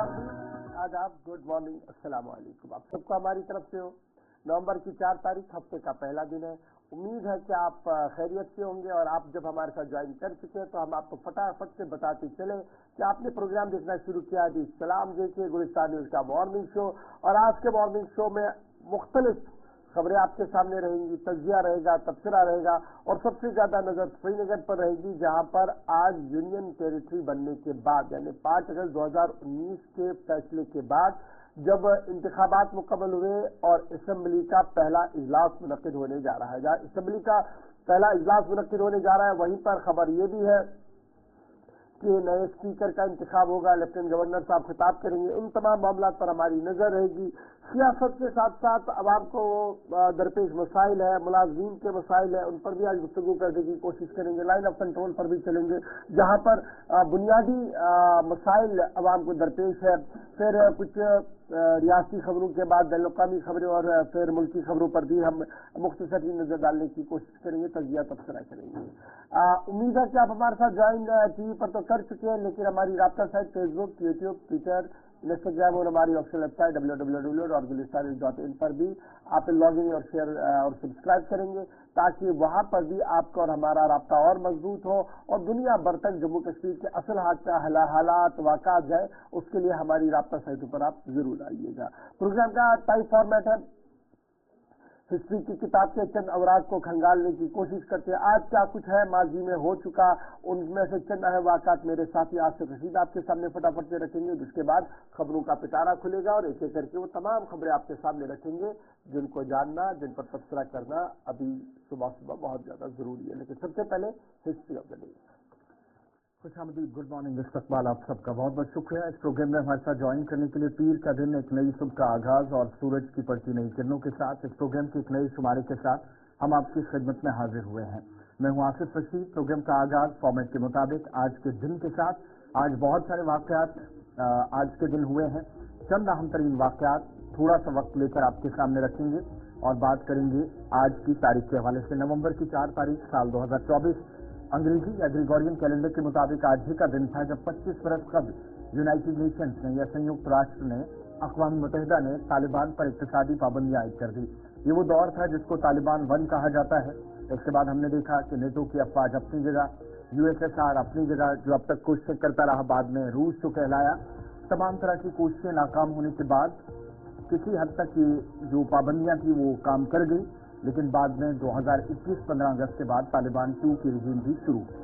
आदाब, good morning, अस्सलाम वालेकुम। आप सबको हमारी तरफ से हो। नवंबर की 4 तारीख हफ्ते का पहला दिन है। उम्मीद है कि आप खैरियत से होंगे और आप जब हमारे साथ ज्वाइन कर चुके हैं तो हम आपको फटाफट से बताते चले कि आपने प्रोग्राम देखना शुरू किया है। सलाम देखिए गुलिस्तान न्यूज का मॉर्निंग शो, और आज के मॉर्निंग शो में मुख्तलिफ खबरें आपके सामने रहेंगी, तजिया रहेगा, तबसरा रहेगा, और सबसे ज्यादा नजर श्रीनगर पर रहेगी, जहां पर आज यूनियन टेरिटरी बनने के बाद यानी 5 अगस्त 2019 के फैसले के बाद जब इंतखाबात मुकम्मल हुए और असेंबली का पहला इजलास मुनक्किद होने जा रहा है। जहाँ असेंबली का पहला इजलास मुनक्किद होने जा रहा है, वहीं पर खबर ये भी है कि नए स्पीकर का इंतखाब होगा, लेफ्टिनेंट गवर्नर साहब खिताब करेंगे। उन तमाम मामला पर हमारी नजर रहेगी। सियासत के साथ साथ आवाम को दरपेश मसाइल है, मुलाजिम के मसाइल है, उन पर भी आज गुफ्तगू करने की कोशिश करेंगे। लाइन ऑफ कंट्रोल पर भी चलेंगे, जहां पर बुनियादी मसाइल आवाम को दरपेश है। फिर कुछ रियासती खबरों के बाद बैनुल-अक़वामी खबरें और फिर मुल्की खबरों पर भी हम मुख्तसरी नजर डालने की कोशिश करेंगे, तजिया तबसरा करेंगे। उम्मीद है कि आप हमारे साथ ज्वाइन टीवी पर तो कर चुके हैं, लेकिन हमारी राब्ता site Facebook, YouTube, Twitter, Instagram और हमारी ऑफिशियल वेबसाइट www.gulistan.in पर भी आप लॉग इन और शेयर और सब्सक्राइब करेंगे, ताकि वहां पर भी आपका और हमारा राब्ता और मजबूत हो और दुनिया भर तक जम्मू कश्मीर के असल हालात वाक़ात जाए, उसके लिए हमारी राब्ता साइटों पर आप जरूर आइएगा। प्रोग्राम का टाइप फॉर्मेट है, हिस्ट्री की किताब के चंद अवराक को खंगालने की कोशिश करते हैं। आज क्या कुछ है माजी में हो चुका, उनमें से चंद अहम वाक़ात मेरे साथी आसिफ रशीद आपके सामने फटाफट से रखेंगे, जिसके बाद खबरों का पिटारा खुलेगा और एक एक करके वो तमाम खबरें आपके सामने रखेंगे जिनको जानना, जिन पर तबसरा करना अभी सुबह सुबह बहुत ज्यादा जरूरी है। लेकिन सबसे पहले हिस्ट्री ऑफ द डे। खुशामदीद, गुड मॉर्निंग, इस्तकबाल आप सबका बहुत बहुत शुक्रिया इस प्रोग्राम में हमारे साथ ज्वाइन करने के लिए। पीर का दिन, एक नई सुबह का आगाज और सूरज की पड़ती नई किरणों के साथ इस प्रोग्राम के एक नए शुमारे के साथ हम आपकी खिदमत में हाजिर हुए हैं। मैं हूं आसिफ रशीद। प्रोग्राम का आगाज फॉर्मेट के मुताबिक आज के दिन के साथ। आज बहुत सारे वाकयात आज के दिन हुए हैं। चंद अहम तरीन वाकयात थोड़ा सा वक्त लेकर आपके सामने रखेंगे और बात करेंगे आज की तारीख के हवाले से। नवंबर की 4 तारीख साल 2024 अंग्रेजी या ग्रेगोरियन कैलेंडर के मुताबिक आज ही का दिन था जब 25 बरस कबल यूनाइटेड नेशंस ने या संयुक्त राष्ट्र ने, अक़वाम मुत्तहिदा ने तालिबान पर इक़्तिसादी पाबंदियां आयद कर दी। ये वो दौर था जिसको तालिबान 1 कहा जाता है। इसके बाद हमने देखा कि नेटो की अफवाज अपनी जगह, यूएसएसआर अपनी जगह, जो अब तक कोशिशें करता रहा, बाद में रूस जो कहलाया। तमाम तरह की कोशिशें नाकाम होने के बाद किसी हद तक ये जो पाबंदियां थी वो काम कर गई, लेकिन बाद में 2021 15 अगस्त के बाद तालिबान 2 की रजीम भी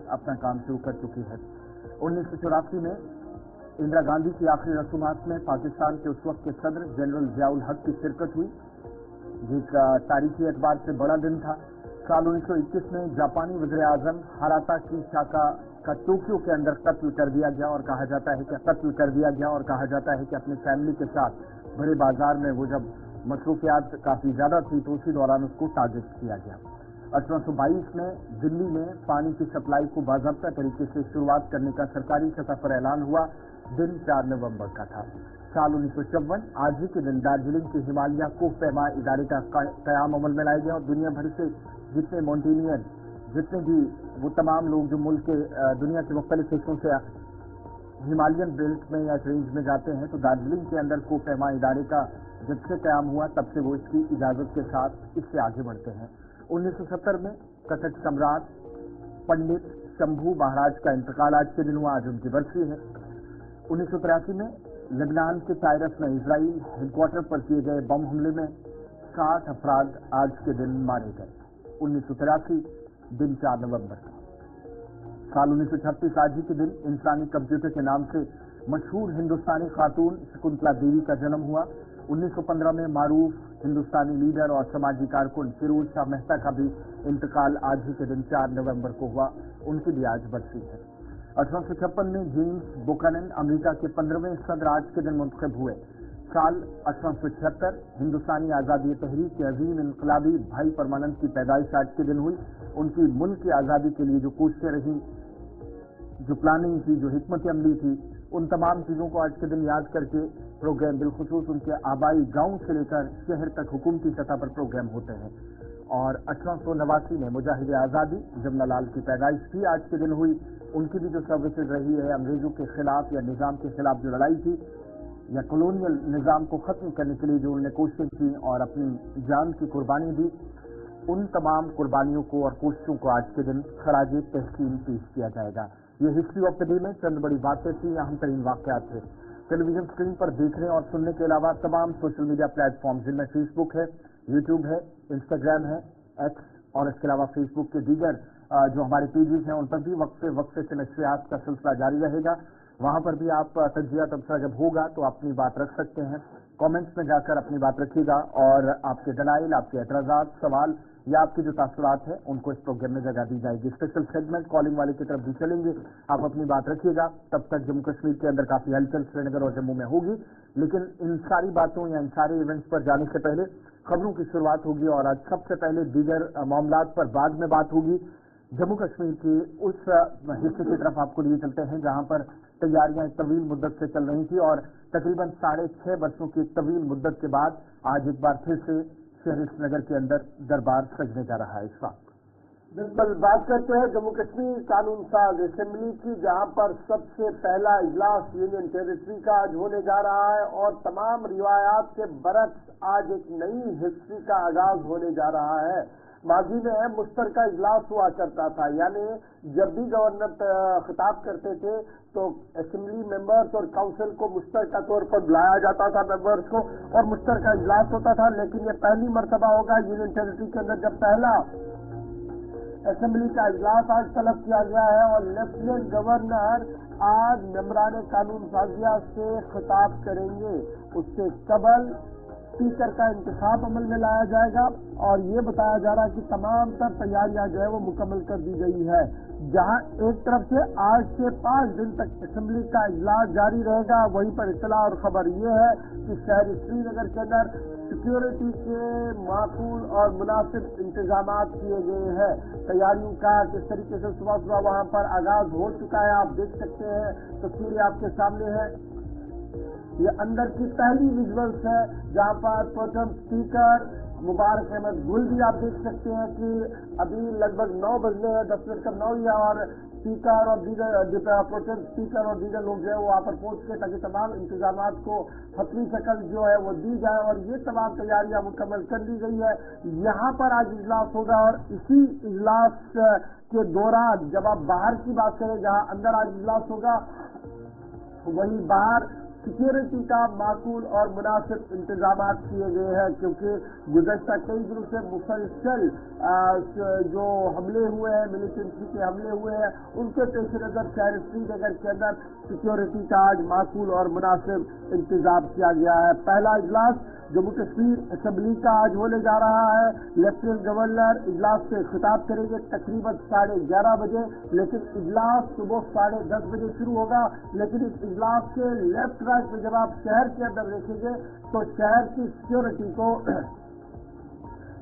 अपना काम शुरू कर चुकी है। 1984 में इंदिरा गांधी की आखिरी रसूमात में पाकिस्तान के उस वक्त के सदर जनरल ज़ियाउल हक की शिरकत हुई, जिसका तारीखी एतबार से बड़ा दिन था। साल 1921 में जापानी वज़ीर आज़म हाराता की शाका का टोक्यो के अंदर कत्ल कर दिया गया और कहा जाता है कि अपनी फैमिली के साथ बड़े बाजार में वो जब मसरूफियात काफी ज्यादा थी तो उसी दौरान उसको टारगेट किया गया। 1822 में दिल्ली में पानी की सप्लाई को बाज़ाब्ता तरीके से शुरुआत करने का सरकारी सतह पर ऐलान हुआ। दिन 4 नवंबर का था। साल 1954 आज ही के दिन दार्जिलिंग के हिमालय कोह पैमा इदारे का क़याम अमल में लाया गया और दुनिया भर से जितने माउंटेनियर, जितने भी वो तमाम लोग जो मुल्क के दुनिया के मुख्तलिफ हिस्सों से हिमालयन बेल्ट में या रेंज में जाते हैं, तो दार्जिलिंग के अंदर कोह पैमा इदारे का जब से क़याम हुआ तब से वो इसकी इजाजत के साथ इससे आगे बढ़ते हैं। 1970 में कटक सम्राट पंडित शंभू महाराज का इंतकाल आज के दिन हुआ, आज उनकी बरसी है। 1983 में लेबनान के टायरस में इजराइल हेडक्वार्टर पर किए गए बम हमले में 60 अफराद आज के दिन मारे गए। 1983 दिन 4 नवंबर का। साल 1936 आज ही के दिन इंसानी कंप्यूटर के नाम से मशहूर हिंदुस्तानी खातून शकुंतला देवी का जन्म हुआ। 1915 में मारूफ हिंदुस्तानी लीडर और समाजी कारकुन फिरोज शाह मेहता का भी इंतकाल आज ही के दिन 4 नवंबर को हुआ, उनकी भी आज बरसी है। 1856 में जेम्स बुकनन अमेरिका के 15वें सदर आज के दिन मुंतखब हुए। साल 1876 हिंदुस्तानी आज़ादी तहरीक के अजीम इनकलाबी भाई परमानंद की पैदाइश आज के दिन हुई। उनकी मुल्क की आज़ादी के लिए जो कोशिशें रहीं, जो प्लानिंग थी, जो हिकमत अमली थी, उन तमाम चीज़ों को आज के दिन याद करके प्रोग्राम बिलखुसूस उनके आबाई गांव से लेकर शहर तक हुकूमती सतह पर प्रोग्राम होते हैं। और 1889 में मुजाहिद आज़ादी जमुना लाल की पैदाइश भी आज के दिन हुई। उनकी भी जो सर्विसेज रही है, अंग्रेजों के खिलाफ या निज़ाम के खिलाफ जो लड़ाई थी, یا کولونیل نظام کو ختم کرنے کے لیے جو انہوں نے کوششیں کی اور اپنی جان کی قربانی دی، ان تمام قربانیوں کو اور کوششوں کو آج کے دن خراج تحسین پیش کیا جائے گا۔ یہ ہسٹری آف دا ڈے میں چند بڑی باتیں تھیں، اہم ترین واقعات تھے۔ ٹیلی ویژن اسکرین پر دیکھنے اور سننے کے علاوہ تمام سوشل میڈیا پلیٹ فارم جن میں فیس بک ہے، یوٹیوب ہے، انسٹاگرام ہے، ایکس اور اس کے علاوہ فیس بک کے دیگر جو ہمارے پیجز ہیں ان پر بھی وقفے سے نشریات کا سلسلہ جاری رہے گا۔ وہاں پر بھی آپ تجزیہ تبصرہ جب ہوگا تو اپنی بات رکھ سکتے ہیں، کامنٹس میں جا کر اپنی بات رکھیے گا اور آپ کے دلائل، آپ کے اعتراضات، سوال یا آپ کی جو تاثرات ہیں ان کو اس پروگرام میں جگہ دی جائے گی۔ اسپیشل سیگمنٹ کالنگ والے کی طرف بھی چلیں گے، آپ اپنی بات رکھیے گا۔ تب تک جموں کشمیر کے اندر کافی ہلچل سری نگر اور جموں میں ہوگی، لیکن ان ساری باتوں یا ان سارے ایونٹس پر جانے سے پہلے خبروں کی شروعات ہوگی اور آج سب سے پہلے دیگر معاملات پر بعد میں بات ہوگی۔ جموں کشمیر کی اس حصے کی طرف آپ کو لیے چلتے ہیں جہاں پر تیاریاں ایک طویل مدت سے چل رہی تھی اور تقریباً 6.5 برسوں کی ایک طویل مدت کے بعد آج ایک بار پھر سے شہر سری نگر کے اندر دربار سجنے جا رہا ہے۔ اس وقت بالکل بات کرتے ہیں جموں کشمیر قانون ساز اسمبلی کی، جہاں پر سب سے پہلا اجلاس یونین ٹیریٹری کا آج ہونے جا رہا ہے اور تمام روایات کے برعکس آج ایک نئی ہسٹری کا آغاز ہونے جا رہا ہے۔ ماضی میں مشترکہ اجلاس ہوا کرتا تھا، یعنی جب بھی گورنر خطاب کرتے تھے تو اسمبلی ممبرز اور کاؤنسل کو مشترکہ طور پر بلایا جاتا تھا ممبرز کو اور مشترکہ اجلاس ہوتا تھا، لیکن یہ پہلی مرتبہ ہوگا یونین ٹیریٹری کے اندر جب پہلا اسمبلی کا اجلاس آج طلب کیا گیا ہے اور لیفٹیننٹ گورنر آج ممبران قانون سازیہ سے خطاب کریں گے۔ اس سے قبل اسپیکر کا انتخاب عمل میں لایا جائے گا اور یہ بتایا جا رہا ہے کہ تمام تر تیاریاں جو ہے وہ مکمل کر دی گئی ہے۔ جہاں ایک طرف سے آج سے 5 دن تک اسمبلی کا اجلاس جاری رہے گا، وہیں پر اطلاع اور خبر یہ ہے کہ شہر سری نگر کے اندر سیکیورٹی کے معقول اور مناسب انتظامات کیے گئے ہیں۔ تیاریوں کا کس طریقے سے صبح وہاں پر آغاز ہو چکا ہے، آپ دیکھ سکتے ہیں، تصویریں آپ کے سامنے ہیں۔ یہ اندر کی پہلی ویژولز ہے جہاں پر پروٹم اسپیکر مبارک احمد گل بھی آپ دیکھ سکتے ہیں کہ ابھی لگ بھگ 9 بجنے ہیں، 10:09 ہی ہے اور اسپیکر اور دیگر پروٹم اسپیکر اور دیگر لوگ جو ہے وہ وہاں پر پہنچ کے تاکہ تمام انتظامات کو حتمی شکل جو ہے وہ دی جائے اور یہ تمام تیاریاں مکمل کر لی گئی ہے۔ یہاں پر آج اجلاس ہوگا اور اسی اجلاس کے دوران جب آپ باہر کی بات کریں جہاں اندر آج اجلاس ہوگا وہیں باہر سیکیورٹی کا معقول اور مناسب انتظامات کیے گئے ہیں، کیونکہ گزشتہ کئی دنوں سے مسلسل جو حملے ہوئے ہیں، ملیٹنسی کے حملے ہوئے ہیں، ان کے پیش نظر شہر سری نگر کے اندر سیکیورٹی کا آج معقول اور مناسب انتظام کیا گیا ہے۔ پہلا اجلاس جموں کشمیر اسمبلی کا آج ہونے جا رہا ہے۔ لیفٹیننٹ گورنر اجلاس سے خطاب کریں گے تقریباً 11:30 بجے، لیکن اجلاس صبح 10:30 بجے شروع ہوگا۔ لیکن اس اجلاس کے لیفٹ رائٹ میں جب آپ شہر کے اندر دیکھیں گے تو شہر کی سیکیورٹی کو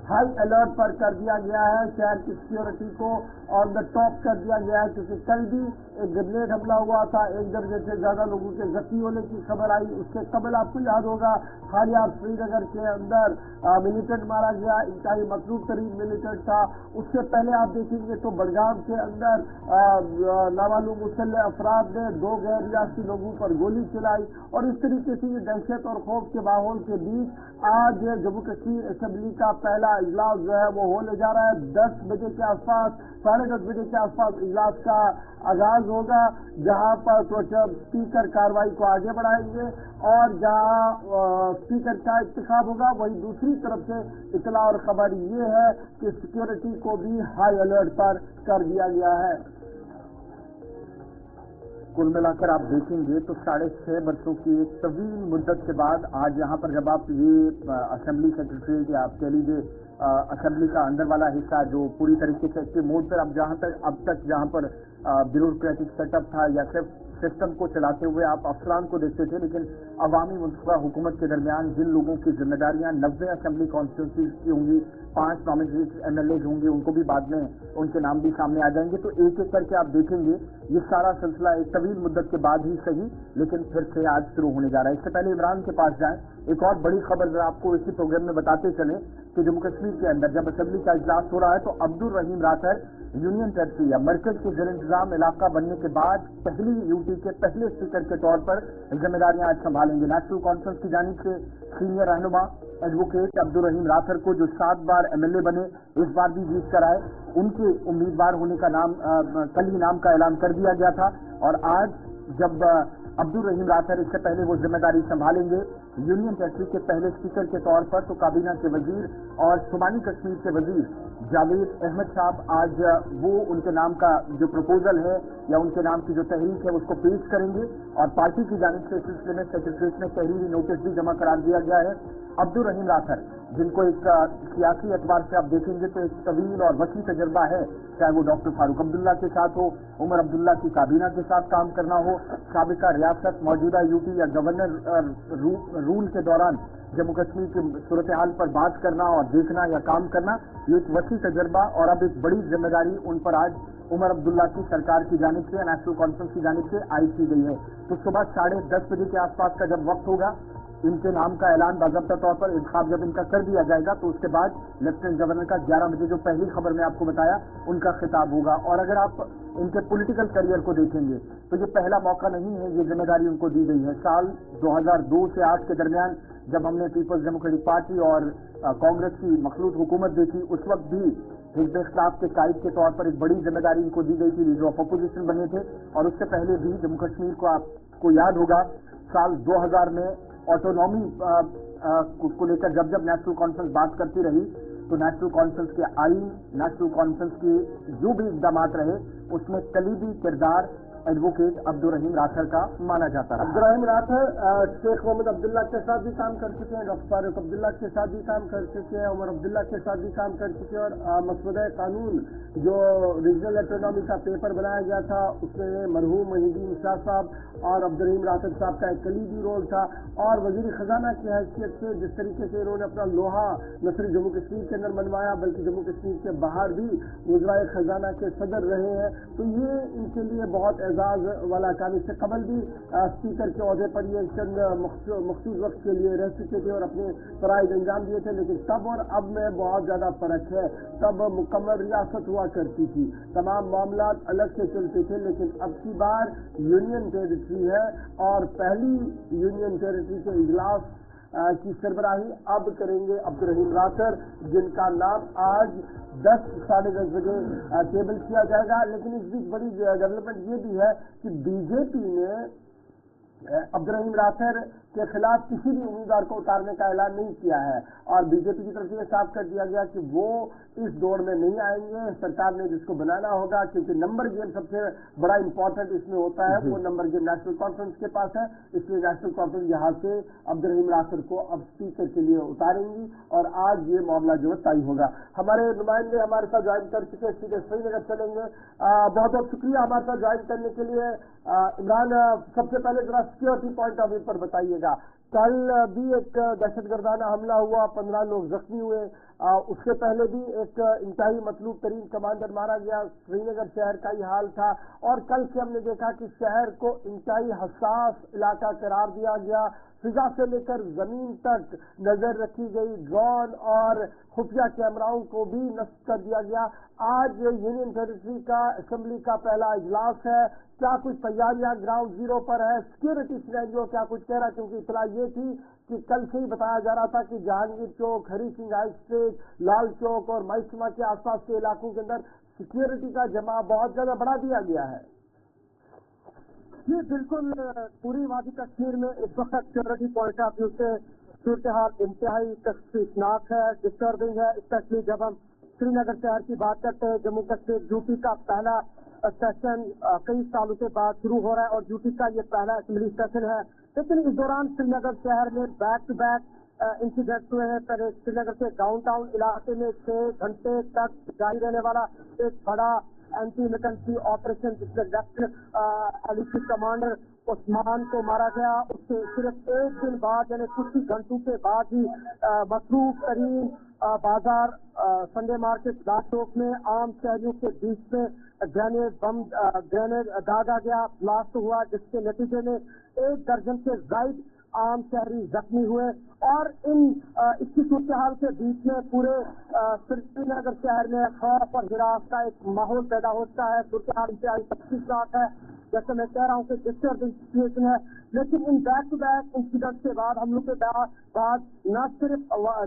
ہائی الرٹ پر کر دیا گیا ہے، شہر کی سیکیورٹی کو آن دا ٹاپ کر دیا گیا ہے، کیونکہ کل بھی ایک گرینیڈ حملہ ہوا تھا، 1 درجن سے زیادہ لوگوں کے زخمی ہونے کی خبر آئی۔ اس سے قبل آپ کو یاد ہوگا خالیاب سری نگر کے اندر ملیٹنٹ مارا گیا، انتہائی مطلوب ترین ملیٹنٹ تھا۔ اس سے پہلے آپ دیکھیں گے تو بڑگام کے اندر نامعلوم مسلح افراد نے 2 غیر ریاستی لوگوں پر گولی چلائی اور اس طریقے سے یہ دہشت اور خوف کے ماحول کے بیچ آج جموں کشمیر اسمبلی کا پہلا اجلاس جو ہے وہ ہونے جا رہا ہے۔ 10 بجے کے آس پاس 10:30 بجے کے آس پاس اجلاس کا آغاز ہوگا، جہاں پر اسپیکر کارروائی کو آگے بڑھائیں گے اور جہاں اسپیکر کا انتخاب ہوگا وہیں دوسری طرف سے اطلاع اور خبر یہ ہے کہ سیکیورٹی کو بھی ہائی الرٹ پر کر دیا گیا ہے۔ کل ملا کر آپ دیکھیں گے تو 6.5 برسوں کی ایک طویل مدت کے بعد آج یہاں پر جب آپ یہ اسمبلی سیکرٹریٹ یا آپ کہہ لیجیے اسمبلی کا اندر والا حصہ جو پوری طریقے سے ایکٹیو موڈ پر اب تک جہاں پر بیوروکریٹک سیٹ اپ تھا یا صرف سسٹم کو چلاتے ہوئے آپ افسران کو دیکھتے تھے، لیکن عوامی منصوبہ حکومت کے درمیان جن لوگوں کی ذمہ داریاں 90 اسمبلی کانسٹیٹوئنسیز کی ہوں گی، 5 نامزد MLAs ہوں گے، ان کو بھی بعد میں ان کے نام بھی سامنے آ جائیں گے، تو ایک ایک کر کے آپ دیکھیں گے یہ سارا سلسلہ ایک طویل مدت کے بعد ہی صحیح لیکن پھر سے آج شروع ہونے جا رہا ہے۔ اس سے پہلے عمران کے پاس جائیں، ایک اور بڑی خبر ذرا آپ کو اسی پروگرام میں بتاتے چلیں کہ جموں کشمیر کے اندر جب اسمبلی کا اجلاس ہو رہا ہے تو عبد الرحیم راتر यूनियन टेरिटरी या मरकज के जेर इंतजाम इलाका बनने के बाद पहली यूटी के पहले स्पीकर के तौर पर जिम्मेदारियां आज संभालेंगे। नेशनल कॉन्फ्रेंस की जानिब से सीनियर रहनुमा एडवोकेट अब्दुल रहीम राथर को, जो 7 बार MLA बने, इस बार भी जीत कर आए, उनके उम्मीदवार होने का कल ही नाम का ऐलान कर दिया गया था। और आज जब अब्दुल रहीम राथर, इससे पहले वो जिम्मेदारी संभालेंगे यूनियन टेरिटरी के पहले स्पीकर के तौर पर, तो काबीना के वजीर और शुमानी कश्मीर के वजीर जावेद अहमद साहब आज वो उनके नाम का जो प्रपोजल है या उनके नाम की जो तहरीक है उसको पेश करेंगे। और पार्टी की जानिब से इस सिलसिले में सेक्रेटरीट में तहरीरी नोटिस भी जमा करा दिया गया है। अब्दुल रहीम राथर, जिनको एक सियासी एतबार से आप देखेंगे तो एक तवील और वसी तजर्बा है, चाहे वो डॉक्टर फारूक अब्दुल्ला के साथ हो, उमर अब्दुल्ला की काबीना के साथ काम करना हो, साबिका रियासत, मौजूदा यूटी या गवर्नर रूल के दौरान जम्मू कश्मीर की सूरत हाल पर बात करना और देखना या काम करना, ये एक वसी तजर्बा और अब एक बड़ी जिम्मेदारी उन पर आज उमर अब्दुल्ला की सरकार की जानिब से, नेशनल कॉन्फ्रेंस की जानिब से आयद की गई है। तो सुबह 10:30 बजे के आसपास का जब वक्त होगा, इनके नाम का ऐलान बाज़ाब्ता तौर पर इंतखाब जब इनका कर दिया जाएगा, तो उसके बाद लेफ्टिनेंट गवर्नर का 11 बजे जो पहली खबर में आपको बताया उनका खिताब होगा। और अगर आप इनके पॉलिटिकल करियर को देखेंगे तो ये पहला मौका नहीं है, ये जिम्मेदारी उनको दी गई है। साल 2002 से 8 के दरमियान जब हमने पीपल्स डेमोक्रेटिक पार्टी और कांग्रेस की मखलूत हुकूमत देखी, उस वक्त भी हिज़्ब इख्तिलाफ के कायद के तौर पर एक बड़ी जिम्मेदारी इनको दी गई थी, लीडर ऑफ अपोजिशन बने थे। और उससे पहले भी जम्मू कश्मीर को आपको याद होगा, साल 2000 में ऑटोनॉमी को लेकर जब नेशनल कॉन्फ्रेंस बात करती रही, तो नेशनल कॉन्फ्रेंस के आईन, नेशनल कॉन्फ्रेंस के जो भी इक़दाम रहे, उसमें कलीदी किरदार एडवोकेट अब्दुल रहीम राथर का माना जाता रहा। अब्दुल रहीम राथर शेख मोहम्मद अब्दुल्ला के साथ भी काम कर चुके हैं, डॉक्टर फारूक अब्दुल्ला के साथ भी काम कर चुके हैं, उमर अब्दुल्ला के साथ भी काम कर चुके हैं। और मसौदा कानून जो रीजनल ऑटोनॉमी का पेपर बनाया गया था, उसमें मरहूम मुहीद्दीन शाह साहब और अब्दुल रहीम राथर साहब का एक कलीदी रोल था। और वजीर खजाना की हैसियत से जिस तरीके से इन्होंने अपना लोहा न सिर्फ जम्मू कश्मीर के अंदर मनवाया, बल्कि जम्मू कश्मीर के बाहर भी वज़राए खजाना के सदर रहे हैं, तो ये इनके लिए बहुत एजाज वाला काम। इससे कबल भी स्पीकर के ओहदे पर ये चंद मखसूस वक्त के लिए रह चुके थे और अपने फराइज अंजाम दिए थे, लेकिन तब और अब में बहुत ज्यादा फर्क है। तब मुकम्मल रियासत हुआ करती थी, तमाम मामला अलग से चलते थे, लेकिन अब की बार यूनियन टेरिटरी है और पहली यूनियन टेरिटरी के इजलास की सरबराही अब करेंगे अब्दुल रहीम राथर, जिनका नाम आज 10 साढ़े 10 बजे टेबल किया जाएगा। लेकिन इस बीच बड़ी डेवलपमेंट ये भी है कि बीजेपी ने अब्दुल रहीम राथर के खिलाफ किसी भी उम्मीदवार को उतारने का ऐलान नहीं किया है और बीजेपी की तरफ से यह साफ कर दिया गया कि वो इस दौड़ में नहीं आएंगे। सरकार ने जिसको बनाना होगा, क्योंकि नंबर गेम सबसे बड़ा इंपॉर्टेंट इसमें होता है, वो नंबर गेम नेशनल कॉन्फ्रेंस के पास है, इसलिए नेशनल कॉन्फ्रेंस यहाँ से अब्दुल रहीम राथर को अब स्पीकर के लिए उतारेंगी और आज ये मामला जो है तय होगा। हमारे नुमाइंदे हमारे साथ ज्वाइन कर चुके, सीधे श्रीनगर चलेंगे। बहुत बहुत शुक्रिया हमारे साथ ज्वाइन करने के लिए। इमरान, सबसे पहले जरा सिक्योरिटी पॉइंट ऑफ व्यू पर बताइएगा, कल भी एक दहशतगर्दाना हमला हुआ, 15 लोग जख्मी हुए, उससे पहले भी एक इंतहाई मतलूब तरीन कमांडर मारा गया, श्रीनगर शहर का ही हाल था। और कल से हमने देखा कि शहर को इंतहाई हसास इलाका करार दिया गया, फिजा से लेकर जमीन तक नजर रखी गई, ड्रोन और खुफिया कैमराओं को भी नस्ब कर दिया गया। आज यूनियन टेरिटरी का असेंबली का पहला इजलास है, क्या कुछ तैयारियां ग्राउंड जीरो पर है? सिक्योरिटी सिनेरियो क्या कुछ कह रहा है? क्योंकि इतला ये थी कि कल से ही बताया जा रहा था कि जहांगीर चौक, हरी सिंह हाई स्ट्रीट, लाल चौक और माइसमा के आसपास के इलाकों के अंदर सिक्योरिटी का जमा बहुत ज्यादा बढ़ा दिया गया है। ये बिल्कुल पूरी वादी कश्मीर में इस वक्त सिक्योरिटी पॉइंट ऑफ व्यू से सूरत हाल इंतहाई तशवीशनाक है, डिस्टर्बिंग है, स्पेशली जब हम श्रीनगर शहर की बात करते हैं। जम्मू कश्मीर यूटी का पहला सेशन कई सालों के बाद शुरू हो रहा है और यूटी का ये पहला असेंबली सेशन है, लेकिन इस दौरान श्रीनगर शहर में बैक टू बैक इंसिडेंट हुए हैं। पहले श्रीनगर के डाउनटाउन इलाके में 6 घंटे तक जारी रहने वाला एक बड़ा एंटी मिलिटेंसी ऑपरेशन, जिसमें लेफ्टिनेंट एलईसी कमांडर उस्मान को मारा गया। उससे सिर्फ एक दिन बाद, यानी कुछ ही घंटों के बाद ही मसरूफ तरीन बाजार संडे मार्केट लाल चौक में आम शहरियों के बीच में ग्रेनेड दागा गया, ब्लास्ट हुआ, जिसके नतीजे में 1 दर्जन से ज्यादा आम शहरी जख्मी हुए और इसकी सूरत हाल के बीच में पूरे श्रीनगर शहर में खौफ और हिरास का एक माहौल पैदा होता है। सूरत हाल इंतहाई तशवीशनाक है, जैसे मैं कह रहा हूँ कि डिस्टर्बिंग सिचुएशन है। लेकिन इन बैक टू बैक इंसिडेंट के बाद, हमलों के बाद न सिर्फ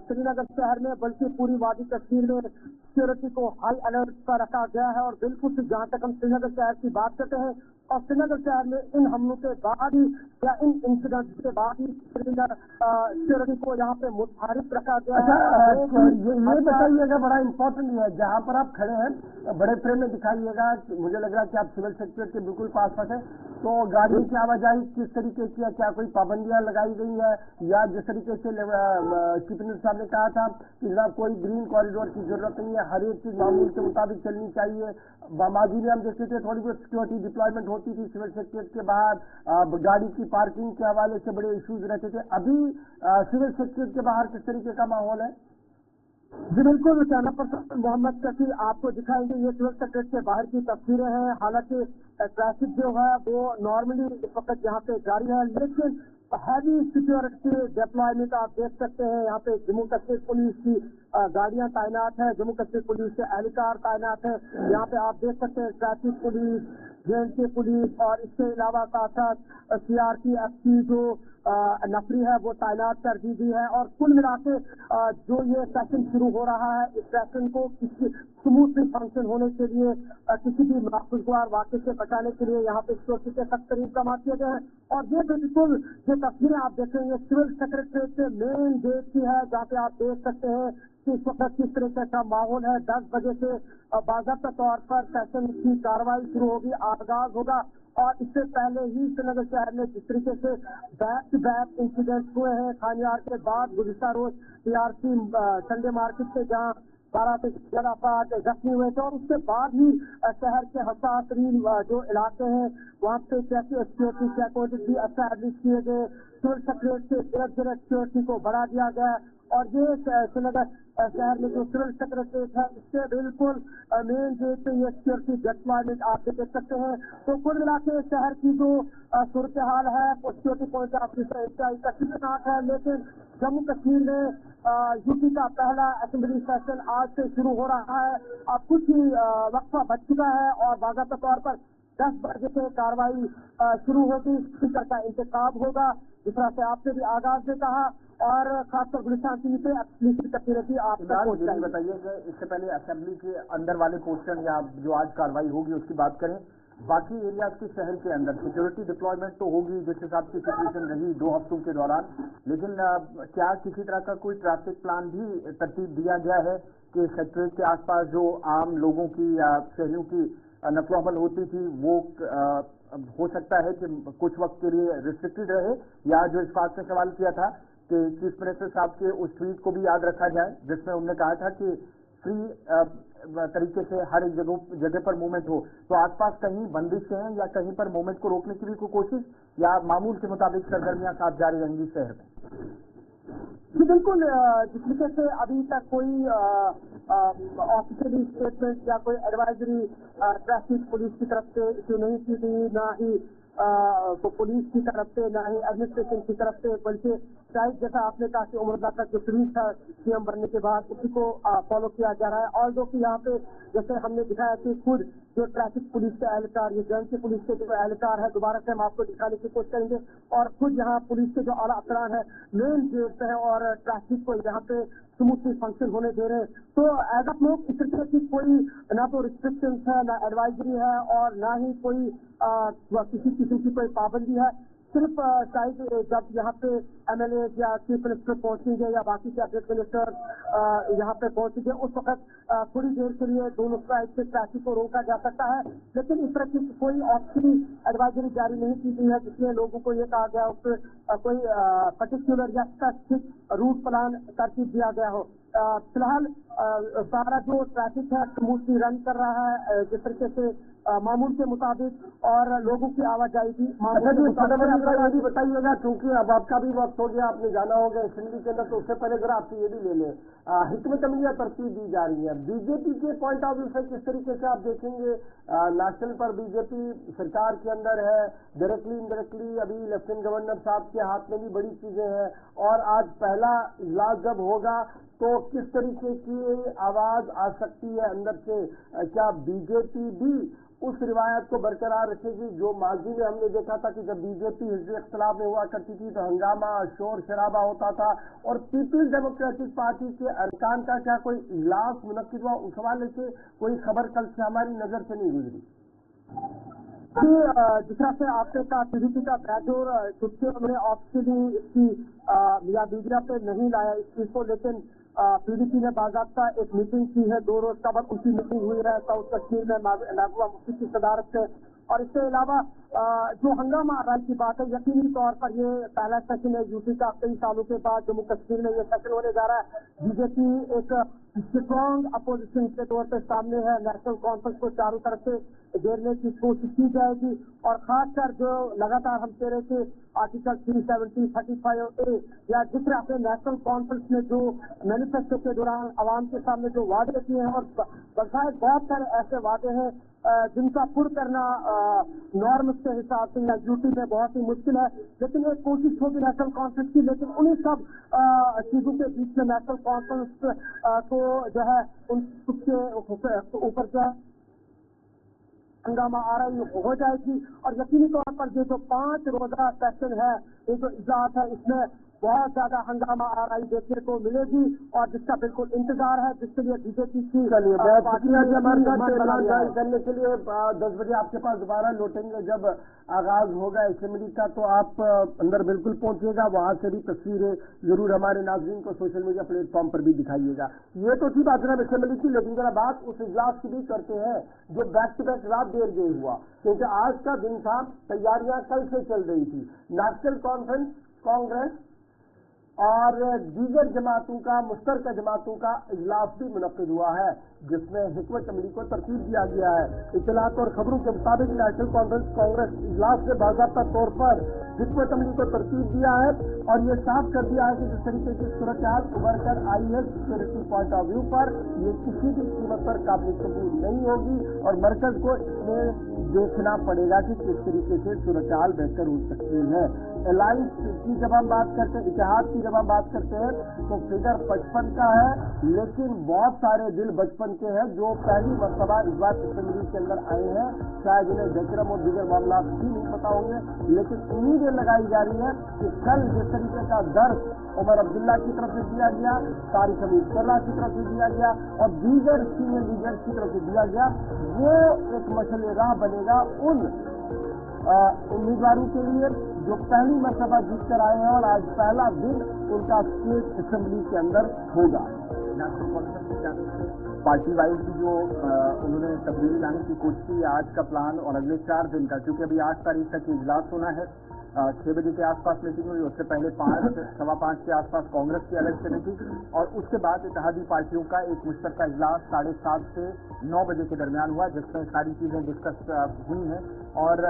श्रीनगर शहर में बल्कि पूरी वादी कश्मीर में सिक्योरिटी को हाई अलर्ट पर रखा गया है। और बिल्कुल जहाँ तक हम श्रीनगर शहर की बात करते हैं, और श्रीनगर शहर में इन हमलों के बाद ही या इन इंसिडेंट के बाद ही श्रीनगर सिक्योरिटी को यहाँ पे मुतहरिक रखा गया है। ये बताइएगा, बड़ा इम्पोर्टेंट है, जहाँ पर आप खड़े हैं बड़े फ्रेम में दिखाइएगा। मुझे लग रहा है कि आप सिविल सेक्रेटरी के बिल्कुल पास है, तो गाड़ी की आवाजाही किस तरीके की है, क्या कोई पाबंदियां लगाई गई है, या जिस तरीके से चीफ मिनिस्टर साहब ने कहा था कि जनाब कोई ग्रीन कॉरिडोर की जरूरत नहीं है, हर एक चीज मामूल के मुताबिक चलनी चाहिए। माजी में हम देखते थे थोड़ी बहुत सिक्योरिटी डिप्लॉयमेंट होती थी सिविल सेक्रेटरी के बाहर, गाड़ी की पार्किंग के हवाले से बड़े इश्यूज रहते थे। अभी सिविल सेक्रेटरी के बाहर किस तरीके का माहौल है? जी बिल्कुल, सेना पर्सन मोहम्मद शफी आपको दिखाएंगे। ये सिविल सेक्रेटरी के बाहर की तस्वीरें हैं। हालांकि ट्रैफिक जो है वो नॉर्मली इस वक्त यहाँ पे जारी है, लेकिन हैवी सिक्योरिटी डिप्लॉयमेंट आप देख सकते हैं। यहाँ पे जम्मू कश्मीर पुलिस की गाड़ियां तैनात है, जम्मू कश्मीर पुलिस के एहलकार तैनात है। यहाँ पे आप देख सकते हैं ट्रैफिक पुलिस, JNK पुलिस और इसके अलावा साथ CRPF की जो नफरी है वो तैनात कर दी गई है। और कुल मिला के जो ये सेशन शुरू हो रहा है, इस सेशन को स्मूथली फंक्शन होने के लिए, किसी भी नाखुशगवार वाक़े से बचाने के लिए यहाँ पे सिक्योरिटी के सख्त तरीन इक़दाम किए गए हैं। और ये बिल्कुल ये तस्वीरें आप देखेंगे सिविल सेक्रेटरीट के मेन गेट की है, जहाँ पे आप देख सकते हैं कि इस वक्त किस तरीके का माहौल है। 10 बजे से बाज़ाब्ता तौर पर सेशन की कार्रवाई शुरू होगी, आगाज होगा। और इससे पहले ही श्रीनगर शहर में जिस तरीके से बैक टू बैक इंसिडेंट हुए हैं, खानियार के बाद गुज़िश्ता रोज TRC संडे मार्केट से जहाँ 12 से ज्यादा अफराद जख्मी हुए थे, और उसके बाद ही शहर के हसास तरीन जो इलाके हैं वहाँ पे सिक्योरिटी चेक एस्टैब्लिश किए गए। सिविल सेक्रेटरी से गिरफ्त सिक्योरिटी को बढ़ा दिया गया। और ये श्रीनगर शहर में जो सिविल सेक्रेटरीट है, इससे बिल्कुल मेन गेट पे ये सिक्योरिटी डिप्लॉयमेंट आप देख सकते हैं। तो कुल मिला के शहर की जो सूरत हाल है वो सिक्योरिटी पॉइंट ऑफ व्यू से खतरनाक है। लेकिन जम्मू कश्मीर में यूपी का पहला असेंबली सेशन आज से शुरू हो रहा है। अब कुछ ही वक्फा बच चुका है और बाकायदा तौर पर 10 बजे से कार्रवाई शुरू होगी। स्पीकर का इंतखाब होगा, जिस तरह से आपने भी आगाज में कहा, और खासकर गुलिस्तान टीवी पे एक्सक्लूसिव तस्वीरें आपको बताइए कि इससे पहले असेंबली के अंदर वाले पोर्शन या जो आज कार्रवाई होगी उसकी बात करें, बाकी एरियाज के शहर के अंदर सिक्योरिटी डिप्लॉयमेंट तो होगी जिस हिसाब की सिचुएशन रही 2 हफ्तों के दौरान, लेकिन क्या किसी तरह का कोई ट्रैफिक प्लान भी तरतीब दिया गया है कि सेक्रेटरीट के आसपास जो आम लोगों की या शहरियों की नकलो अमल होती थी वो हो सकता है कि कुछ वक्त के लिए रिस्ट्रिक्टेड रहे, या जो इस बात से सवाल किया था कि चीफ मिनिस्टर साहब के उस ट्वीट को भी याद रखा जाए जिसमें उन्होंने कहा था कि फ्री तरीके से हर एक जगह पर मूवमेंट हो, तो आसपास कहीं बंदिश हैं या कहीं पर मूवमेंट को रोकने की भी कोई कोशिश, या मामूल के मुताबिक सरगर्मियां साथ जारी रहेंगी शहर में? जी बिल्कुल, जिस तरीके से अभी तक कोई ऑफिशियली स्टेटमेंट या कोई एडवाइजरी ट्रैफिक पुलिस की तरफ से इशू नहीं की गई, ना ही तो पुलिस की तरफ से, ना ही एडमिनिस्ट्रेशन की तरफ से, बल्कि शायद जैसा आपने कहा कि उमर का जो ट्वीट था CM बनने के बाद उसी को फॉलो किया जा रहा है। और जो कि यहाँ पे जैसे हमने दिखाया कि खुद जो ट्रैफिक पुलिस के एहलकार, ये JNK पुलिस के जो एहलकार है, दोबारा से हम आपको दिखाने की कोशिश करेंगे, और खुद यहाँ पुलिस के जो आला अफसरान है मेन गेट पे है और ट्रैफिक को यहाँ पे स्मूथली फंक्शन होने दे रहे हैं। तो एज ऑफ लोग इस तरह की कोई ना तो रिस्ट्रिक्शंस है, ना एडवाइजरी है, और ना ही कोई किसी किस्म की कोई पाबंदी है। सिर्फ शायद जब यहाँ पे MLA या चीफ मिनिस्टर पहुंचेंगे या बाकी कैबिनेट मिनिस्टर यहाँ पे पहुंचेंगे, उस वक्त थोड़ी देर के लिए दोनों साइड से ट्रैफिक को रोका जा सकता है। लेकिन इस तरह की कोई ऑफिशियली एडवाइजरी जारी नहीं की गई है जिसमें लोगों को ये कहा गया उस कोई पर्टिकुलर या स्पेसिफिक रूट प्लान तरतीब दिया गया हो। फिलहाल सारा जो ट्रैफिक है स्मूथली रन कर रहा है। जिस तरीके से मामूल के मुताबिक और लोगों की आवाजाही भी अच्छा जी, ये भी बताइएगा, क्योंकि अब आपका भी वक्त हो गया, आपने जाना होगा असेंबली के अंदर, तो उससे पहले जरा आपसे ये भी ले लें, हिकमत अमलिया तरतीब दी जा रही है, बीजेपी के पॉइंट ऑफ व्यू से किस तरीके से आप देखेंगे? नेशनल पर बीजेपी सरकार के अंदर है, डायरेक्टली इनडायरेक्टली अभी लेफ्टिनेंट गवर्नर साहब के हाथ में भी बड़ी चीजें हैं, और आज पहला इजलास जब होगा तो किस तरीके की आवाज आ सकती है अंदर से? क्या बीजेपी भी उस रिवायत को बरकरार रखेगी जो माजी में हमने देखा था कि जब बीजेपी हिजब इख्तिलाफ में हुआ करती थी तो हंगामा, शोर शराबा होता था, और पीपल्स डेमोक्रेटिक पार्टी के अरकान का क्या कोई इजलास मुनक्किद हुआ? उस हवाले से कोई खबर कल से हमारी नजर से नहीं गुजरी। जिस तरह से आपने कहा पीडीपी का बैठोर छुट्टी उन्होंने ऑफिशियली इसकी मियां मीडिया पे नहीं लाया इस चीज को, लेकिन पीडीपी ने बाकायदा एक मीटिंग की है, 2 रोज कबल उनकी मीटिंग हुई है साउथ कश्मीर में महबूबा मुफ्ती की सदारत से। और इसके अलावा जो हंगामा आराई की बात है, यकीनी तौर पर ये पहला सेशन है यूपी का, कई सालों के बाद जम्मू कश्मीर में ये सेशन होने जा रहा है। बीजेपी एक स्ट्रॉन्ग अपोजिशन के तौर पर सामने है, नेशनल कॉन्फ्रेंस को चारों तरफ से घेरने की कोशिश की जाएगी, और खासकर जो लगातार हम कह रहे थे आर्टिकल 370, 35A या जिस तरह से नेशनल कॉन्फ्रेंस ने जो मैनिफेस्टो के दौरान आवाम के सामने जो वादे किए हैं, और बजाय बहुत सारे ऐसे वादे हैं जिनका पूरा करना नॉर्म्स के हिसाब से या यूटी में बहुत ही मुश्किल है, लेकिन एक कोशिश होगी नेशनल कॉन्फ्रेंस की, लेकिन उन्हीं सब चीजों के बीच में नेशनल कॉन्फ्रेंस को जो है उसके ऊपर जो है हंगामा आ रही हो जाएगी। और यकीनी तौर पर ये जो 5 रोजा सेशन है, ये जो इजलास है, इसमें बहुत ज्यादा हंगामा आ रही देखने को मिलेगी, और जिसका बिल्कुल इंतजार है, जिसके लिए बीजेपी की चलिए बहुत शुक्रिया जी हमारे साथ ज्वाइन करने के लिए। 10 बजे आपके पास दोबारा लौटेंगे, जब आगाज होगा असेंबली का तो आप अंदर बिल्कुल पहुंचिएगा, वहां से भी तस्वीरें जरूर हमारे नाज़रीन को सोशल मीडिया प्लेटफॉर्म पर भी दिखाइएगा। ये तो थी बात जनाब असेंबली की, लेकिन जरा बात उस इजलास की भी करते हैं जो बैक टू बैक रात देर गए हुआ, क्योंकि आज का दिन था, तैयारियां कल से चल रही थी। नेशनल कॉन्फ्रेंस, कांग्रेस और दीगर जमातों का, मुश्तरका जमातों का इजलास भी मुनक्किद हुआ है, जिसमें हिकमत अमली को तरतीब दिया गया है। इत्तलात और खबरों के मुताबिक नेशनल कॉन्फ्रेंस कांग्रेस इजलास ने बाकायदा तौर पर हिकमत अमली को तरतीब दिया है, और ये साफ कर दिया है कि जिस तरीके की सूरत उभर कर आई है सिक्योरिटी पॉइंट ऑफ व्यू पर, ये किसी भी कीमत पर काबिल कबूल नहीं होगी, और मरकज को इसमें देखना पड़ेगा कि किस तरीके से सूरत हाल बेहतर हो सकती है। अलायंस की जब हम बात करते हैं, इतिहाद की जब हम बात करते हैं, तो फिगर 55 का है, लेकिन बहुत सारे दिल बचपन के हैं जो पहली मरतबा इस बार असेंबली के अंदर आए हैं, शायद उन्हें जकरम और दीगर मामला भी नहीं पता होंगे, लेकिन उम्मीदें लगाई जा रही है कि कल जिस तरीके का दर्द उमर अब्दुल्ला की तरफ से दिया गया, तारिक हमीद कर्रा की तरफ से दिया गया, और दीगर सीनियर लीडर्स की तरफ से दिया गया, वो एक मसले राह बनेगा उन उम्मीदवारों के लिए जो पहली मरतबा जीत कर आए हैं, और आज पहला दिन उनका स्टेट असेंबली के अंदर होगा। पार्टी वाइज भी जो उन्होंने तब्दीली लाने की कोशिश की, आज का प्लान और अगले 4 दिन का, क्योंकि अभी 8 तारीख तक इजलास होना है, 6 बजे के आसपास मीटिंग हुई, उससे पहले 5, सवा 5 के आसपास कांग्रेस की अलग से मीटिंग, और उसके बाद इत्तेहादी पार्टियों का एक मुश्तरका इजलास 7:30 से 9 बजे के दरमियान हुआ, जिसमें सारी चीजें डिस्कस हुई हैं, और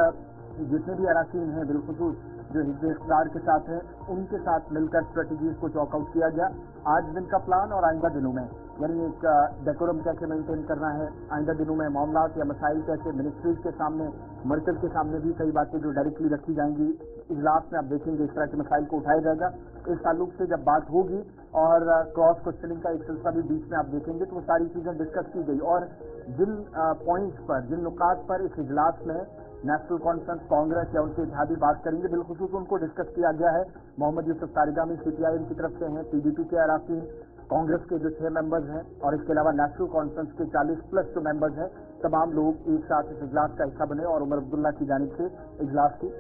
जितने भी अराकीन हैं बिलखुसूस जो हिज़्ब इख्तियार के साथ हैं, उनके साथ मिलकर स्ट्रेटजीज को चॉकआउट किया गया। आज दिन का प्लान और आइंदा दिनों में, यानी एक डेकोरम कैसे मेंटेन करना है, आइंदा दिनों में मामलात या मसाइल कैसे मिनिस्ट्रीज के सामने, मरकज के सामने भी कई बातें जो डायरेक्टली रखी जाएंगी इजलास में, आप देखेंगे इस तरह के मसाइल को उठाया जाएगा। इस ताल्लुक से जब बात होगी और क्रॉस क्वेश्चनिंग का एक सिलसिला भी बीच में आप देखेंगे, तो वो सारी चीजें डिस्कस की गई, और जिन पॉइंट्स पर, जिन नुकात पर इस इजलास में नेशनल कॉन्फ्रेंस, कांग्रेस या उनके इत्तेहादी बात करेंगे, बिलखुसूस उनको डिस्कस किया गया है। मोहम्मद यूसुफ तारिगामी CPIM की तरफ से हैं, PDP के अराकीन, कांग्रेस के जो 6 मेंबर्स हैं, और इसके अलावा नेशनल कॉन्फ्रेंस के 40+ जो मेंबर्स हैं, तमाम लोग एक साथ इस इजलास का हिस्सा बने और उमर अब्दुल्ला की जानिब से इजलास की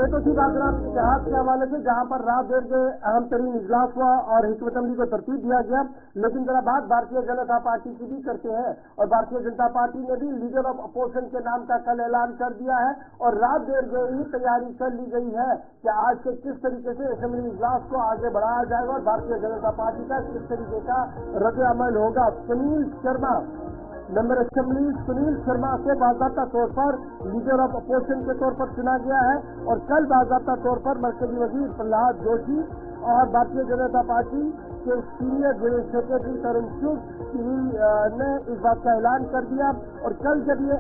ये तो थी बात जनाब इतिहास के हवाले से, जहाँ पर रात देर के अहम तरीन इजलास हुआ और हिकमत अमली को तरतीब दिया गया। लेकिन जरा बात भारतीय जनता पार्टी की भी करते हैं, और भारतीय जनता पार्टी ने भी लीडर ऑफ अपोजिशन के नाम का कल ऐलान कर दिया है, और रात देर के ही तैयारी कर ली गई है कि आज से किस तरीके से असेंबली इजलास को आगे बढ़ाया जाएगा और भारतीय जनता पार्टी का किस तरीके का रद्द अमल होगा। सुनील शर्मा, मेंबर असेंबली सुनील शर्मा को बाज़ाब्ता तौर पर लीडर ऑफ अपोजिशन के तौर पर चुना गया है, और कल बाज़ाब्ता तौर पर मरकजी वजीर प्रहलाद जोशी और भारतीय जनता पार्टी के सीनियर जनरल सेक्रेटरी तरुण चुग ने इस बात का ऐलान कर दिया। और कल जब ये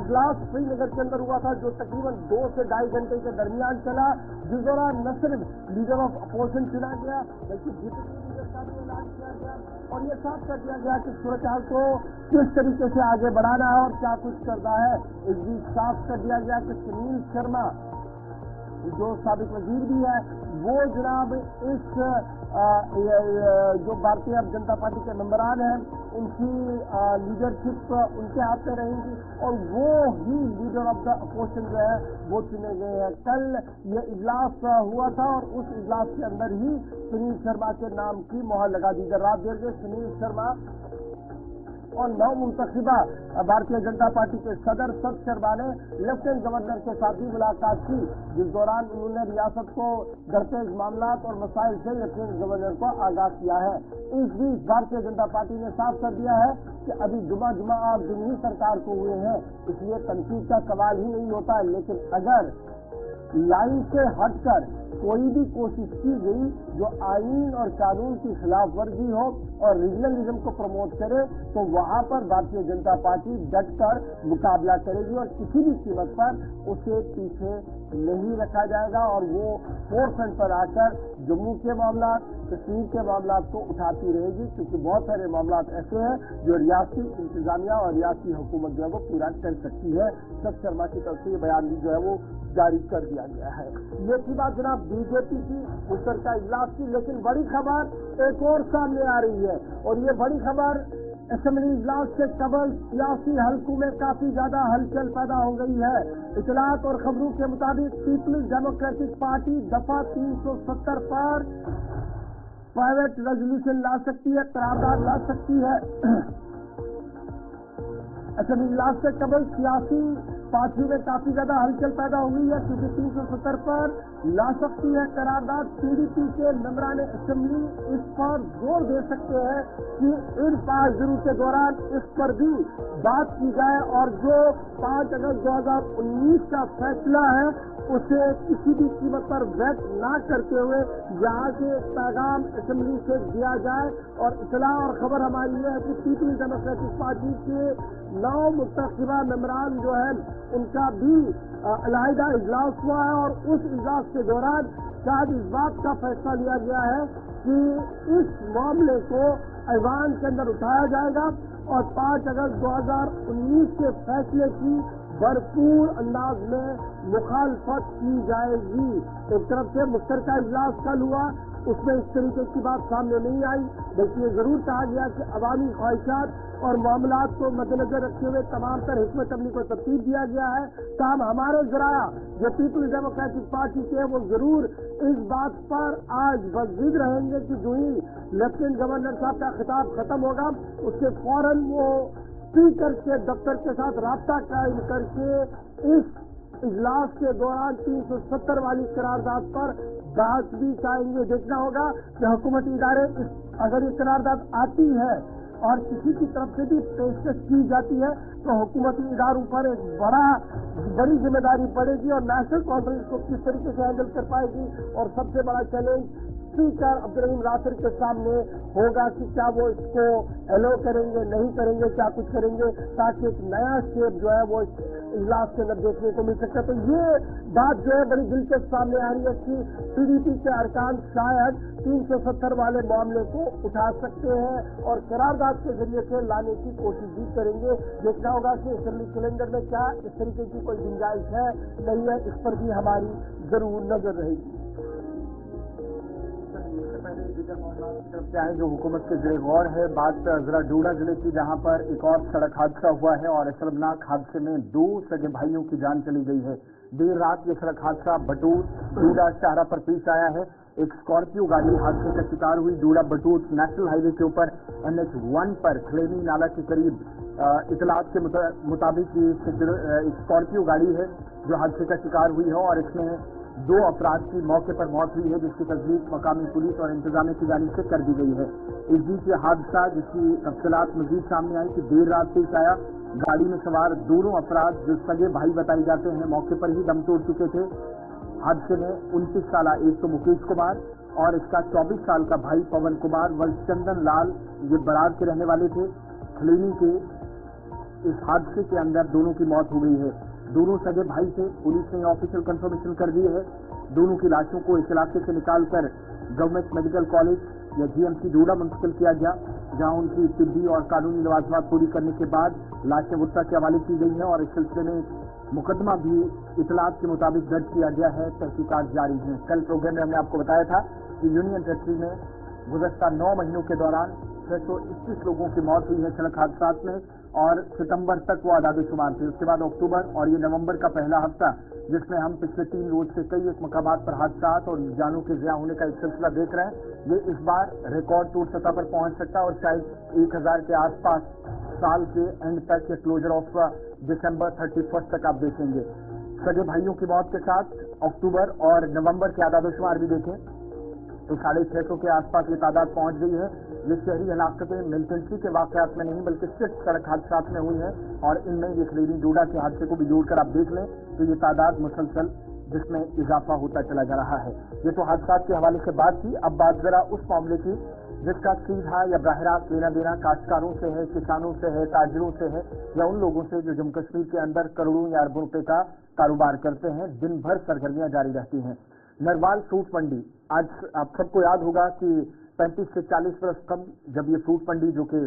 इजलास श्रीनगर के अंदर हुआ था, जो तकरीबन 2 से 2.5 घंटे के दरमियान चला, जिस दौरान न सिर्फ लीडर ऑफ अपोजिशन चुना गया बल्कि डिप्टी लीडर का भी ऐलान किया गया, और ये साफ कर दिया गया कि सूरत हाल को किस तरीके से आगे बढ़ाना है और क्या कुछ करना है। इस बीच साफ कर दिया गया कि सुनील शर्मा जो साबिक वजीर भी है, वो जनाब इस जो भारतीय जनता पार्टी के मेंबरान हैं उनकी लीडरशिप उनके हाथ में रहेगी, और वो ही लीडर ऑफ द अपोजिशन जो है वो चुने गए हैं। कल ये इजलास हुआ था और उस इजलास के अंदर ही सुनील शर्मा के नाम की मोहर लगा दी गई। रात देर के सुनील शर्मा और नौ मुंतखिबा भारतीय जनता पार्टी के सदर सत शर्मा ने लेफ्टिनेंट गवर्नर के साथ भी मुलाकात की, जिस दौरान उन्होंने रियासत को दरपेश मामला और मसाइल से लेफ्टिनेंट गवर्नर को आगाह किया है। इस बीच भारतीय जनता पार्टी ने साफ कर दिया है कि अभी जुमा और दिन ही सरकार को हुए हैं, इसलिए तनकीद का सवाल ही नहीं होता है। लेकिन अगर लाइन से हटकर कोई भी कोशिश की गई जो आईन और कानून की खिलाफ वर्जी हो और रीजनलिज्म को प्रमोट करे, तो वहां पर भारतीय जनता पार्टी डटकर मुकाबला करेगी और किसी भी कीमत पर उसे पीछे नहीं रखा जाएगा, और वो फोरफ्रंट पर आकर जम्मू के मामला, कश्मीर के मामला को उठाती रहेगी, क्योंकि बहुत सारे मामला ऐसे हैं जो रियासती इंतजामिया और रियासती हुकूमत जो है वो पूरा कर सकती है। सत शर्मा की तरफ से ये बयान भी जो है वो जारी कर दिया गया है। ये थी बात जनाब बीजेपी की मुश्तरका इजलास की। लेकिन बड़ी खबर एक और सामने आ रही है, और ये बड़ी खबर असेंबली इजलास से कबल सियासी हलकों में काफी ज्यादा हलचल पैदा हो गई है। इतलात और खबरों के मुताबिक पीपल्स डेमोक्रेटिक पार्टी दफा 370 पर प्राइवेट रेजोल्यूशन ला सकती है, करारदाद ला सकती है। असेंबली इजलास से कबल सियासी पार्टियों में काफी ज्यादा हलचल पैदा हो गई है, क्योंकि 370 पर ला सकती है करारदाद। पीडीपी के मेंबरान असेंबली इस पर जोर दे सकते हैं कि इन 5 दिनों के दौरान इस पर भी बात की जाए, और जो 5 अगस्त 2019 का फैसला है उसे किसी भी कीमत पर वेट ना करते हुए यहाँ से पैगाम असेंबली से दिया जाए। और इतला और खबर हमारी ये है कि पीपल्स डेमोक्रेटिक पार्टी के 9 मुंतखिबा मेंबरान जो है उनका भी अलहदा इजलास हुआ है, और उस इजलास के दौरान शायद इस बात का फैसला लिया गया है कि इस मामले को ऐवान के अंदर उठाया जाएगा और 5 अगस्त 2019 के फैसले की भरपूर अंदाज में मुखालफत की जाएगी। एक तरफ से मुश्तरका इजलास कल हुआ, उसमें इस तरीके की बात सामने नहीं आई, बल्कि ये जरूर कहा गया कि अवामी ख्वाहिशात और मामलात को मद्देनजर रखते हुए तमाम तर हिकमत अमली को तरतीब दिया गया है। ताहम हमारे जराया जो पीपल्स डेमोक्रेटिक पार्टी के वो जरूर इस बात पर आज वजीद रहेंगे कि जो ही लेफ्टिनेंट गवर्नर साहब का खिताब खत्म होगा उसके फौरन वो स्पीकर के दफ्तर के साथ राब्ता कायम करके इस इजलास के दौरान 370 वाली करारदाद पर बहस भी चाहेंगे। देखना होगा कि हुकूमती इदारे अगर ये करारदाद आती है और किसी की तरफ से भी पेशकश की जाती है तो हुकूमती इदारों पर एक बड़ी जिम्मेदारी पड़ेगी, और नेशनल कॉन्फ्रेंस को किस तरीके से हैंडल कर पाएगी। और सबसे बड़ा चैलेंज स्पीकर अब्दुल रहीम रासिर के सामने होगा कि क्या वो इसको एलो करेंगे, नहीं करेंगे, क्या कुछ करेंगे, ताकि एक नया शेप जो है वो इजलास के अंदर देखने को मिल सकता है। तो ये बात जो है बड़ी दिलचस्प सामने आ रही है कि पीडीपी के अरकान शायद 370 वाले मामले को उठा सकते हैं और करारदाद के जरिए से लाने की कोशिश भी करेंगे। देखना होगा कि असेंबली कैलेंडर में क्या इस तरीके की कोई गुंजाइश है नहीं है, इस पर भी हमारी जरूर नजर रहेगी। जो हुकूमत के ज़ेरे गौर है, बात जरा डोडा जिले की, जहां पर एक और सड़क हादसा हुआ है और शर्मनाक हादसे में 2 सगे भाइयों की जान चली गई है। देर रात ये सड़क हादसा बटूत डूडा शाहरा पर पेश आया है। एक स्कॉर्पियो गाड़ी हादसे का शिकार हुई डूडा बटूत नेशनल हाईवे के ऊपर NH1 पर खलेनी नाला के करीब। इतलात के मुताबिक ये एक स्कॉर्पियो गाड़ी है जो हादसे का शिकार हुई है और इसमें 2 अफराद की मौके पर मौत हुई है, जिसकी तस्दीक मकामी पुलिस और इंतजामिया की जानिब से कर दी गई है। इस बीच ये हादसा जिसकी तफसीलात मजीद सामने आई कि देर रात पेश आया। गाड़ी में सवार दोनों अफराद जो सगे भाई बताए जाते हैं मौके पर ही दम तोड़ चुके थे। हादसे में 29 साल एक तो मुकेश कुमार और इसका 24 साल का भाई पवन कुमार व चंदन लाल ये बरार के रहने वाले थे। खलेनी के इस हादसे के अंदर दोनों की मौत हो गई है। दोनों सगे भाई थे। पुलिस ने ऑफिशियल कंफर्मेशन कर दी है। दोनों की लाशों को इस इलाके से निकालकर गवर्नमेंट मेडिकल कॉलेज या GMC डूडा मुंतकिल किया गया, जहां उनकी तिब्बी और कानूनी लवाजमात पूरी करने के बाद लाशें मुर्दा के हवाले की गई हैं और इस सिलसिले में मुकदमा भी इतलात के मुताबिक दर्ज किया गया है। तहकीकात जारी हैं। कल प्रोग्राम में हमने आपको बताया था कि यूनियन टेरिटरी में गुज़श्ता 9 महीनों के दौरान 621 लोगों की मौत हुई है सड़क हादसा में और सितंबर तक वो आदाद-ए-शुमार थे। उसके बाद अक्टूबर और ये नवंबर का पहला हफ्ता जिसमें हम पिछले 3 रोज से कई एक मकामात पर हादसात और जानों के ज़िया होने का एक सिलसिला देख रहे हैं, ये इस बार रिकॉर्ड तोड़ सतह पर पहुंच सकता है और शायद 1000 के आसपास साल के एंड तक या क्लोजर ऑफ दिसंबर 31 तक आप देखेंगे। सगे भाइयों की मौत के साथ अक्टूबर और नवंबर के आदाद-ओ-शुमार भी देखें तो 650 के आसपास ये तादाद पहुंच गई है। ये शहरी इलाके मिलिटेंसी के वाकयात में नहीं बल्कि सिर्फ सड़क हादसा में हुई है और इनमें ये खलेनी डूडा के हादसे को भी जोड़कर आप देख लें तो ये तादाद मुसलसल जिसमें इजाफा होता चला जा रहा है। ये तो हादसा के हवाले से बात की। अब बात जरा उस मामले की जिसका सीधा या बराह रास्त लेना देना काश्तकारों से है, किसानों से है, ताजिरों से है या उन लोगों से जो जम्मू कश्मीर के अंदर करोड़ों या अरबों रुपए का कारोबार करते हैं। दिन भर सरगर्मियां जारी रहती हैं। नरवाल फ्रूट मंडी, आज आप सबको याद होगा कि 35 से 40 वर्ष कम जब ये फ्रूट मंडी जो कि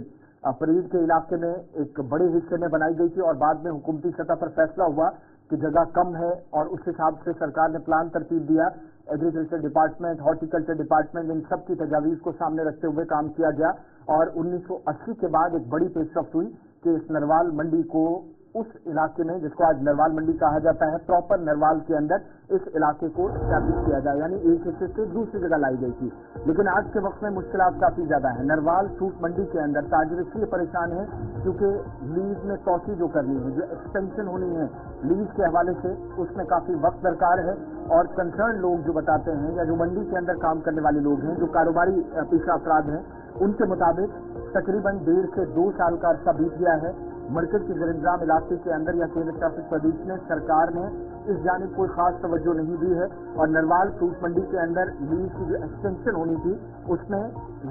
फरीद के इलाके में एक बड़े हिस्से में बनाई गई थी और बाद में हुकूमती सतह पर फैसला हुआ कि जगह कम है और उस हिसाब से सरकार ने प्लान तरतीब दिया। एग्रीकल्चर डिपार्टमेंट, हॉर्टिकल्चर डिपार्टमेंट, इन सब की तजावीज़ को सामने रखते हुए काम किया गया और 1980 के बाद एक बड़ी पेशरफ्त हुई कि इस नरवाल मंडी को उस इलाके में जिसको आज नरवाल मंडी कहा जाता है प्रॉपर नरवाल के अंदर इस इलाके को स्टैब्लिश किया जाए, यानी एक हिस्से से दूसरी जगह लाई गई थी। लेकिन आज के वक्त में मुश्किलात काफी ज्यादा है। नरवाल फ्रूट मंडी के अंदर ताजिर इसलिए परेशान है क्योंकि लीज में तोसी जो करनी है, जो एक्सटेंशन होनी है लीज के हवाले से, उसमें काफी वक्त दरकार है और कंसर्न लोग जो बताते हैं या जो मंडी के अंदर काम करने वाले लोग हैं, जो कारोबारी पेशा अफराद हैं, उनके मुताबिक तकरीबन 1.5 से 2 साल का अरसा बीत गया है। मरकज के ज़र-ए-इंतज़ाम इलाके के अंदर या केंद्र शासित प्रदेश में सरकार ने इस जानिब कोई खास तवज्जो नहीं दी है और नरवाल फ्रूट मंडी के अंदर लीज की जो एक्सटेंशन होनी थी उसमें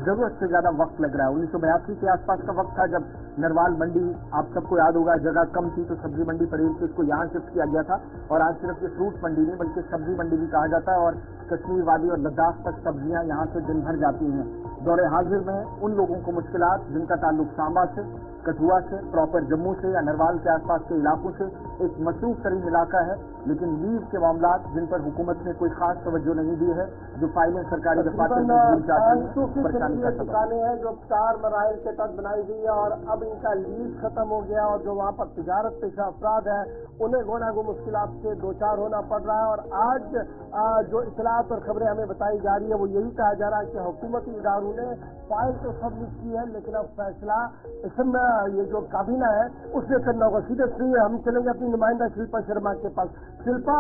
जरूरत से ज्यादा वक्त लग रहा है। 1982 के आसपास का वक्त था जब नरवाल मंडी, आप सबको याद होगा, जगह कम थी तो सब्जी मंडी परेल से इसको यहाँ शिफ्ट किया गया था और आज सिर्फ ये फ्रूट मंडी नहीं बल्कि सब्जी मंडी भी कहा जाता है और कश्मीर वादी और लद्दाख तक सब्जियां यहाँ से दिन भर जाती हैं। दौरे हाजिर में उन लोगों को मुश्किलात जिनका ताल्लुक सांबा से, कठुआ से, प्रॉपर जम्मू से या नरवाल के आसपास के इलाकों से, एक मसरूफ तरीन इलाका है लेकिन लीज के मामला जिन पर हुकूमत ने कोई खास तवज्जो नहीं दी है, जो फाइलें सरकारी दफातर में परेशानी का दुकानें हैं जो 4 मराइल के तहत बनाई गई है और अब इनका लीज खत्म हो गया और जो वहाँ पर तिजारत पेशा अफराद है उन्हें गोना गो मुश्किलात से 2-4 होना पड़ रहा है। और आज जो इतलात और खबरें हमें बताई जा रही है वो यही कहा जा रहा है कि हुकूमती इदारों ने फाइल तो सबमिट की है लेकिन अब फैसला इसमें ये जो काबीना है उसने करना होगा। सीधे हम चलेंगे अपनी नुमाइंदा शिल्पा शर्मा के पास। शिल्पा,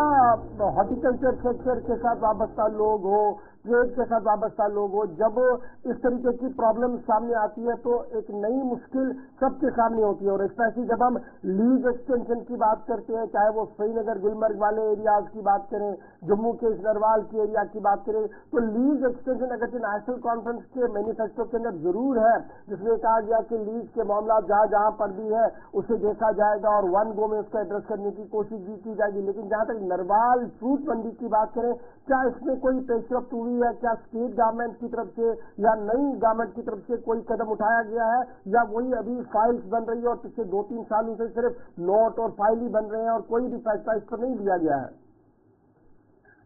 हॉर्टिकल्चर सेक्टर के साथ वाबस्ता लोग हो, ट्रेड के साथ वाबस्ता लोग हो, जब इस तरीके की प्रॉब्लम सामने आती है तो एक नई मुश्किल सबके सामने होती है और स्पेशली जब हम लीज एक्सटेंशन की बात करते हैं, चाहे वो श्रीनगर गुलमर्ग वाले एरियाज की बात करें, जम्मू के नरवाल के एरिया की बात करें, तो लीज एक्सटेंशन अगर नेशनल कॉन्फ्रेंस के मैनिफेस्टो के अंदर जरूर है जिसमें कहा गया कि लीज के मामला जहां पर भी है उसे देखा जाएगा और वन गो में उसका एड्रेस करने की कोशिश भी की जाएगी। लेकिन जहां तक नरवाल फ्रूट मंडी की बात करें, क्या इसमें कोई पेशरफ्त हुई है? क्या स्टेट गवर्नमेंट की तरफ से या नई गवर्नमेंट की तरफ से कोई कदम उठाया गया है या वही अभी फाइल्स बन रही है और पिछले 2-3 सालों से सिर्फ नोट और फाइल ही बन रहे हैं और कोई भी फैसला इस पर नहीं लिया गया है?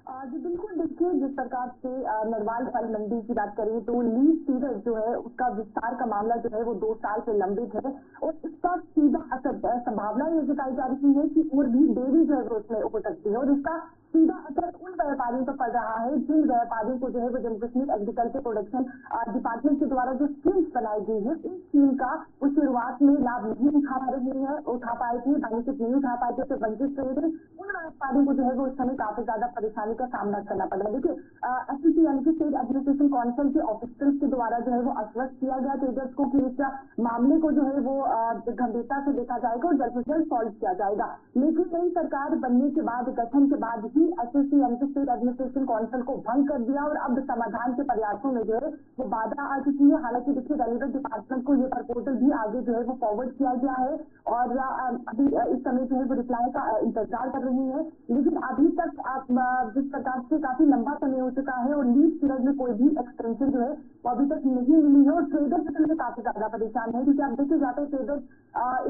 जी बिल्कुल, देखिए जिस प्रकार से नरवाल फल मंडी की बात करें तो लीज सीडर जो है उसका विस्तार का मामला जो है वो 2 साल से लंबित है और इसका सीधा असर संभावना ये जताई जा रही है कि और भी देरी जो है वो उसमें हो सकती है और इसका सीधा असर उन व्यापारियों पर पड़ रहा है जिन व्यापारियों को जो है वो Jammu Kashmir agriculture production department के द्वारा जो स्कीम्स बनाई गई है इस स्कीम का वो शुरुआत में लाभ नहीं उठा पाए थे, बेनिफिट नहीं उठा पाए थे, वंचित रहे थे। उन व्यापारियों को जो है वो इस समय काफी ज्यादा परेशानी का सामना करना पड़ रहा है। देखिए SEC यानी कि स्टेट एडमिनिस्ट्रेशन काउंसिल के ऑफिसर्स के द्वारा जो है वो आश्वस्त किया गया ट्रेडर्स को कि इस मामले को जो है वो गंभीरता से देखा जाएगा और जल्द से जल्द सॉल्व किया जाएगा। लेकिन नई सरकार बनने के बाद, गठन के बाद ही SEC यानी कि स्टेट एडमिनिस्ट्रेशन काउंसिल को भंग कर दिया और अब समाधान के प्रयासों में जो है वो बाधा आ चुकी है। हालांकि देखिए रेलिवेंट डिपार्टमेंट को ये प्रपोजल भी आगे जो है वो फॉरवर्ड किया गया है और अभी इस समय जो है वो रिप्लाई का इंतजार कर रही है। लेकिन अभी तक जिस प्रकार से काफी लंबा समय हो चुका है और लीज पीरियड में कोई भी एक्सटेंशन जो है वो अभी तक नहीं मिली है और ट्रेडर्स इसमें काफी ज्यादा परेशान है क्योंकि आप देखे जाते हैं ट्रेडर्स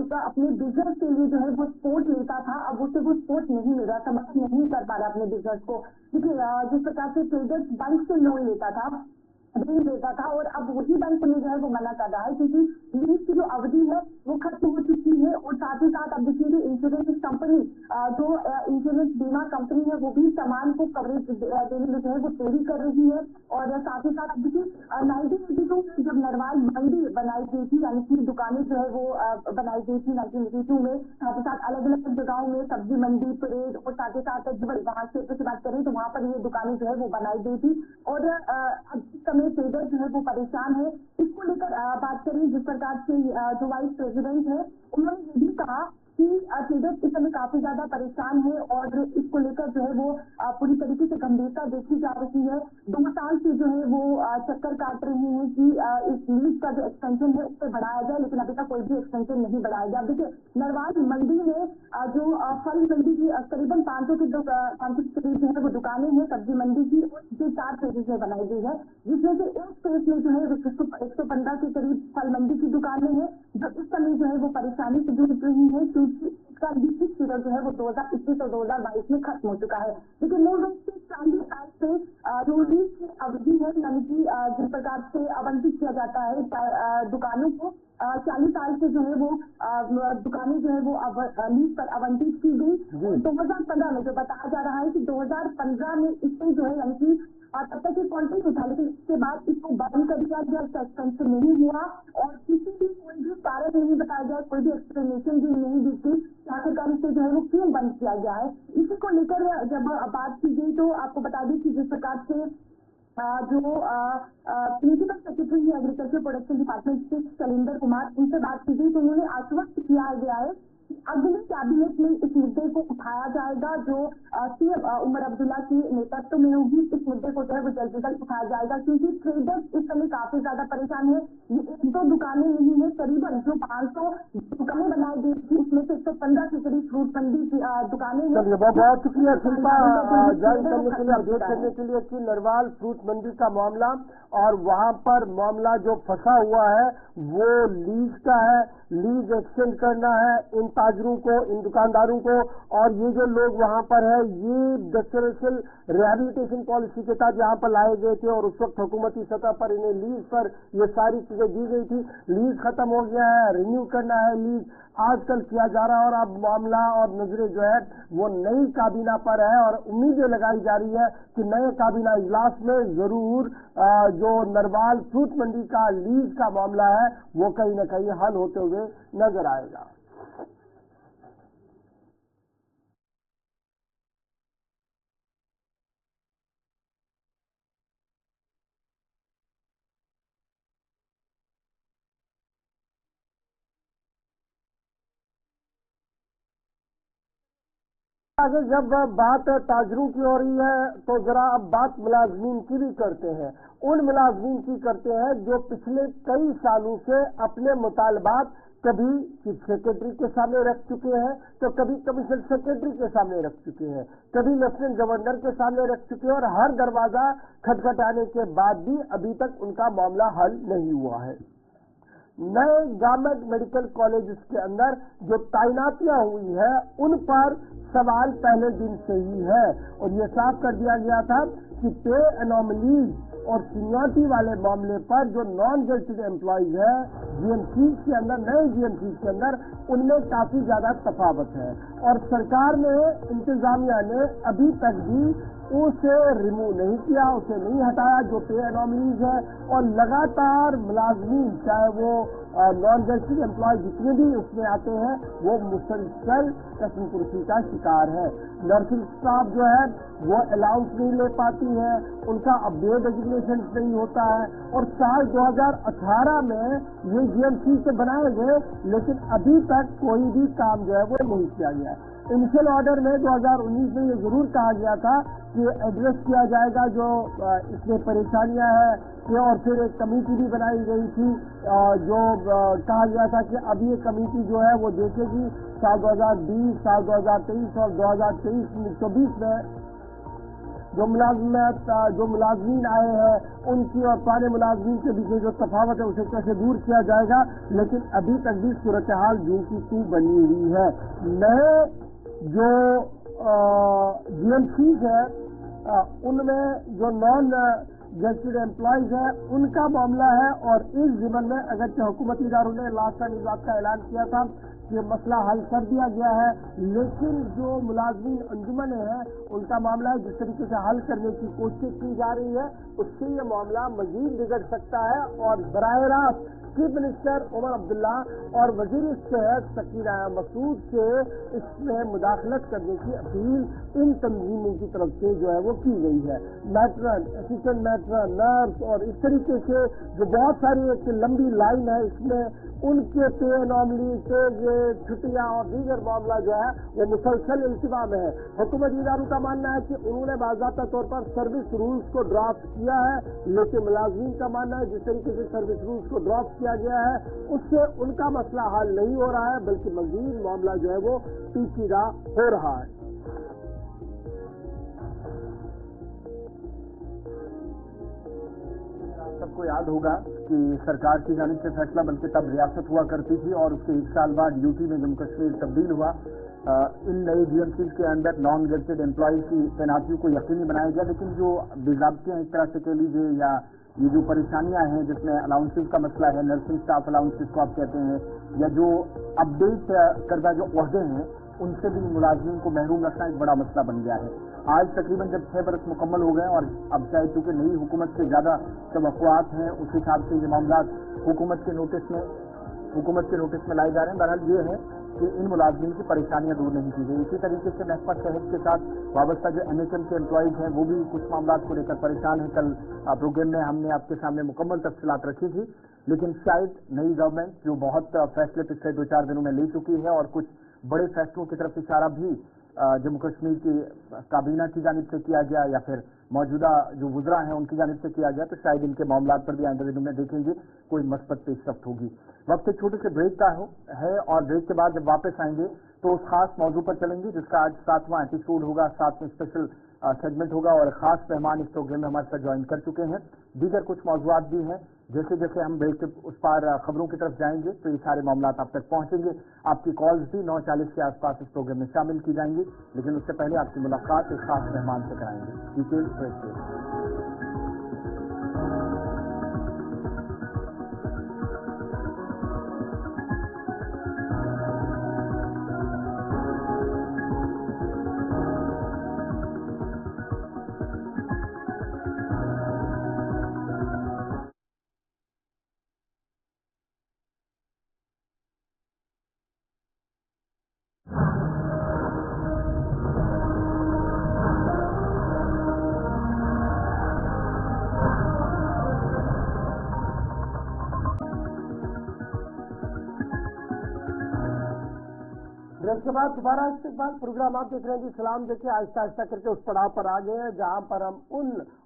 एक अपने बिजनेस के लिए जो है वो सपोर्ट लेता था, अब उसे वो सपोर्ट नहीं मिल रहा, समर्थन नहीं कर पा रहा अपने बिजनेस को। देखिए जिस प्रकार से ट्रेडर्स बैंक से लोन लेता था, ऋण देता था और अब वही बैंक में जो है वो मना कर रहा है क्योंकि लीज की जो अवधि है वो खत्म हो चुकी है और साथ ही साथ अब देखिए इंश्योरेंस कंपनी जो इंश्योरेंस बीमा कंपनी है वो भी सामान को कवरेज देने में जो है वो देरी कर रही है और साथ ही साथ अब देखिए 1982 में जब नरवाल मंडी बनाई गई थी यानी कि दुकानें जो है वो बनाई गई थी 1982 में, साथ ही साथ अलग अलग जगहों में सब्जी मंडी, परेड और साथ ही साथ वहाँ क्षेत्र की बात करें तो वहाँ पर ये दुकानें जो है वो बनाई गई थी और अब इस समय ट्रेडर जो है वो परेशान है। इसको लेकर बात करें जिस प्रकार से जो वाइस प्रेसिडेंट है उन्होंने ये भी कहा कि ट्रेडर्स इस समय काफी ज्यादा परेशान है और इसको लेकर जो है वो पूरी तरीके से गंभीरता देखी जा रही है। 2 साल से जो है वो चक्कर काट रही है कि इस लीज का जो एक्सटेंशन है उसे बढ़ाया जाए, लेकिन अभी तक कोई भी एक्सटेंशन नहीं बढ़ाया गया। देखिए नरवाल मंडी में जो फल मंडी की करीबन 500 के करीब जो है वो दुकानें हैं सब्जी मंडी की, जो 4 फेजेस में बनाई गई है जिसमें से एक फेज में जो है 115 के करीब फल मंडी की दुकानें हैं जो इस समय जो है वो परेशानी से जूझ रही है क्योंकि इसका लीज पीरियड जो है वो 2021 और 2022 में खत्म हो चुका है। लेकिन मूल रूप से 40 साल से जो लीज की अवधि है यानी कि जिस प्रकार से आवंटित किया जाता है दुकानों को 40 साल से जो है वो दुकानें जो है वो लीज पर आवंटित की गई। 2015 में जो बताया जा रहा है कि 2015 में इससे जो है यानी कि तब तक ये कॉन्टेक्ट था, लेकिन इसके बाद इसको बंद कर दिया गया, इसका एक्सटेंशन नहीं हुआ और किसी भी कोई भी कारण नहीं बताया गया, कोई भी एक्सप्लेनेशन भी नहीं दी थी आखिरकार इसे जो है वो क्यों बंद किया गया है। इसी को लेकर जब बात की गई तो आपको बता दें कि जिस प्रकार से जो प्रिंसिपल सेक्रेटरी है एग्रीकल्चर प्रोडक्शन डिपार्टमेंट से शैलेंद्र कुमार, उनसे बात की गई तो उन्होंने आश्वस्त किया गया है अगली कैबिनेट में इस मुद्दे को उठाया जाएगा जो सीएम उमर अब्दुल्ला के नेतृत्व में होगी। इस मुद्दे को जो है वो जल्द से जल्द उठाया जाएगा क्योंकि ट्रेडर्स इस समय काफी ज्यादा परेशान है। ये 1-2 दुकानें नहीं है, करीबन जो 500 दुकानें बनाई गई थी उसमें से 115 के करीब फ्रूट मंडी की दुकानें हैं। बहुत शुक्रिया शिल्पा ज्वाइन करने के लिए, अपडेट करने के लिए कि नरवाल फ्रूट मंडी का मामला और वहां पर मामला जो फंसा हुआ है वो लीज का है, लीज एक्सटेंड करना है इन ताजरों को, इन दुकानदारों को, और ये जो लोग वहां पर है ये डेस्टिनेशन रिहैबिलिटेशन पॉलिसी के तहत यहाँ पर लाए गए थे और उस वक्त हुकूमती सतह पर इन्हें लीज पर ये सारी चीजें दी गई थी। लीज खत्म हो गया है, रिन्यू करना है लीज आजकल किया जा रहा है और अब मामला और नजरें जो है वो नई काबीना पर है और उम्मीदें लगाई जा रही है कि नए काबीना इजलास में जरूर जो नरवाल फ्रूट मंडी का लीज का मामला है वो कहीं न कहीं हल होते हुए नजर आएगा। आगे जब बात ताजरों की हो रही है तो जरा अब बात मुलाजमीन की भी करते हैं। उन मुलाजमीन की करते हैं जो पिछले कई सालों से अपने मुतालबात कभी चीफ सेक्रेटरी के सामने रख चुके हैं तो कभी कमिश्नर सेक्रेटरी के सामने रख चुके हैं, कभी लेफ्टिनेंट गवर्नर के सामने रख चुके हैं और हर दरवाजा खटखटाने के बाद भी अभी तक उनका मामला हल नहीं हुआ है। नए गवर्नमेंट मेडिकल कॉलेज के अंदर जो तैनातियां हुई है उन पर सवाल पहले दिन से ही है, और ये साफ कर दिया गया था कि पे एनोमलीज और सीनियरिटी वाले मामले पर जो नॉन गेजेटेड एम्प्लॉइज है जीएमसी के अंदर, नए जीएमसी के अंदर, उनमें काफी ज्यादा तफावत है, और सरकार ने, इंतजामिया ने अभी तक भी उसे रिमूव नहीं किया, उसे नहीं हटाया जो पे एनोमलीज है, और लगातार मुलाजमीन चाहे वो नॉन गेजेटेड एम्प्लॉय जितने भी उसमें आते हैं वो मुसलसल कस्मकुर्सी का शिकार है। नर्सिंग स्टाफ जो है वो अलाउंस नहीं ले पाती है, उनका अपडेट डेजिग्नेशन नहीं होता है, और साल 2018 में ये जीएमसी से बनाए गए लेकिन अभी तक कोई भी काम जो है वो नहीं किया गया है। इनिशियल ऑर्डर में 2019 में ये जरूर कहा गया था कि एड्रेस किया जाएगा जो इसमें परेशानियां हैं, और फिर एक कमेटी भी बनाई गई थी जो कहा गया था कि अब ये कमेटी जो है वो देखेगी साल 2020, साल 2023 और 2023-24 में जो मुलाजमीन आए हैं उनकी और पुराने मुलाजमीन के बीच में जो तफावत है उसे कैसे दूर किया जाएगा, लेकिन अभी तक भी सूरत हाल जू की तू बनी हुई है। नए जो जीएमसीज है उनमें जो नॉन गेजेटेड एम्प्लॉइज है उनका मामला है, और इस जिम्मन में अगरचे हुकूमती इदारों ने लास्ट टाइम इस बात का ऐलान किया था कि मसला हल कर दिया गया है, लेकिन जो मुलाजमीन अंजुमन है उनका मामला है जिस तरीके से हल करने की कोशिश की जा रही है उससे ये मामला मजीद बिगड़ सकता है, और बराह रास्त चीफ मिनिस्टर उमर अब्दुल्ला और वजीर सेहत शकील मसूद से इसमें मुदाखलत करने की अपील इन तंजीमों की तरफ से जो है वो की गई है। मैट्रन, असिस्टेंट मैट्रन, नर्स और इस तरीके से जो बहुत सारी एक लंबी लाइन है इसमें उनके पे एनोमली से छुट्टियां और दीगर मामला जो है वो मुसलसल इल्तिवा में है। हुकूमती इदारों का मानना है कि उन्होंने बाज़ाब्ता तौर पर सर्विस रूल्स को ड्राफ्ट किया है, लेकिन मुलाजमीन का मानना है जिस तरीके से सर्विस रूल्स को ड्राफ्ट किया गया है उससे उनका मसला हल नहीं हो रहा है, बल्कि मज़ीद मामला जो है वो पेचीदा हो रहा है। सबको याद होगा कि सरकार की जानिब से फैसला बनकर तब रियासत हुआ करती थी और उसके 1 साल बाद यूटी में जम्मू कश्मीर तब्दील हुआ। इन नई जीएमसी के अंदर नॉन गेजेटेड एम्प्लॉयज की तैनातियों को यकीनी बनाया गया, लेकिन जो बेज़ाब्ते हैं एक तरह से कह लीजिए या ये जो परेशानियां हैं जिसमें अलाउंसेस का मसला है, नर्सिंग स्टाफ अलाउंसेस को आप कहते हैं, या जो अपडेट करदा जो ओहदे हैं उनसे भी मुलाजमीन को महरूम रखना एक बड़ा मसला बन गया है। आज तकरीबन जब 6 बरस मुकम्मल हो गए और अब चाहे चूंकि नई हुकूमत से ज़्यादा तवक्कुआत हैं उस हिसाब से ये मामला हुकूमत के नोटिस में लाए जा रहे हैं। बहरहाल ये है कि इन मुलाजमीन की परेशानियां दूर नहीं की गई। इसी तरीके से महकमा सेहत के साथ वाबस्ता जो एनएचएम के एम्प्लॉइज हैं वो भी कुछ मामला को लेकर परेशान हैं। कल प्रोग्राम में हमने आपके सामने मुकम्मल तफसीलात रखी थी, लेकिन शायद नई गवर्नमेंट जो बहुत फैसले पिछले 2-4 दिनों में ले चुकी है और कुछ बड़े फैसलों की तरफ इशारा भी जम्मू कश्मीर की काबीना की जानिब से किया गया या फिर मौजूदा जो वुज़रा हैं उनकी जानिब से किया गया, तो शायद इनके मामला पर भी आइंदा दिनों में देखेंगे कोई मस्बत पेशरफ्त होगी। वक्त एक छोटे से ब्रेक का है और ब्रेक के बाद जब वापस आएंगे तो उस खास मौजू पर चलेंगे जिसका आज 7वां एपिसोड होगा, 7वें स्पेशल सेगमेंट होगा और खास मेहमान इस प्रोग्राम में हमारे साथ ज्वाइन कर चुके हैं। दीगर कुछ मौजूआत भी हैं, जैसे जैसे हम ब्रेक के उस पार खबरों की तरफ जाएंगे तो ये सारे मामला आप तक पहुंचेंगे। आपकी कॉल्स भी 9:40 के आसपास इस प्रोग्राम में शामिल की जाएंगी, लेकिन उससे पहले आपकी मुलाकात एक खास मेहमान से कराएंगे। डिटेल्स ब्रेक के बाद दोबारा इस्तेमाल प्रोग्राम आप देख रहे हैं कि सलाम देखिए आहिस्ता आहिस्ता करके उस पड़ाव पर आ गए हैं जहां पर हम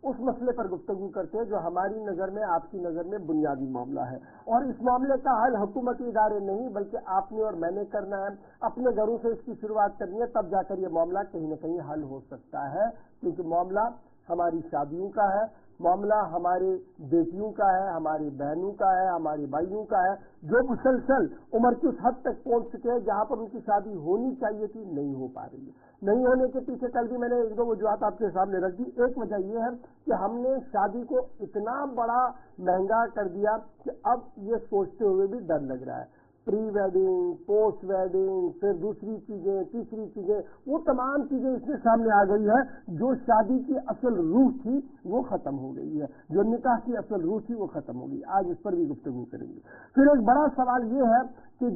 उस मसले पर गुफ्तगू करते हैं जो हमारी नज़र में, आपकी नज़र में बुनियादी मामला है, और इस मामले का हल हुकूमती इदारे नहीं बल्कि आपने और मैंने करना है। अपने घरों से इसकी शुरुआत करनी है, तब जाकर ये मामला कहीं ना कहीं हल हो सकता है, क्योंकि मामला हमारी शादियों का है, معاملہ ہمارے بیٹیوں کا ہے، ہماری بہنوں کا ہے، ہمارے بھائیوں کا ہے، جو مسلسل عمر کی اس حد تک پہنچ چکے ہیں جہاں پر ان کی شادی ہونی چاہیے تھی، نہیں ہو پا رہی ہے۔ نہیں ہونے کے پیچھے کل بھی میں نے ایک دو وجوہات آپ کے سامنے رکھ دی۔ ایک وجہ یہ ہے کہ ہم نے شادی کو اتنا بڑا مہنگا کر دیا کہ اب یہ سوچتے ہوئے بھی ڈر لگ رہا ہے، پری ویڈنگ، پوسٹ ویڈنگ، پھر دوسری چیزیں، تیسری چیزیں، وہ تمام چیزیں اس میں سامنے آ گئی ہے۔ جو شادی کی اصل روح تھی وہ ختم ہو گئی ہے، جو نکاح کی اصل روح تھی وہ ختم ہو گئی۔ آج اس پر بھی گفتگو کریں گے۔ پھر ایک بڑا سوال یہ ہے کہ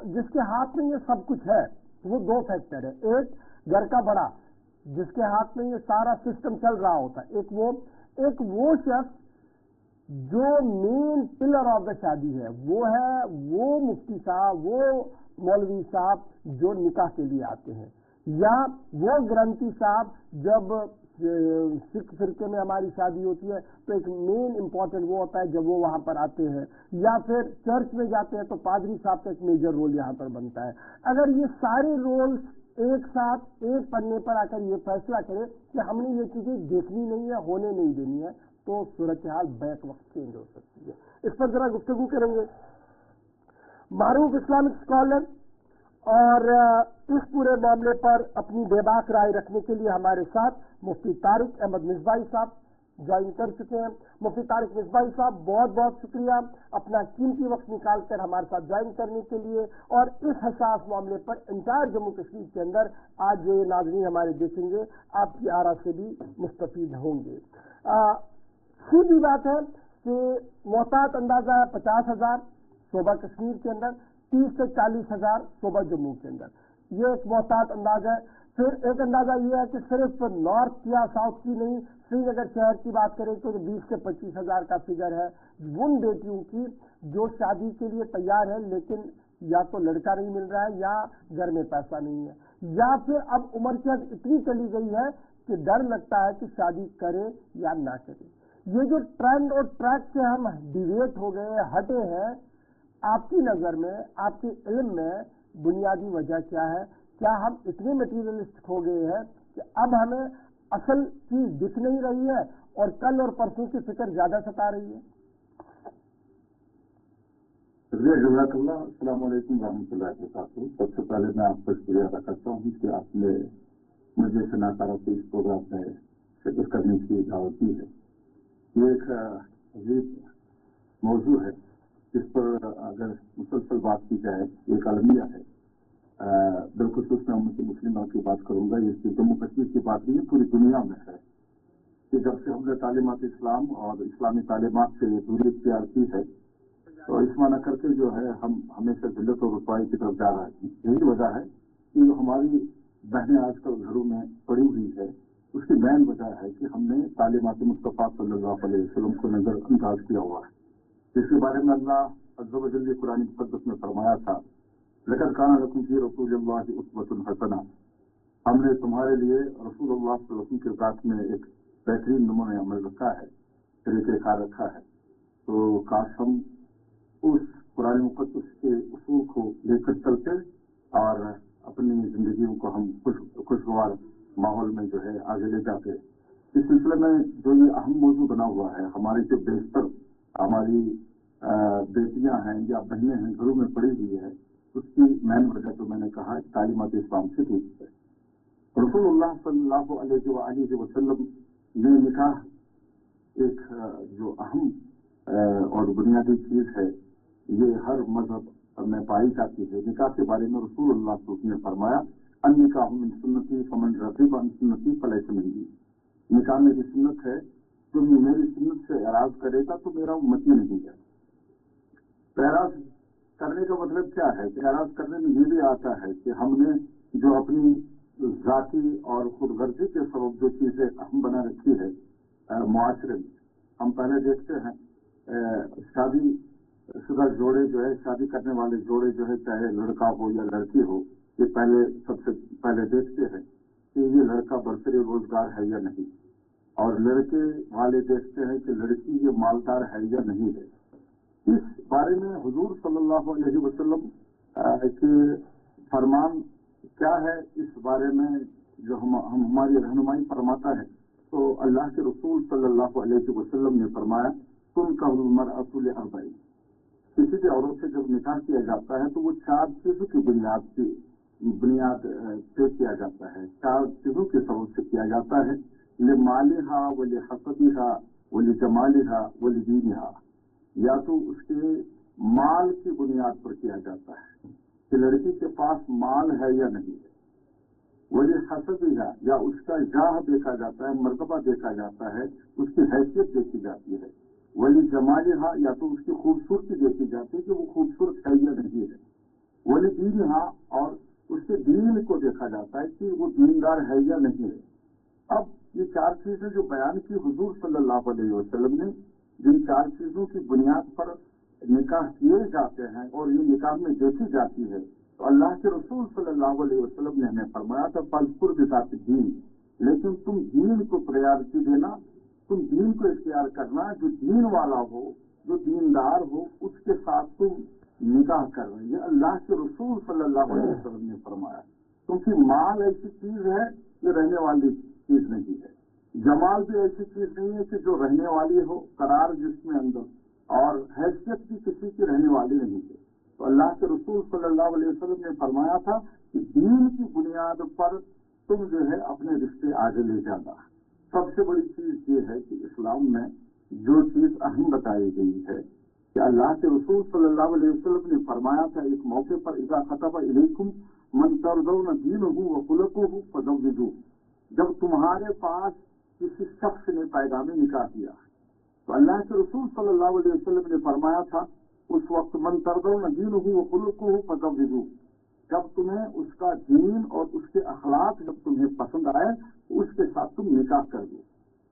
جس کے ہاتھ میں یہ سب کچھ ہے وہ دو فیکٹر ہے۔ ایک گھر کا بڑا جس کے ہاتھ میں یہ سارا سسٹم چل رہا ہوتا ہے، ایک وہ شخص جو مین پلر آف دا شادی ہے، وہ مفتی صاحب، وہ مولوی صاحب جو نکاح کے لیے آتے ہیں، یا وہ گرنتی صاحب جب سکھ فرقے میں ہماری شادی ہوتی ہے تو ایک مین امپورٹنٹ وہ ہوتا ہے جب وہ وہاں پر آتے ہیں، یا پھر چرچ میں جاتے ہیں تو پادری صاحب کا ایک میجر رول یہاں پر بنتا ہے۔ اگر یہ سارے رول ایک ساتھ ایک پڑنے پر آ کر یہ فیصلہ کرے کہ ہم نے یہ چیزیں دیکھنی نہیں ہے، ہونے نہیں دینی ہے، تو صورتحال بیک وقت چینج ہو سکتی ہے۔ اس پر ذرا گفتگو کریں گے۔ معروف اسلامک اسکالر اور اس پورے معاملے پر اپنی بے باک رائے رکھنے کے لیے ہمارے ساتھ مفتی طارق احمد مصباحی صاحب جوائن کر چکے ہیں۔ مفتی طارق مصباحی صاحب بہت بہت شکریہ اپنا قیمتی وقت نکال کر ہمارے ساتھ جوائن کرنے کے لیے، اور اس حساس معاملے پر انٹائر جموں کشمیر کے اندر آج یہ ناظرین ہمارے دیکھیں گے، آپ کی آرا سے بھی مستفید ہوں گے۔ سیدھی بات ہے کہ محتاط اندازہ ہے 50,000 صوبہ کشمیر کے اندر، 30 سے 40,000 صوبہ جموں کے اندر، یہ ایک محتاط اندازہ ہے۔ پھر ایک اندازہ یہ ہے کہ صرف نارتھ یا ساؤتھ کی نہیں، سری نگر شہر کی بات کریں تو 20 سے 25,000 کا فگر ہے ان بیٹیوں کی جو شادی کے لیے تیار ہے، لیکن یا تو لڑکا نہیں مل رہا ہے، یا گھر میں پیسہ نہیں ہے، یا پھر اب عمر کی حد اتنی چلی گئی ہے کہ ڈر لگتا ہے کہ شادی کرے یا نہ کرے۔ یہ جو ٹرینڈ اور ٹریک سے ہم ڈیویٹ ہو گئے، ہٹے ہیں، آپ کی نظر میں، آپ کے علم میں بنیادی وجہ کیا ہے؟ کیا ہم اتنے مٹیریلسٹ ہو گئے ہیں کہ اب ہمیں اصل چیز دکھ نہیں رہی ہے اور کل اور پرسوں کی فکر زیادہ ستا رہی ہے؟ جزاک اللہ۔ السلام علیکم ورحمۃ اللہ وبرکاتہ۔ سب سے پہلے میں آپ کا شکریہ ادا کرتا ہوں کہ آپ نے مجھے سناکاروں سے اس پروگرام میں شرکت کرنے کی دعوت دی ہے۔ یہ ایک عجیب موضوع ہے جس پر اگر مسلسل بات کی جائے ایک المیہ ہے۔ بالخصوص میں امت مسلمہ کی بات کروں گا، یہ جموں کشمیر کی بات نہیں ہے، پوری دنیا میں ہے کہ جب سے ہم نے تعلیمات اسلام اور اسلامی تعلیمات سے دوری اختیار کی ہے تو اس معنی کر کے جو ہے ہم ہمیشہ ذلت اور رسوائی کی طرف جا رہے ہیں۔ یہی وجہ ہے کہ جو ہماری بہنیں آج کل گھروں میں پڑی ہوئی ہے، اس کی مین وجہ ہے کہ ہم نے تعلیمات مصطفیٰ صلی اللہ علیہ وسلم کو نظر انداز کیا ہوا ہے، جس کے بارے میں اللہ عز و جل قرآن مقدس میں فرمایا تھا، لقد کان لکم فی رسول اللہ اسوۃ حسنہ، ہم نے تمہارے لیے رسول اللہ صلی اللہ علیہ وسلم کے ذات میں ایک بہترین نمونہ عمل رکھا ہے، طریقہ کار رکھا ہے۔ تو کاش ہم اس قرآن مقدس کے اصول کو لے کر چلتے اور اپنی زندگیوں کو ہم خوشگوار ماحول میں جو ہے آگے لے جاتے۔ اس سلسلے میں جو یہ اہم موضوع بنا ہوا ہے، ہماری جو بیشتر ہماری بیٹیاں ہیں یا بہنیں ہیں گھروں میں پڑی ہوئی ہے، اس کی مین وجہ تو میں نے کہا تعلیمات اسلام سے دور ہے۔ رسول اللہ صلی اللہ علیہ وآلہ وسلم نے نکاح ایک جو اہم اور بنیادی چیز ہے، یہ ہر مذہب میں پائی جاتی ہے۔ نکاح کے بارے میں رسول اللہ صلی اللہ علیہ وسلم نے فرمایا، النکاح من سنتی فمن رغب عن سنتی فلیس منی، نکاح میری سنت ہے، جو میری سنت سے اعراض کرے گا تو میرا امتی نہیں ہے۔ اعراض کرنے کا مطلب کیا ہے کہ اعراض کرنے میں یہ بھی آتا ہے کہ ہم نے جو اپنی ذاتی اور خود غرضی کے سبب جو چیزیں اہم بنا رکھی ہے معاشرے میں، ہم پہلے دیکھتے ہیں شادی شدہ جوڑے جو ہے، شادی کرنے والے جوڑے جو ہے، چاہے لڑکا ہو یا لڑکی ہو، یہ پہلے سب سے پہلے دیکھتے ہیں کہ یہ لڑکا برسر روزگار ہے یا نہیں، اور لڑکے والے دیکھتے ہیں کہ لڑکی یہ مالدار ہے یا نہیں ہے۔ اس بارے میں حضور صلی اللہ علیہ وسلم کے فرمان کیا ہے، اس بارے میں جو ہماری رہنمائی فرماتا ہے تو اللہ کے رسول صلی اللہ علیہ وسلم نے فرمایا تنکح المرأۃ لأربع، کسی بھی عورت سے جب نکاح کیا جاتا ہے تو وہ 4 چیزوں کی بنیاد سے کیا جاتا ہے، 4 چیزوں کے سبب سے کیا جاتا ہے، لمالہا ولحسبہا ولجمالہا ولدینہا، یا تو اس کے مال کی بنیاد پر کیا جاتا ہے کہ لڑکی کے پاس مال ہے یا نہیں ہے، ولحسبہا یا اس کا جاہ دیکھا جاتا ہے، مرتبہ دیکھا جاتا ہے، اس کی حیثیت دیکھی جاتی ہے، ولجمالہا یا تو اس کی خوبصورتی دیکھی جاتی ہے کہ وہ خوبصورت ہے یا نہیں ہے، ولدینہا اور اس کے دین کو دیکھا جاتا ہے کہ وہ دیندار ہے یا نہیں ہے۔ اب یہ 4 چیزیں جو بیان کی حضور صلی اللہ علیہ وسلم نے، جن 4 چیزوں کی بنیاد پر نکاح کیے جاتے ہیں اور یہ نکاح میں دیکھی جاتی ہے، تو اللہ کے رسول صلی اللہ علیہ وسلم نے ہمیں فرمایا تھا فاذکر بذات الدین، لیکن تم دین کو پریارٹی دینا، تم دین کو اختیار کرنا، جو دین والا ہو، جو دیندار ہو، اس کے ساتھ تم نکاح کر رہے ہیں۔ یہ اللہ کے رسول صلی اللہ علیہ وسلم نے فرمایا، کیونکہ مال ایسی چیز ہے جو رہنے والی چیز نہیں ہے، جمال بھی ایسی چیز نہیں ہے کہ جو رہنے والی ہو، قرار جس میں اندر، اور حیثیت بھی کسی کی رہنے والی نہیں ہے۔ تو اللہ کے رسول صلی اللہ علیہ وسلم نے فرمایا تھا کہ دین کی بنیاد پر تم جو ہے اپنے رشتے آگے لے جانا۔ سب سے بڑی چیز یہ ہے کہ اسلام میں جو چیز اہم بتائی گئی ہے کہ اللہ کے رسول صلی اللہ علیہ وسلم نے فرمایا تھا ایک موقع پر اذا خطب الیکم من ترضون دینہ وخلقہ فزوجوہ، جب تمہارے پاس کسی شخص نے پیغام نکاح کیا تو اللہ کے رسول صلی اللہ علیہ وسلم نے فرمایا تھا اس وقت من ترضون دینہ وخلقہ فزوجوہ، جب تمہیں اس کا دین اور اس کے اخلاق جب تمہیں پسند آئے تو اس کے ساتھ تم نکاح کر دو۔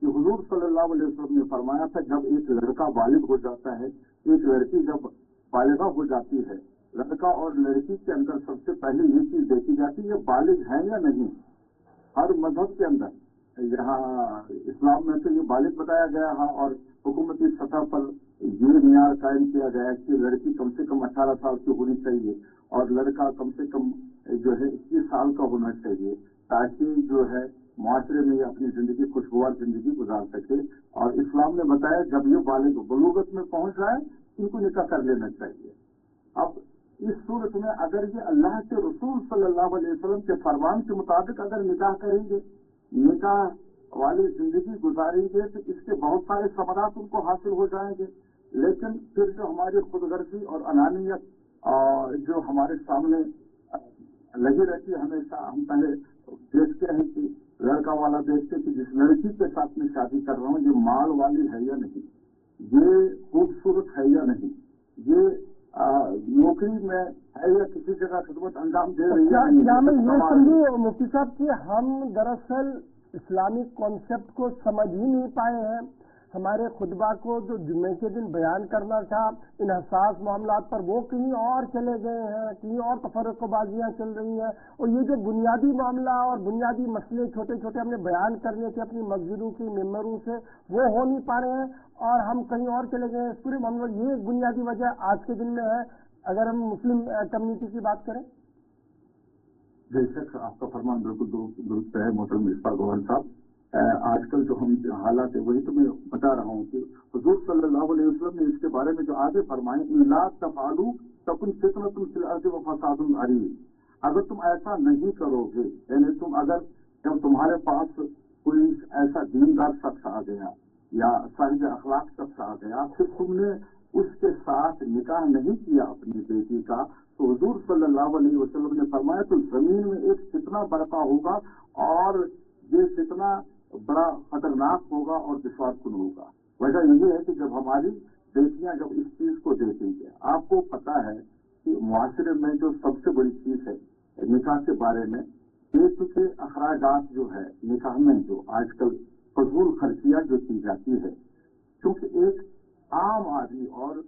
کہ حضور صلی اللہ علیہ وسلم نے فرمایا تھا جب ایک لڑکا بالغ ہو جاتا ہے، ایک لڑکی جب بالغہ ہو جاتی ہے، لڑکا اور لڑکی کے اندر سب سے پہلے یہ چیز دیکھی جاتی ہے بالغ ہے یا نہیں۔ ہر مذہب کے اندر، یہاں اسلام میں تو یہ بالغ بتایا گیا ہے اور حکومتی سطح پر یہ معیار قائم کیا گیا کہ لڑکی کم سے کم 18 سال کی ہونی چاہیے اور لڑکا کم سے کم جو ہے 21 سال کا ہونا چاہیے، تاکہ جو ہے معاشرے میں یہ اپنی زندگی خوشگوار زندگی گزار سکے۔ اور اسلام نے بتایا جب یہ بالغ بلوغت میں پہنچ جائے ان کو نکاح کر لینا چاہیے۔ اب اس صورت میں اگر یہ اللہ کے رسول صلی اللہ علیہ وسلم کے فرمان کے مطابق اگر نکاح کریں گے، نکاح والی زندگی گزاریں گے تو اس کے بہت سارے ثمرات ان کو حاصل ہو جائیں گے، لیکن پھر جو ہماری خود غرضی اور انانیت جو ہمارے سامنے لگی رہتی ہے، ہمیشہ ہم پہلے دیکھتے ہیں کہ لڑکا والا دیکھتے کہ جس لڑکی کے ساتھ میں شادی کر رہا ہوں یہ مال والی ہے یا نہیں، یہ خوبصورت ہے یا نہیں، یہ نوکری میں ہے یا کسی جگہ خدمت انجام دے رہی ہے۔ کیا میں یہ سمجھوں مفتی صاحب کہ ہم دراصل اسلامک کانسیپٹ کو سمجھ ہی نہیں پائے ہیں؟ ہمارے خطبہ کو جو جمعے کے دن بیان کرنا تھا ان حساس معاملات پر وہ کہیں اور چلے گئے ہیں، کہیں اور تفرقہ بازیاں چل رہی ہیں، اور یہ جو بنیادی معاملہ اور بنیادی مسئلے چھوٹے چھوٹے ہم نے بیان کرنے تھے اپنی مسجدوں کی ممبروں سے وہ ہو نہیں پا رہے ہیں اور ہم کہیں اور چلے گئے ہیں۔ اس پورے معاملے یہ ایک بنیادی وجہ آج کے دن میں ہے اگر ہم مسلم کمیونٹی کی بات کریں۔ بے شک آپ کا فرمان بالکل درست ہے محترم مصباح گوہر صاحب۔ آج کل جو ہم حالات ہیں وہی تو میں بتا رہا ہوں کہ حضور صلی اللہ علیہ وسلم نے اس کے بارے میں جو آگے فرمائے لا تفعلوا تکن فتنۃ فی الارض وفساد عریض، اگر تم ایسا نہیں کرو گے، یعنی تم اگر جب تمہارے پاس کوئی ایسا دیندار شخص آ گیا یا صاحب اخلاق شخص آ گیا پھر تم نے اس کے ساتھ نکاح نہیں کیا اپنی بیٹی کا، تو حضور صلی اللہ علیہ وسلم نے فرمایا تو زمین میں ایک فتنہ برپا ہوگا اور یہ فتنہ بڑا خطرناک ہوگا اور دشوار کن ہوگا۔ وجہ یہی ہے کہ جب ہماری بیٹیاں جب اس چیز کو دیکھیں گے، آپ کو پتا ہے کہ معاشرے میں جو سب سے بڑی چیز ہے نکاح کے بارے میں، ایک کے اخراجات جو ہے نکاح میں جو آج کل فضول خرچیاں جو کی جاتی ہے، کیونکہ ایک عام آدمی اور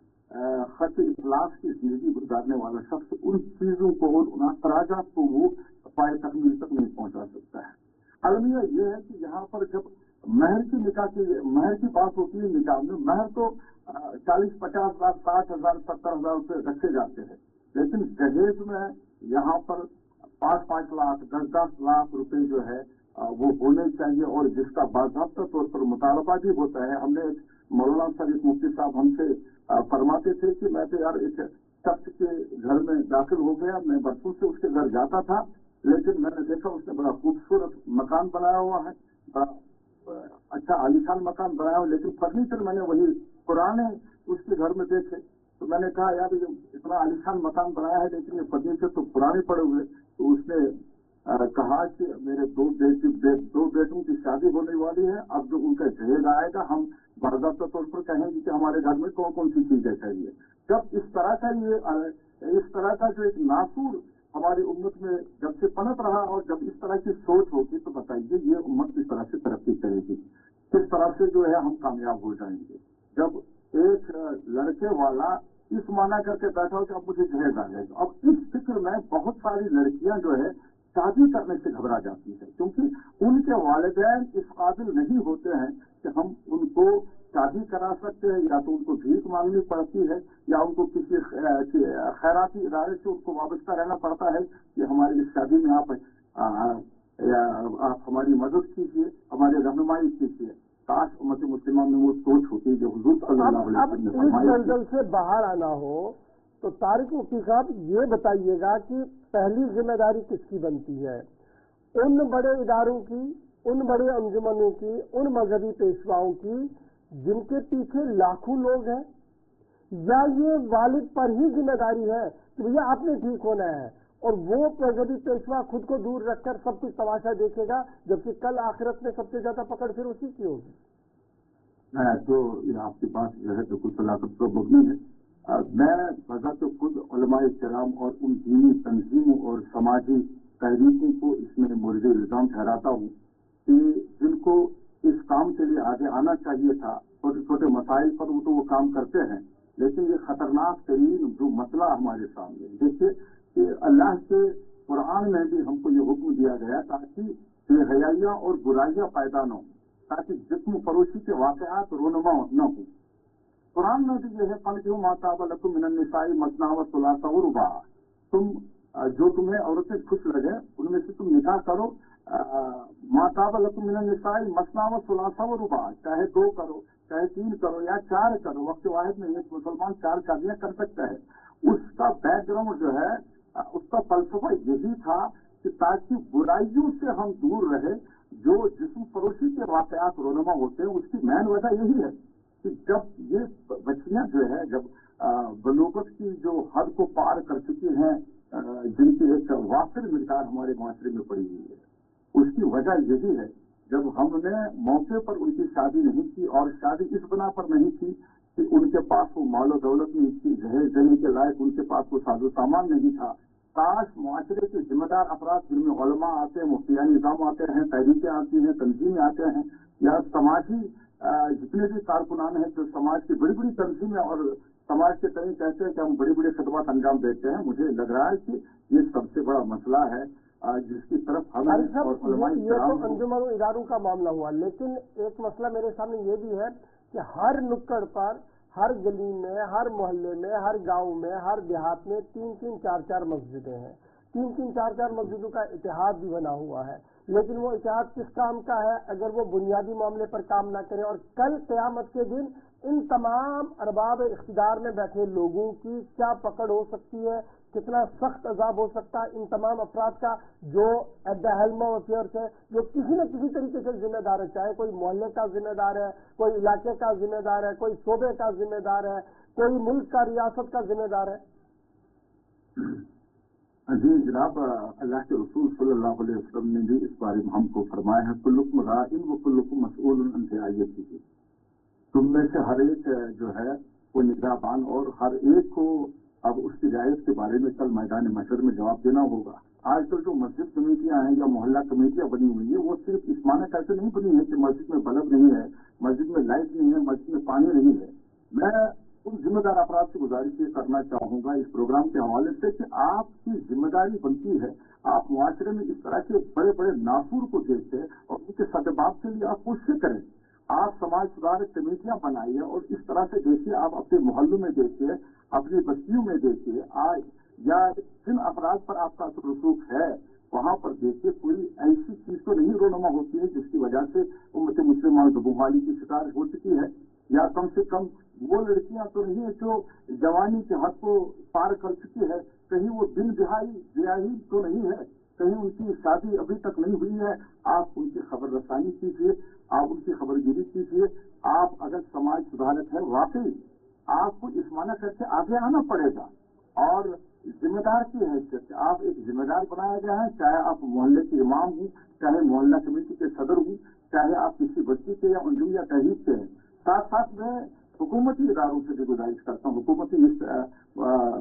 خط اخلاص کی زندگی گزارنے والا شخص ان چیزوں کو ان اخراجات کو وہ پائے تکمیل تک نہیں پہنچا سکتا ہے۔ المیہ یہ ہے کہ یہاں پر جب مہر کی بات ہوتی ہے نکاح میں، مہر تو 40-50 ہزار 60,000 70,000 روپے رکھے جاتے ہیں، لیکن جہیز میں یہاں پر 5-5 لاکھ 10-10 لاکھ روپے جو ہے वो होने चाहिए और जिसका बाकायदा तौर पर मुतालबा भी होता है। हमने मौलाना साहब मुफ्ती साहब हमसे फरमाते थे कि मैं तो यार एक शख्स के घर में दाखिल हो गया, मैं बरसों से उसके घर जाता था, लेकिन मैंने देखा उसने बड़ा खूबसूरत मकान बनाया हुआ है, बड़ा अच्छा आलीशान मकान बनाया हुआ, लेकिन फर्नीचर मैंने वही पुराने उसके घर में देखे। तो मैंने कहा यार ये इतना आलीशान मकान बनाया है लेकिन ये फर्नीचर तो पुराने पड़े हुए। तो उसने कहा कि मेरे दो बेटों की शादी होने वाली है, अब जो उनका जहेज आएगा हम बाकायदा तौर पर कहेंगे कि हमारे घर में कौन कौन सी चीजें चाहिए। जब इस तरह का जो एक नासूर हमारी उम्मत में जब से पनप रहा और जब इस तरह की सोच होगी तो बताइए ये उम्मत किस तरह से तरक्की करेगी, किस तरह से जो है हम कामयाब हो जाएंगे। जब एक लड़के वाला इस माना करके बैठा हो कि अब मुझे जहेज आ जाएगा, अब इस फिक्र में बहुत सारी लड़कियां जो है शादी करने से घबरा जाती है, क्योंकि उनके वालिदैन इस काबिल नहीं होते हैं कि हम उनको शादी करा सकते हैं, या तो उनको भीख मांगनी पड़ती है या उनको किसी खैराती इदारे से उनको वाबस्ता रहना पड़ता है कि हमारी इस शादी में आप हमारी मदद कीजिए, हमारी रहनुमाई कीजिए। काश उम्मत मुस्लिमा में वो सोच होती जो हुजूर सल्लल्लाहु अलैहि वसल्लम ने फरमाई। इस दलदल से बाहर आना हो तो तारिक मुफ्ती साहब ये बताइएगा कि पहली जिम्मेदारी किसकी बनती है, उन बड़े इदारों की, उन बड़े अंजुमनों की, उन मजहबी पेशवाओं की जिनके पीछे लाखों लोग हैं, या ये वालिद पर ही जिम्मेदारी है कि भैया आपने ठीक होना है और वो मजहबी पेशवा खुद को दूर रखकर सब कुछ तमाशा देखेगा, जबकि कल आखिरत में सबसे ज्यादा पकड़ फिर उसी की होगी। तो आपकी बात जो है बिल्कुल सलाखत तो मुबनी है। मैं बज़ात तो खुद उलमाए किराम और उन दीनी तंजीमों और समाजी तहरीकों को इसमें मोर्द इल्जाम ठहराता हूँ कि जिनको इस काम के लिए आगे आना चाहिए था, छोटे छोटे मसाइल पर वो काम करते हैं, लेकिन ये खतरनाक तरीन जो मसला हमारे सामने है। देखिए कि अल्लाह के कुरान में भी हमको ये हुक्म दिया गया ताकि बेहयाइयाँ और बुराइयाँ पैदा न हो, ताकि जिस्म फरोशी के वाक़यात रोनमा न हो। कुरान में भी ये है फनकिहू मा ताबा लकुम मिनन निसाई मसना व सुलासा व रुबा, तुम जो तुम्हें औरतें खुश लगे उनमें से तुम निकाह करो। मा ताबा लकुम मिनन निसाई मसना व सुलासा व रुबा, चाहे 2 करो, चाहे 3 करो या 4 करो, वक्त वाहिद में एक मुसलमान 4 शादियां कर सकता है। उसका बैकग्राउंड जो है, उसका फलसफा यही था कि ताकि बुराइयों से हम दूर रहे। जो जिस्म फरोशी के वाक़यात रोनमा होते हैं उसकी मेन वजह यही है कि जब ये बच्चियां जो है जब बलूगत की जो हद को पार कर चुकी हैं, जिनकी एक वाफिर मिकदार हमारे माशरे में पड़ी हुई है, उसकी वजह यही है जब हमने मौके पर उनकी शादी नहीं की, और शादी इस बना पर नहीं की कि उनके पास वो मालो दौलत नहीं थी, जहेज देने के लायक उनके पास वो साजो सामान नहीं था। काश मुआशरे के जिम्मेदार अफराद जिनमें उलमा आते हैं, मुफ्तियान निज़ाम आते हैं, तहरीकें आती हैं, तंजीमें आते हैं, या समाजी जितने भी कारकुनान हैं जो समाज की बड़ी बड़ी तंजीमें और समाज के कहीं कहते हैं कि हम बड़ी बड़ी खदमात अंजाम देते हैं, मुझे लग रहा है कि ये सबसे बड़ा मसला है जिसकी तरफ हमें और ये तो अंजुमन इदारों का मामला हुआ, लेकिन एक मसला मेरे सामने ये भी है कि हर नुक्कड़ पर, हर गली में, हर मोहल्ले में, हर गांव में, हर देहात में 3-3, 4-4 मस्जिदें हैं। 3-3, 4-4 मस्जिदों का इतिहाद भी बना हुआ है, लेकिन वो इतिहाद किस काम का है अगर वो बुनियादी मामले पर काम ना करे। और कल क़यामत के दिन इन तमाम अरबाब इख्तिदार में बैठे लोगों की क्या पकड़ हो सकती है, कितना सख्त अजाब हो सकता है इन तमाम अफराद का जो at the helm of affairs है, जो किसी न किसी तरीके से जिम्मेदार है, चाहे कोई मोहल्ले का जिम्मेदार है, कोई इलाके का जिम्मेदार है, कोई सूबे का जिम्मेदार है, कोई मुल्क का, रियासत का जिम्मेदार है। जी जनाब, अल्लाह के रसूल सल्लल्लाहु अलैहि वसल्लम ने भी इस बारे में हमको फरमाया है, कुल्लुकुम राइन व कुल्लुकुम मसऊलुन अन रइयतिही, तुम में से हर एक जो है वो निगराबान और हर एक को अब उसकी रियायत के बारे में कल मैदान मशर में जवाब देना होगा। आजकल जो मस्जिद कमेटियां हैं या मोहल्ला कमेटियां बनी हुई है वो सिर्फ इस माने कैसे नहीं बनी है कि मस्जिद में बल्ब नहीं है, मस्जिद में लाइट नहीं है, मस्जिद में पानी नहीं है। मैं उन जिम्मेदार अफराद से गुजारिश ये करना चाहूंगा इस प्रोग्राम के हवाले से कि आपकी जिम्मेदारी बनती है, आप मुआशरे में इस तरह के बड़े बड़े नासूर को देखें और उनके सदबाब के लिए आप कोशिश करें। आप समाज सुधार कमेटियां बनाइए और इस तरह से देखिए, आप अपने मोहल्लों में देखिए, अपनी बस्तियों में देखिए, या जिन अफराद पर आपका रसूख है वहां पर देखिए कोई ऐसी चीज तो नहीं रोनुमा होती है जिसकी वजह से उम्मत मुस्लिमा बदहाली की शिकार हो चुकी है, या कम से कम वो लड़कियां तो नहीं है जो जवानी के हद को पार कर चुकी है, कहीं वो दिल ब्याही तो नहीं है, कहीं उनकी शादी अभी तक नहीं हुई है। आप उनकी खबर रसानी कीजिए, आप उनकी खबरगिरी कीजिए। आप अगर समाज सुधारक है वाकई आपको इस माना करके आगे आना पड़ेगा, और जिम्मेदार की हैसियत से आप एक जिम्मेदार बनाया गया है, चाहे आप मोहल्ले के इमाम हो, चाहे मोहल्ला कमेटी के सदर हो, चाहे आप किसी बस्ती के या अंजुम या तहरीक के हैं। साथ साथ मैं हुकूमती इदारों से भी गुजारिश करता हूँ, हुकूमती इस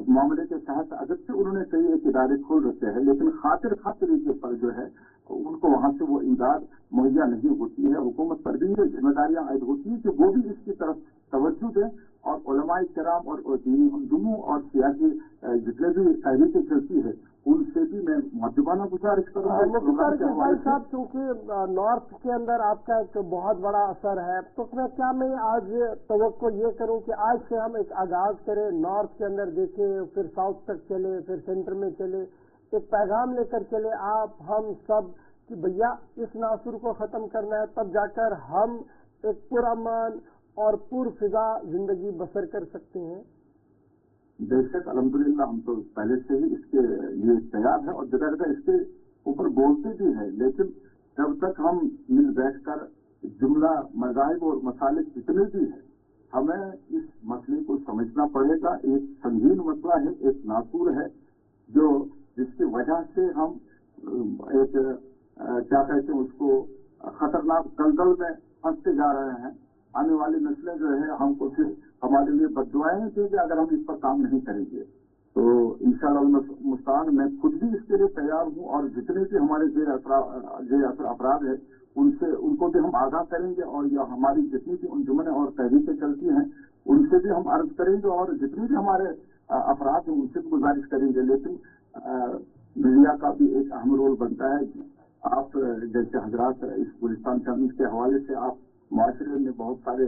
मामले के तहत अगरचे उन्होंने कई एक इदारे खोल रखे हैं, लेकिन खातिर तरीके पर जो है उनको वहां से वो इमदाद मुहैया नहीं होती है। हुकूमत पर भी ये जिम्मेदारियां आयद होती हैं कि वो भी इसकी तरफ तवज्जो दें, और उलमाए किराम और दीनी अंजुमों और सियासी जितने भी तहरीकें चलती है उनसे भी मैं मुअद्दबाना गुजारिश करूँगा। मुख्तार इकबाल साहब, चूंकि नॉर्थ के अंदर आपका एक बहुत बड़ा असर है, तो मैं आज तवक्को ये करूं कि आज से हम एक आगाज करें, नॉर्थ के अंदर देखें, फिर साउथ तक चले, फिर सेंटर में चले, एक पैगाम लेकर चले आप हम सब कि भैया इस नासुर को खत्म करना है, तब जाकर हम एक पुरअमन और पुरफिजा जिंदगी बसर कर सकते हैं। बेशक अल्हम्दुलिल्लाह हम तो पहले से ही इसके लिए तैयार है और जगह जगह इसके ऊपर बोलते भी हैं, लेकिन जब तक हम मिल बैठकर जुमला मज़ाहिब और मसालिक जितने भी हैं हमें इस मसले को समझना पड़ेगा। एक संगीन मसला है, एक नासूर है जो जिसकी वजह से हम एक क्या कहते हैं उसको खतरनाक दलदल में फंसते जा रहे हैं। आने वाली नस्लें जो है हमको फिर हमारे लिए बद्दुआएं देंगे अगर हम इस पर काम नहीं करेंगे। तो इंशाअल्लाह मुस्तान मैं खुद भी इसके लिए तैयार हूँ, और जितने भी हमारे जेर असर अफराद है उनको भी हम आगाह करेंगे, और या हमारी जितनी भी अंजुमनें और तहरीकें चलती हैं उनसे भी हम अर्ज करेंगे, और जितने भी हमारे अफराद हैं उनसे भी गुजारिश करेंगे। लेकिन मीडिया का भी एक अहम रोल बनता है। आप जैसे हजरात इस गुलिस्तान चैनल के हवाले से आप माशरे में बहुत सारे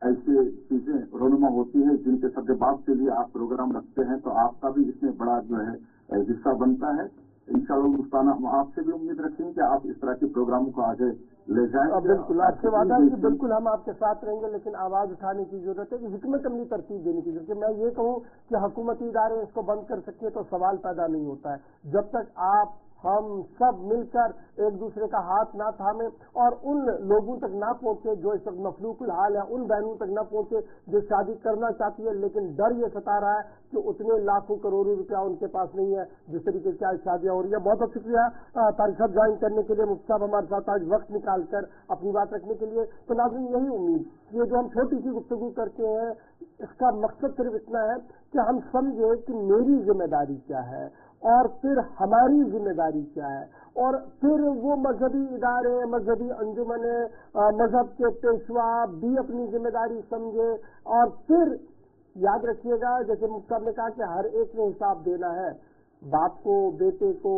ऐसी चीजें रोनुमा होती है जिनके सद्देबाब के लिए आप प्रोग्राम रखते हैं, तो आपका भी इसमें बड़ा जो है हिस्सा बनता है। इंशाअल्लाह मुस्ताना हम आपसे भी उम्मीद रखेंगे कि आप इस तरह के प्रोग्रामों को आगे ले जाएं। बिल्कुल आपसे वादा है कि बिल्कुल हम आपके साथ रहेंगे, लेकिन आवाज उठाने की जरूरत है कि हिकमत अमली तरतीब देने की जरूरत है। मैं ये कहूँ कि हुकूमती इदारे इसको बंद कर सकते तो सवाल पैदा नहीं होता है, जब तक आप हम सब मिलकर एक दूसरे का हाथ ना थामे और उन लोगों तक ना पहुंचे जो इस वक्त मफलूकुल हाल है, उन बहनों तक ना पहुंचे जो शादी करना चाहती है, लेकिन डर ये सता रहा है कि उतने लाखों करोड़ों रुपया उनके पास नहीं है जिस तरीके से आज शादियां हो रही है। बहुत बहुत शुक्रिया तारिक साहब ज्वाइन करने के लिए, मुफ्ती साहब हमारे साथ आज वक्त निकाल कर अपनी बात रखने के लिए। तो नाज़रीन यही उम्मीद, ये जो हम छोटी सी गुफ्तगू करते हैं इसका मकसद सिर्फ इतना है कि हम समझे कि मेरी जिम्मेदारी क्या है और फिर हमारी जिम्मेदारी क्या है, और फिर वो मजहबी इदारे, मजहबी अंजुमने, मजहब के पेशवा भी अपनी जिम्मेदारी समझे। और फिर याद रखिएगा, जैसे मुफ्ती साहब ने कहा कि हर एक ने हिसाब देना है, बाप को, बेटे को,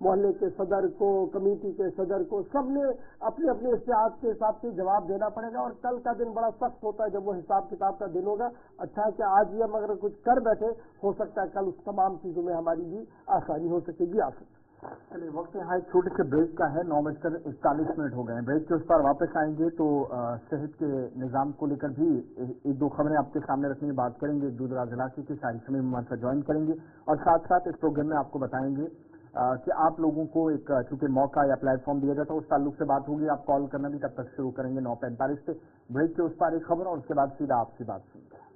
मोहल्ले के सदर को, कमेटी के सदर को, सबने अपने अपने इस्तेहाद के हिसाब से जवाब देना पड़ेगा। और कल का दिन बड़ा सख्त होता है जब वो हिसाब किताब का दिन होगा। अच्छा है कि आज ही हम अगर कुछ कर बैठे, हो सकता है कल उस तमाम चीजों में हमारी भी आसानी हो सकेगी। चलिए वक्त यहाँ एक छोटे से ब्रेक का है, 9:41 हो गए हैं। ब्रेक के उस पर वापस आएंगे तो सेहत के निज़ाम को लेकर भी एक दो खबरें आपके सामने रखने की बात करेंगे। एक दूर दराज इलाके की सारी समय हमारे साथ ज्वाइन करेंगे, और साथ साथ इस प्रोग्राम में आपको बताएंगे कि आप लोगों को एक चूंकि मौका या प्लेटफॉर्म दिया जाता है उस ताल्लुक से बात होगी। आप कॉल करना भी तब तक शुरू करेंगे 9:45 से। ब्रेक के उस पर एक खबर और उसके बाद सीधा आपकी बात सुनते हैं।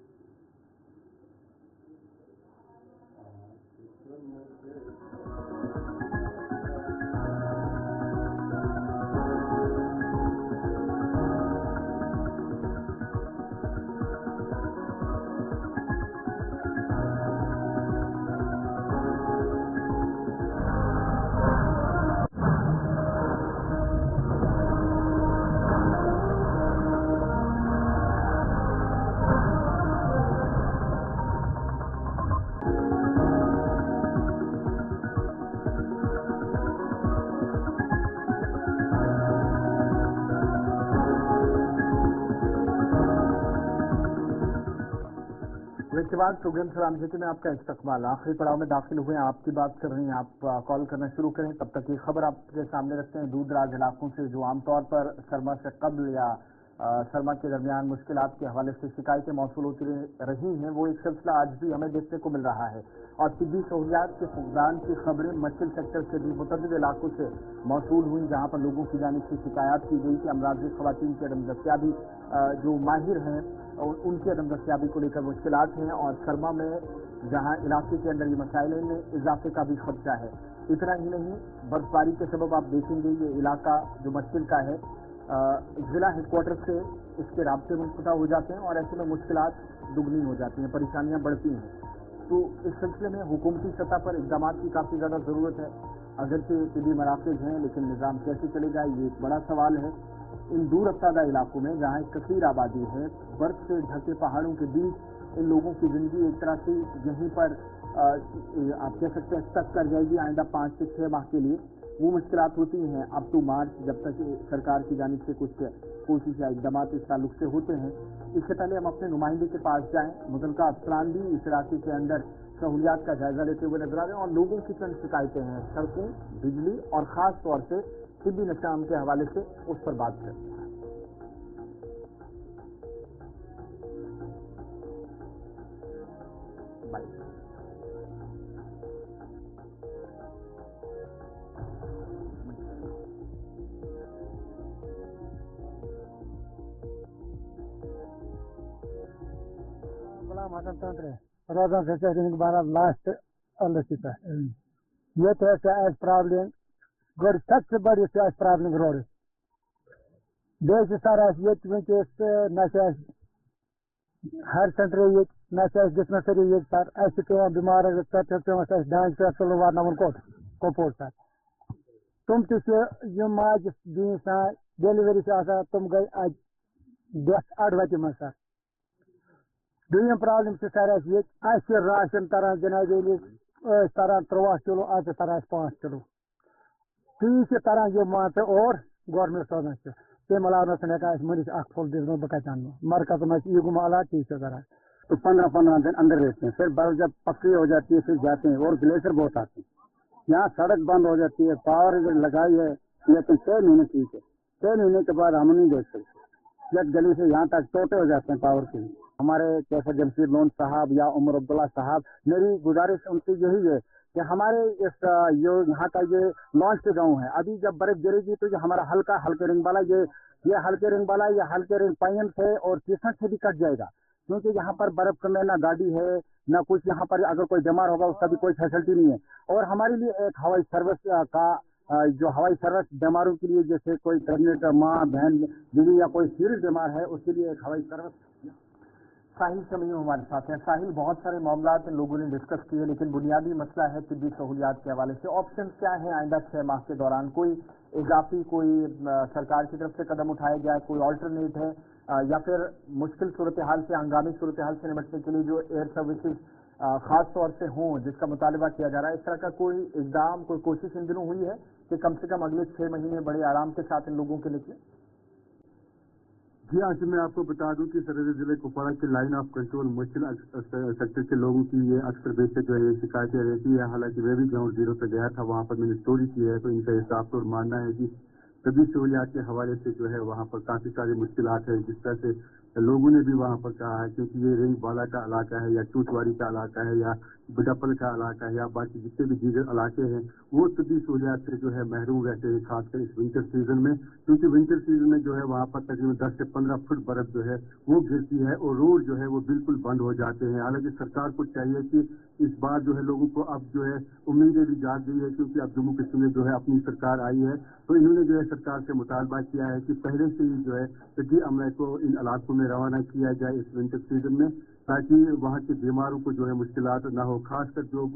इसके बाद प्रोग्राम सलाम जी में आपका इस्तकबाल। आखिरी पड़ाव में दाखिल हुए, आपकी बात कर रही हैं, आप कॉल करना शुरू करें। तब तक ये खबर आपके सामने रखते हैं। दूर दराज इलाकों से जो आमतौर पर सरमा से कब्ल या सरमा के दरमियान मुश्किलात के हवाले से शिकायतें मौसूल होती रही हैं, वो एक सिलसिला आज भी हमें देखने को मिल रहा है। और तिब्बी सहूलियात के फुकदान की खबरें मस्जिद सेक्टर से भी मुतअद्दिद इलाकों से मौसूल हुई, जहाँ पर लोगों की जानिब से शिकायत की गई कि अमराज़ ख़वातीन की अदम दस्तियाबी, जो माहिर हैं उनकी अदम दस्तियाबी को लेकर मुश्किलात हैं। और सरमा में जहाँ इलाके के अंदर ये मसाइल में इजाफे का भी खदशा है। इतना ही नहीं, बर्फबारी के सबब आप देखेंगे ये इलाका जो मस्जिद का है ज़िला हेडक्वार्टर से इसके राब्ते मुनक़ता हो जाते हैं और ऐसे में मुश्किलात दुगनी हो जाती हैं, परेशानियां बढ़ती हैं। तो इस सिलसिले में हुकूमती सतह पर इक़दाम की काफ़ी ज़्यादा ज़रूरत है। अगरचे तिब्बी मराकज़ हैं, लेकिन निज़ाम कैसे चलेगा ये एक बड़ा सवाल है। इन दूर अफ्तादा इलाकों में जहाँ एक कसीर आबादी है, बर्फ से ढके पहाड़ों के बीच इन लोगों की ज़िंदगी एक तरह से यहीं पर आप कह सकते हैं स्टक कर जाएगी आइंदा 5 से 6 माह के लिए। वो मुश्किलात होती हैं अप टू मार्च, जब तक सरकार की जानिब से कुछ कोशिश या इक़दाम इस ताल्लुक से होते हैं। इससे पहले हम अपने नुमाइंदे के पास जाएँ। मुतल्लिका अफसरान भी इस इलाके के अंदर सहूलियात का जायजा लेते हुए नजर आ रहे हैं और लोगों की चंद शिकायतें हैं सड़कों, बिजली और ख़ास तौर से तिब्बी निज़ाम के हवाले से, उस पर बात करें। गुलाम हसन तंत्र रोजान से बारा लास्ट अलग ये तो ऐसा प्रॉब्लम गो सबसे बड़ी प्रॉब्लम रोड बेस सारा ये न हर सेंटर ये न डिस्पेंसरी ये सर पे बीमार डांस पे चलो वारन कोपोर सर तुम माज दी डिलीवरी तुम गई आज डेथ अडवत मज सर दूम प्रॉब्लम सर ये राशन तरह जनाब तरह 13 किलो आज तरह 5 किलो ती तरह ये मान और गवर्नमेंट सोजान तम अलावा मरीज फुल दिन बह कत मरकज में ये गुम अला टी तरह तो 15 दिन अंदर रहते हैं। फिर बर्फ जब पक्की हो जाती है फिर जाते हैं और ग्लेशियर बहुत आते हैं। यहाँ सड़क बंद हो जाती है, पावर लगाई है लेकिन 6 महीने ठीक है। 6 महीने के बाद हम नहीं देख सकते। जब गली से यहाँ तक टोटे हो जाते हैं पावर के। हमारे कैसे जमशीर लोन साहब या उमर अब्दुल्ला साहब, मेरी गुजारिश उनसे यही है कि हमारे इस यहाँ का ये लॉन्च के गाँव है, अभी जब बर्फ गिरेगी तो ये हमारा हल्के रिंग वाला ये हल्के रिंग वाला या हल्के रिंग पाइन से और किस्मत से भी कट जाएगा, क्योंकि यहाँ पर बर्फ में ना गाड़ी है ना कुछ। यहाँ पर अगर कोई बीमार होगा उसका भी कोई फैसिलिटी नहीं है। और हमारे लिए एक हवाई सर्विस का जो हवाई सर्विस बीमारों के लिए, जैसे कोई प्रेगनेंट माँ बहन बीवी या कोई सीरियस बीमार है उसके लिए एक हवाई सर्विस। साहिल शमीम हमारे साथ हैं। साहिल, बहुत सारे मामला लोगों ने डिस्कस किए, लेकिन बुनियादी मसला है तिब्बी सहूलियात के हवाले से ऑप्शन क्या है आइंदा 6 माह के दौरान? कोई इजाफी कोई सरकार की तरफ से कदम उठाया जाए, कोई ऑल्टरनेट है या फिर मुश्किल सूरत हाल से, हंगामी सूरत हाल से निपटने के लिए जो एयर सर्विसेज खास तौर से हों जिसका मुतालबा किया जा रहा है, इस तरह का कोई इकदाम, कोई कोशिश इन दिनों हुई है कि कम से कम अगले 6 महीने बड़े आराम के साथ इन लोगों के निकले? जी आज मैं आपको बता दूं कि सरहदी जिले कुपवाड़ा के लाइन ऑफ कंट्रोल मुश्किल सेक्टर के लोगों की ये अक्सर बेशक जो है ये शिकायतें रहती है। हालांकि मैं भी ग्राउंड जीरो पे गया था, वहाँ पर मैंने स्टोरी की है, तो इनका हिसाब और मानना है कि सभी सहूलियात के हवाले से जो है वहाँ पर काफ़ी सारी मुश्किलात है। जिस तरह से लोगों ने भी वहाँ पर कहा है, क्योंकि ये रिंग वाला का इलाका है या चूटवाड़ी का इलाका है या बिडप्पल का इलाका है या बाकी जितने भी दीगर इलाके हैं वो सभी सहूलियात से जो है महरूम रहते हैं, खासकर इस विंटर सीजन में। क्योंकि विंटर सीजन में जो है वहाँ पर तकरीबन 10 से 15 फुट बर्फ जो है वो गिरती है और रोड जो है वो बिल्कुल बंद हो जाते हैं। हालांकि सरकार को चाहिए कि इस बार जो है लोगों को अब जो है उम्मीदें भी जाग गई है, क्योंकि अब जम्मू कश्मीर में जो है अपनी सरकार आई है, तो इन्होंने जो है सरकार से मुतालबा किया है कि पहले से ही जो है टिड्डी अमले को इन इलाकों में रवाना किया जाए इस विंटर सीजन में, ताकि वहाँ के बीमारों को जो है मुश्किलात ना हो। खासकर जो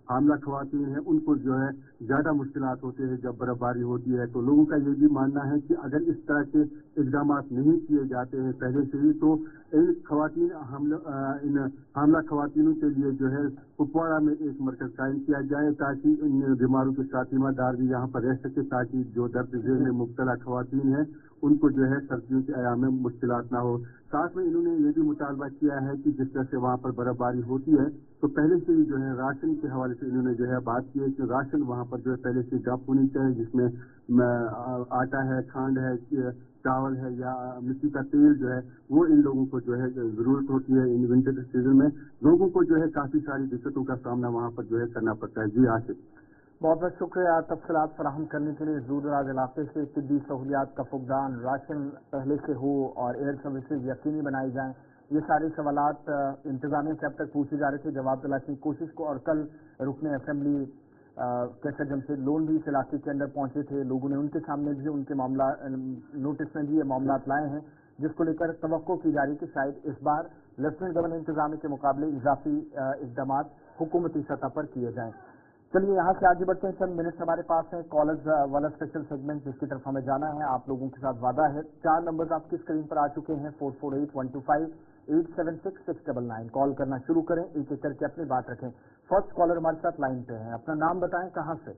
हामला खवातीन हैं उनको जो है ज़्यादा मुश्किलात होते हैं जब बर्फबारी होती है। तो लोगों का ये भी मानना है कि अगर इस तरह के इक़दाम नहीं किए जाते हैं पहले से ही, तो इन हामला खवातीनों के लिए जो है कुपवाड़ा में एक मरकज कायम किया जाए, ताकि इन बीमारों के साथ तीमारदार भी यहाँ पर रह सके, ताकि जो दर्द झेल में मुब्तला खवातीन हैं उनको जो है सर्दियों के अयाम में मुश्किलात ना हो। साथ में इन्होंने ये भी मुतालबा किया है कि जिस तरह से वहाँ पर बर्फबारी होती है तो पहले से ही जो है राशन के हवाले से इन्होंने जो है बात की है कि राशन वहाँ पर जो है पहले से डंप होनी चाहिए, जिसमें आटा है, खांड है, चावल है या मिट्टी का तेल जो है वो इन लोगों को जो है जरूरत होती है। इन विंटर सीजन में लोगों को जो है काफी सारी दिक्कतों का सामना वहाँ पर जो है करना पड़ता है। जी आसिफ, बहुत बहुत शुक्रिया तफसीलात फराहम करने के लिए। दूर दराज इलाके से तिब्बी सहूलियात का फुकदान, राशन पहले से हो और एयर सर्विसेज यकीनी बनाई जाएं, ये सारे सवालात इंतजामिया से अब तक पूछे जा रहे थे। जवाब तलाशने की कोशिश को, और कल रुकने असेंबली कैसर जमशेद लोन भी इस इलाके के अंदर पहुंचे थे। लोगों ने उनके सामने भी उनके मामला नोटिस में भी ये मामला लाए हैं, जिसको लेकर तवक्को की जा रही कि शायद इस बार लेफ्टिनेंट गवर्नर इंतजामिया के मुकाबले इजाफी इकदाम हुकूमती सतह पर किए जाएं। चलिए यहाँ से आगे बढ़ते हैं। चंद मिनट हमारे पास हैं कॉलर्स वाला स्पेशल सेगमेंट जिसकी तरफ हमें जाना है। आप लोगों के साथ वादा है। 4 नंबर्स आपकी स्क्रीन पर आ चुके हैं, 448125876699। कॉल करना शुरू करें, एक एक करके अपनी बात रखें। फर्स्ट कॉलर हमारे साथ लाइन पे हैं, अपना नाम बताएं, कहाँ से?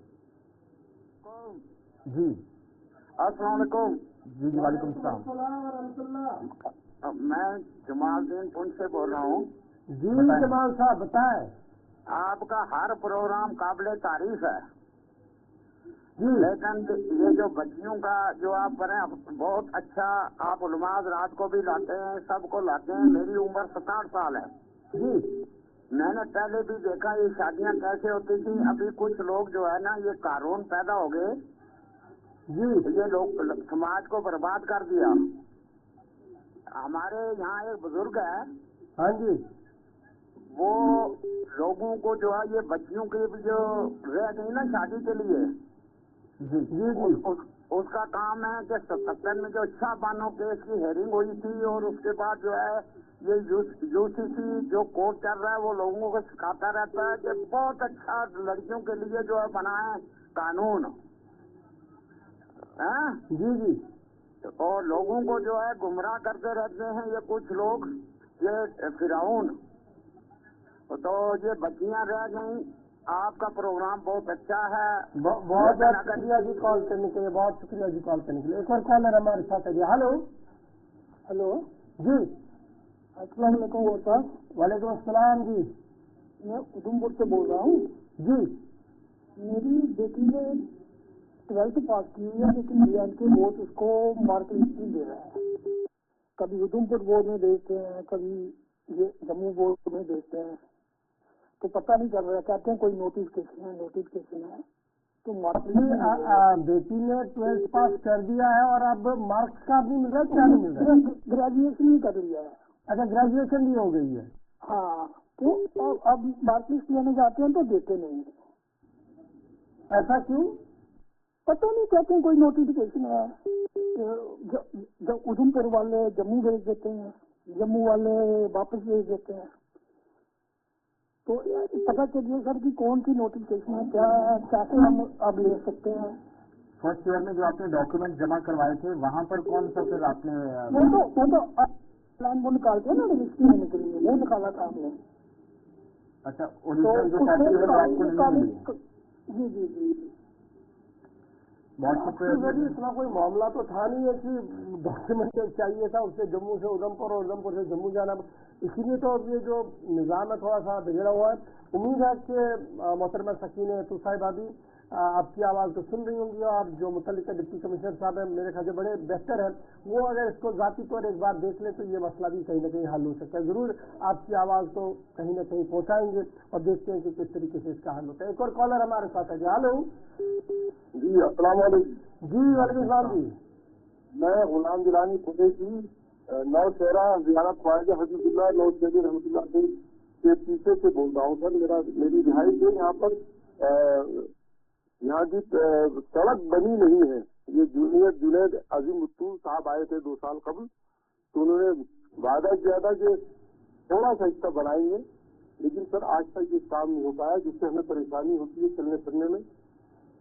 जी अस्सलाम वालेकुम। जी जी वालेकुम सलाम। मैं जमालुद्दीन पुंछ से बोल रहा हूँ। जी जमाल साहब बताएं। आपका हर प्रोग्राम काबिले तारीफ है, जी लेकिन ये जो बच्चियों का जो आप करें बहुत अच्छा। आप उलमाज रात को भी लाते हैं, सबको लाते हैं। मेरी उम्र 67 साल है जी। मैंने पहले भी देखा ये शादियां कैसे होती थी। अभी कुछ लोग जो है ना ये कानून पैदा हो गए जी ये लोग समाज को बर्बाद कर दिया। हमारे यहाँ एक बुजुर्ग है, हाँ जी वो लोगों को जो है ये बच्चियों की भी जो रह गई ना शादी के लिए, जी जी जी उसका काम है कि 77 में जो शाह बानो केस की हेयरिंग हुई थी और उसके बाद जो है ये यूसीसी जो कोर्ट चल रहा है वो लोगों को सिखाता रहता है कि बहुत अच्छा लड़कियों के लिए जो है बनाए कानून है। जी जी और लोगों को जो है गुमराह करते रहते हैं ये कुछ लोग, ये फिरौन। तो ये बच्चियां रह गई। आपका प्रोग्राम बहुत अच्छा है। बहुत बहुत शुक्रिया जी कॉल करने के लिए, बहुत शुक्रिया जी कॉल करने के लिए। एक और कॉलर हमारे साथ है जी। हेलो हेलो जी, अस्सलाम वालेकुम साहब। वालेकुम अस्सलाम जी। मैं उधमपुर से बोल रहा हूँ। जी मेरी बेटी ने 12th पास की है, लेकिन रियान के बोर्ड उसको मार्क लिस्ट नहीं दे रहा है। कभी उधमपुर बोर्ड में भेजते हैं, कभी ये जम्मू बोर्ड में भेजते हैं, तो पता नहीं चल रहा। कहते हैं कोई नोटिफिकेशन है तो मार्क बेटी ने 12th पास कर दिया है और अब मार्क्स का भी मिल रहा है, क्या नहीं मिल रहा है? ग्रेजुएशन भी कर लिया है। अच्छा, ग्रेजुएशन भी हो गई है। हाँ, तो अब मार्क लिस्ट लेने जाते हैं तो देते नहीं। ऐसा क्यों? पता नहीं, कहते हैं कोई नोटिफिकेशन है। जब उधमपुर वाले जम्मू भेज देते हैं, जम्मू वाले वापस भेज देते हैं। तो पता चलिए सर कि कौन सी नोटिफिकेशन है, क्या कैसे हम अब ले सकते हैं। फर्स्ट ईयर में जो आपने डॉक्यूमेंट जमा करवाए थे वहाँ पर कौन सा फिर आपने वो तो प्लान वो निकालते हैं ना रजिस्ट्री होने के लिए, वो निकाला था हमने। अच्छा, ओरिजिनल जो सर्टिफिकेट आपको नहीं मिली? जी जी जी बहुत शुक्रिया। इतना कोई मामला तो था नहीं है कि डॉक्यूमेंट चाहिए था उससे जम्मू से उधमपुर और उधमपुर से जम्मू जाना, इसीलिए तो अब ये जो निज़ाम है थोड़ा सा बिगड़ा हुआ है। उम्मीद है कि मोहतरमा सकीन तुसाई भाभी आपकी आवाज़ तो सुन रही होंगी, और जो मुतल्लिका डिप्टी कमिश्नर साहब हैं मेरे ख्याल से बड़े बेहतर हैं, वो अगर इसको ज़ाती तौर एक बार देख ले तो ये मसला भी कहीं ना कहीं हल हो सकता है। ज़रूर आपकी आवाज़ तो कहीं ना कहीं पहुँचाएंगे और देखते हैं कि किस तरीके से इसका हल होता है। एक और कॉलर हमारे साथ है जी। हेलो जी अस्सलाम वालेकुम। जी वालेकुम सलाम जी। मैं गुलाम जिलानी खुदे की नौ शहरा जियारत ख्वाजा हजरतुल्लाह नौ शहरी रहमतुल्लाह के पीछे से बोल रहा हूँ सर। मेरी रिहाई है यहाँ पर। यहाँ की सड़क बनी नहीं है। ये जूनियर जुनैद अजीमुद्दीन साहब आए थे 2 साल कबल, तो उन्होंने वादा किया था कि थोड़ा सा हिस्सा बनाएंगे, लेकिन सर आज तक ये काम नहीं हो पाया, जिससे हमें परेशानी होती है चलने फिरने में।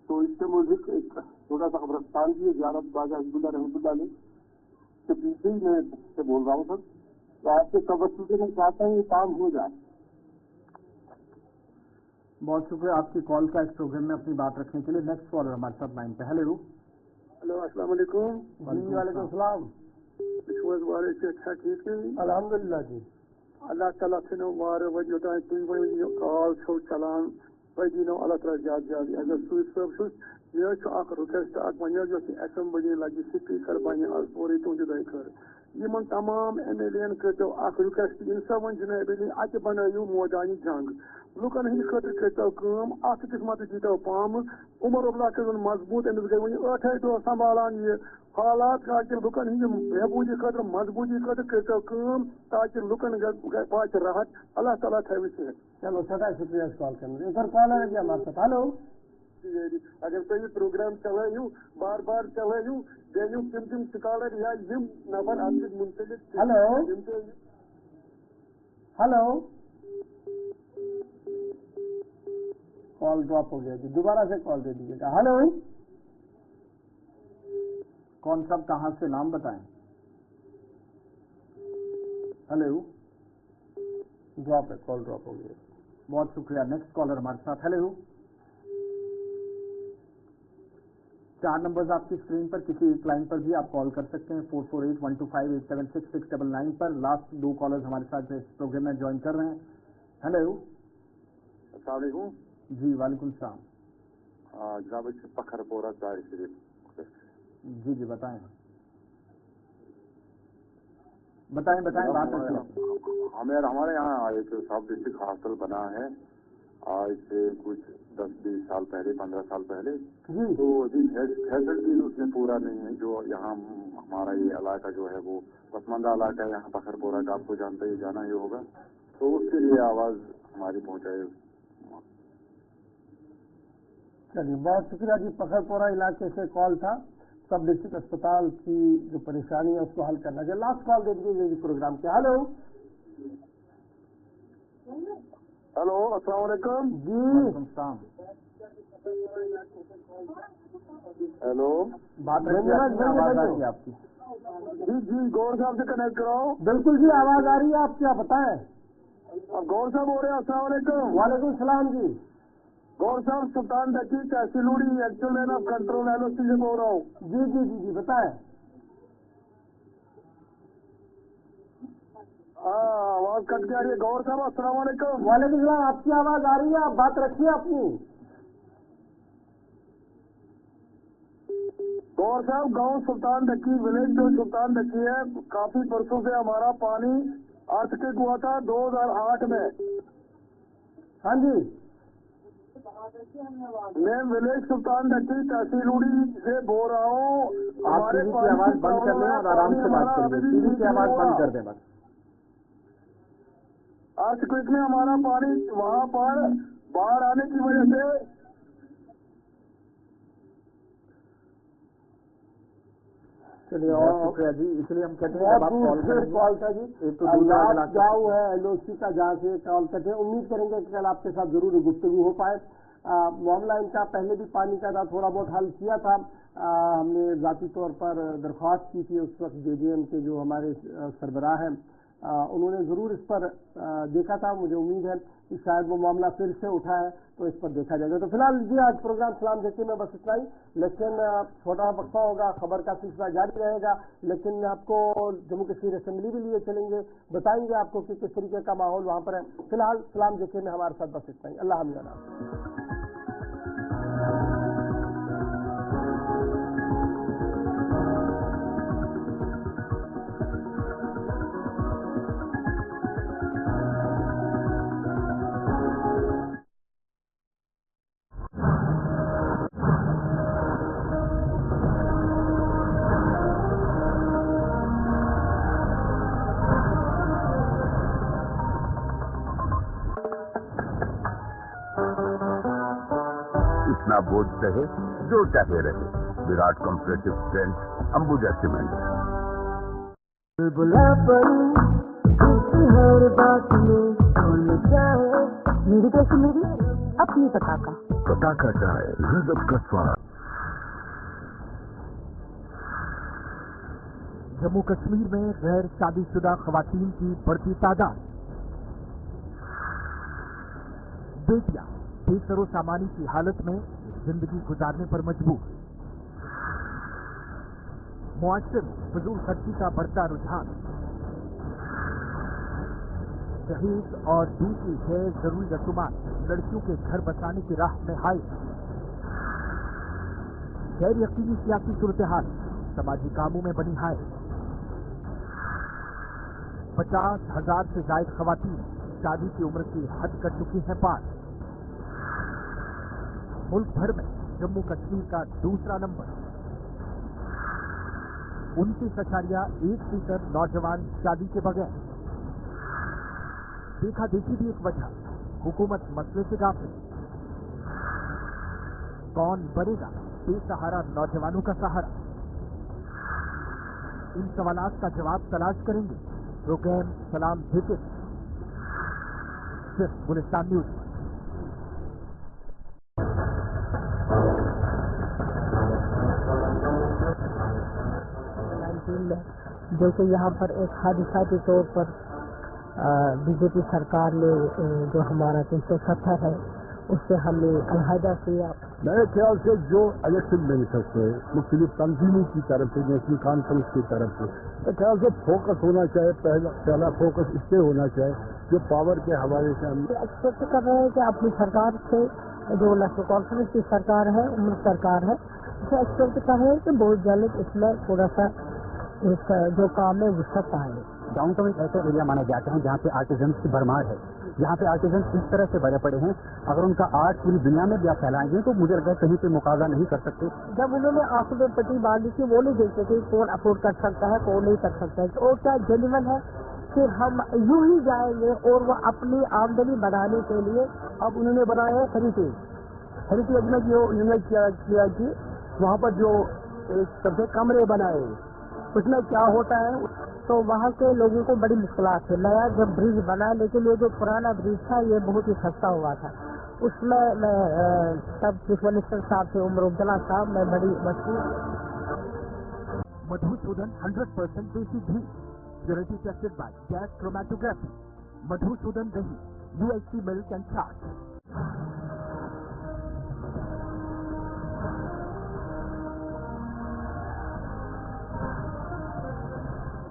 तो इससे मुझे एक छोटा सा कब्रस्तान भी है जियारत ख्वाजा हजरतुल्लाह रहमतुल्लाह अलैह के पीछे ही मैं से बोल रहा हूँ सर। तो आपसे तवज्जो में चाहता हूँ ये काम हो जाए। बहुत शुक्रिया आपकी कॉल का इस प्रोग्राम में अपनी बात रखने के लिए। नेक्स्ट कॉलर हमारे साथ लाइन पे। हेलो हेलो अस्सलाम वालेकुम। जी वालेकुम सलाम। अल्हम्दुलिल्लाह जी अल्लाह ताला से वार वजह तुम कॉल छो चलान वही अल्लाह ताला ज्यादा ज्यादा अगर सुई सब ये रिक्वेस्ट वन असेंबली लगे स्पीकर बन सोरे तुंद कर इन तमाम MLA करो रिक्वेस्ट इंसा वन जनाब अत बनू मोदानी जंग लुकन हंद खतर करो अकिस मत दीतो पाम उमर अब्दुल्ला कर मजबूत अमिस गई वन 8 दह संभालान ये हालात ताकि लुकन हंद महबूदी खतर मजबूती खतर करो ताकि लुकन वात राहत अल्लाह ताला थव सेहत। चलो सदा शुक्रिया कॉल करने सर कॉल है क्या हमारे साथ हेलो अगर तुम प्रोग्राम चलायू बार बार चलायू देयू तिम स्कॉलर या यम नफर आपसे मुंसलिक हेलो हेलो कॉल ड्रॉप हो गया जी दोबारा से कॉल दे दीजिएगा। हेलो कौन साहब कहाँ से नाम बताएं? हेलो ड्रॉप है कॉल ड्रॉप हो गया। बहुत शुक्रिया। नेक्स्ट कॉलर हमारे साथ। हेलो 4 नंबर्स आपकी स्क्रीन पर किसी एक लाइन पर भी आप कॉल कर सकते हैं 448125876699 पर। लास्ट 2 कॉलर्स हमारे साथ इस प्रोग्राम में ज्वाइन कर रहे हैं। हेलो अस्सलाम वालेकुम जी वालेकुम सलाम। जनाब पखरपोरा तार शरीफ जी जी बताएं बताएं बताएं बात हमारे यहाँ एक सब डिस्ट्रिक्ट हॉस्टल बना है आज से कुछ 10-20 साल पहले 15 साल पहले तो फैसिलिटीज उसमें पूरा नहीं है जो यहाँ हमारा ये इलाका जो है वो पसमानदा इलाका है यहाँ पखरपोरा का आपको जानते ही जाना ही होगा तो उसके लिए आवाज हमारी पहुँचाए। चलिए बहुत शुक्रिया जी। पखरपोरा इलाके से कॉल था सब डिस्ट्रिक्ट अस्पताल की जो परेशानी है उसको हल करना चाहिए। लास्ट कॉल दे दीजिए प्रोग्राम के। हेलो हेलो अस्सलाम वालेकुम जी हेलो बात रखिए आवाज आ रही है आपकी। जी गौर साहब से कनेक्ट कराओ। बिल्कुल जी आवाज आ रही है आप क्या बताएं? अब गौर साहब हो रहे हैं। अस्सलाम वालेकुम। वालेकुम सलाम जी। गौर साहब सुल्तान दकी तहसीलूड़ी actual man of control LOC से बोल रहा हूँ। जी जी जी जी बताएं। आवाज कट के आ रही है। गौर साहब अस्सलाम वालेकुम। वालेकुम सलाम आपकी आवाज आ रही है आप बात रखिए अपनी। गौर साहब गांव सुल्तान दकी विलेज जो सुल्तान दकी है काफी बरसों से हमारा पानी अर्थक्वेक हुआ था 2008 में। हाँ जी मैं विलेज सुल्तान दकी तहसीलूड़ी से बोल रहा हूँ। आप टीवी की आवाज बंद कर लें और आराम से बात करिए। टीवी की आवाज बंद कर दें बस। अर्थक्वेक में हमारा पानी वहाँ पर बाढ़ आने की वजह से चलिए बहुत शुक्रिया जी। इसलिए हम कहते हैं जब आप कॉल करेंगे कॉल था जी एक तो दूसरा गाँव है LOC का जहाँ से कॉल करते हैं। उम्मीद करेंगे कि कल आपके साथ जरूर गुफ्तगू हो पाए। मामला इनका पहले भी पानी का था थोड़ा बहुत हल किया था। हमने जाती तौर पर दरख्वास्त की थी उस वक्त JJM के जो हमारे सरबराह हैं उन्होंने ज़रूर इस पर देखा था। मुझे उम्मीद है कि शायद वो मामला फिर से उठा है तो इस पर देखा जाएगा। तो फिलहाल जी आज प्रोग्राम सलाम देते में बस इतना ही। लेकिन छोटा वक्फा होगा खबर का सिलसिला जारी रहेगा। लेकिन आपको जम्मू कश्मीर असेंबली भी लिए चलेंगे बताएंगे आपको कि किस तरीके का माहौल वहाँ पर है। फिलहाल सलाम देते में हमारे साथ बस इतना ही। अल्लाह हाफ़िज़। इतना बोझ सहे जो चाहे रहे। Virat compressive strength Ambuja cement. बुलबुला परी हर बात में कौन चाहे मेरी कश्मीरी अपनी पताका चाहे गजब का स्वाद। जम्मू कश्मीर में गैर शादीशुदा खवातीन की बढ़ती तादाद। बेटियां बेसरो सामानी की हालत में जिंदगी गुजारने पर मजबूर। मुआशरे में फजूल खर्ची का बढ़ता रुझान, दहेज और दूसरी गैर जरूरी रसूमात लड़कियों के घर बसाने की राह में हाय, गैर यकीनी सियासी सूरत हाल समाजी कामों में बनी हाय, 50,000 से ज्यादा खवातीन शादी की उम्र की हद कर चुकी हैं पार। मुल्क भर में जम्मू कश्मीर का दूसरा नंबर, 29.1% नौजवान शादी के बगैर। देखा देखी भी एक वजह, हुकूमत मसले से गाफिल। कौन बनेगा बेसहारा नौजवानों का सहारा? इन सवालात का जवाब तलाश करेंगे प्रोग्राम सलाम देते सिर्फ गुलिस्तान न्यूज। जो कि यहाँ पर एक हादसाती तौर पर बीजेपी सरकार ने जो हमारा 370 है उससे हमने अलहदा किया। मेरे ख्याल से जो इलेक्शन मैनिफेस्टो है मुख्तलिफ तंजीमों की तरफ से, नेशनल कॉन्फ्रेंस की तरफ से, मेरे ख्याल से फोकस होना चाहिए, पहला फोकस इस पे होना चाहिए जो पावर के हवाले से हम एक्सपेक्ट कर रहे हैं कि अपनी सरकार से जो नेशनल कॉन्फ्रेंस की सरकार है, उम्र सरकार है, उसे एक्सपेक्ट कर रहे हैं कि बहुत जल्द इसमें थोड़ा सा इस जो काम है वसत आए। डाउन टाउन एक ऐसा एरिया माना जाता है जहाँ पे आर्टिजन की भरमार है। यहाँ पे आर्टिजन इस तरह से भरे पड़े हैं, अगर उनका आर्ट पूरी दुनिया में भी आप फैलाएंगे तो मुझे लगता है कहीं पे मुकाबला नहीं कर सकते। जब उन्होंने आंखों में पट्टी बांधी थी वो नहीं देखते थे कौन अफोर्ड कर सकता है कौन नहीं कर सकता है, और क्या जेन्युइन है, फिर हम यूं ही जाएंगे और वो अपनी आमदनी बढ़ाने के लिए अब उन्होंने बनाया है हेरिटेज में जो उन्होंने किया कि वहाँ पर जो एक सबसे कमरे बनाए, उसमें क्या होता है तो वहाँ के लोगों को बड़ी मुश्किलात है। नया जब ब्रिज बना, लेकिन ये जो पुराना ब्रिज था ये बहुत ही सस्ता हुआ था, उसमें मैं तब चीफ मिनिस्टर साहब थे उमर अब्दुल्ला साहब, मैं बड़ी मशहूर। मधुसूदन 100% देसी घी, purity tested by gas chromatography, Madhusudan दही, UHT मिल्क एंड चाट।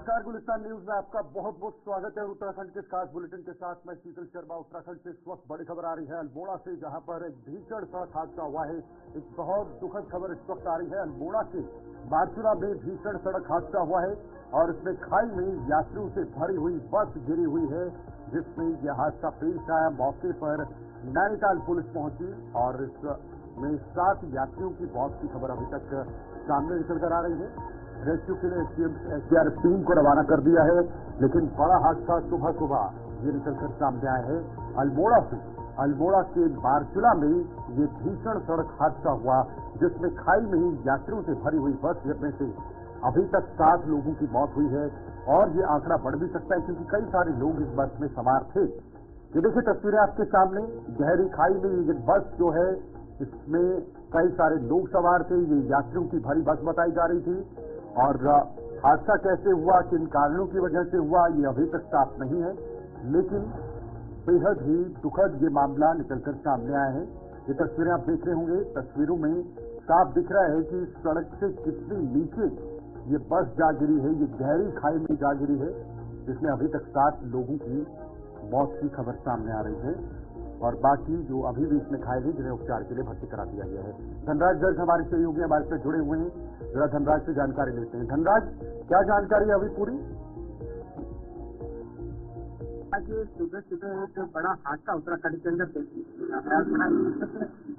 नमस्कार, गुलिस्तान न्यूज में आपका बहुत बहुत स्वागत है। उत्तराखंड के खास बुलेटिन के साथ मैं शीतल शर्मा। उत्तराखंड से इस वक्त बड़ी खबर आ रही है अल्मोड़ा से, जहां पर एक भीषण सड़क हादसा हुआ है। एक बहुत दुखद खबर इस वक्त आ रही है अल्मोड़ा के बारचुला में भीषण सड़क हादसा हुआ है और इसमें खाई में यात्रियों से भरी हुई बस गिरी हुई है, जिसमें यह हादसा पेश आया। मौके पर नैनीताल पुलिस पहुंची और इसमें 7 यात्रियों की मौत की खबर अभी तक सामने निकल कर आ रही है। रेस्क्यू के लिए SDRF टीम को रवाना कर दिया है, लेकिन बड़ा हादसा सुबह सुबह ये निकलकर सामने आया है अल्मोड़ा से। अल्मोड़ा के बारचुला में ये भीषण सड़क हादसा हुआ, जिसमें खाई में ही यात्रियों से भरी हुई बस गिरने से अभी तक 7 लोगों की मौत हुई है और ये आंकड़ा बढ़ भी सकता है क्योंकि कई सारे लोग इस बस में सवार थे। ये देखिए तस्वीरें आपके सामने, गहरी खाई में ये बस जो है इसमें कई सारे लोग सवार थे। ये यात्रियों की भरी बस बताई जा रही थी और हादसा कैसे हुआ, किन कारणों की वजह से हुआ, ये अभी तक साफ नहीं है, लेकिन बेहद ही दुखद ये मामला निकलकर सामने आया है। ये तस्वीरें आप देख रहे होंगे, तस्वीरों में साफ दिख रहा है कि सड़क से कितनी नीचे ये बस जा गिरी है। ये गहरी खाई में जा गिरी है, जिसमें अभी तक 7 लोगों की मौत की खबर सामने आ रही है और बाकी जो अभी भी इसमें घायल हैं जिन्हें उपचार के लिए भर्ती करा दिया गया है। धनराज गर्ग हमारे सहयोगी हमारे से जुड़े हुए हैं, जरा धनराज से जानकारी लेते हैं। धनराज, क्या जानकारी है अभी पूरी? आज सुबह सुबह एक बड़ा हादसा उत्तराखंड के अंदर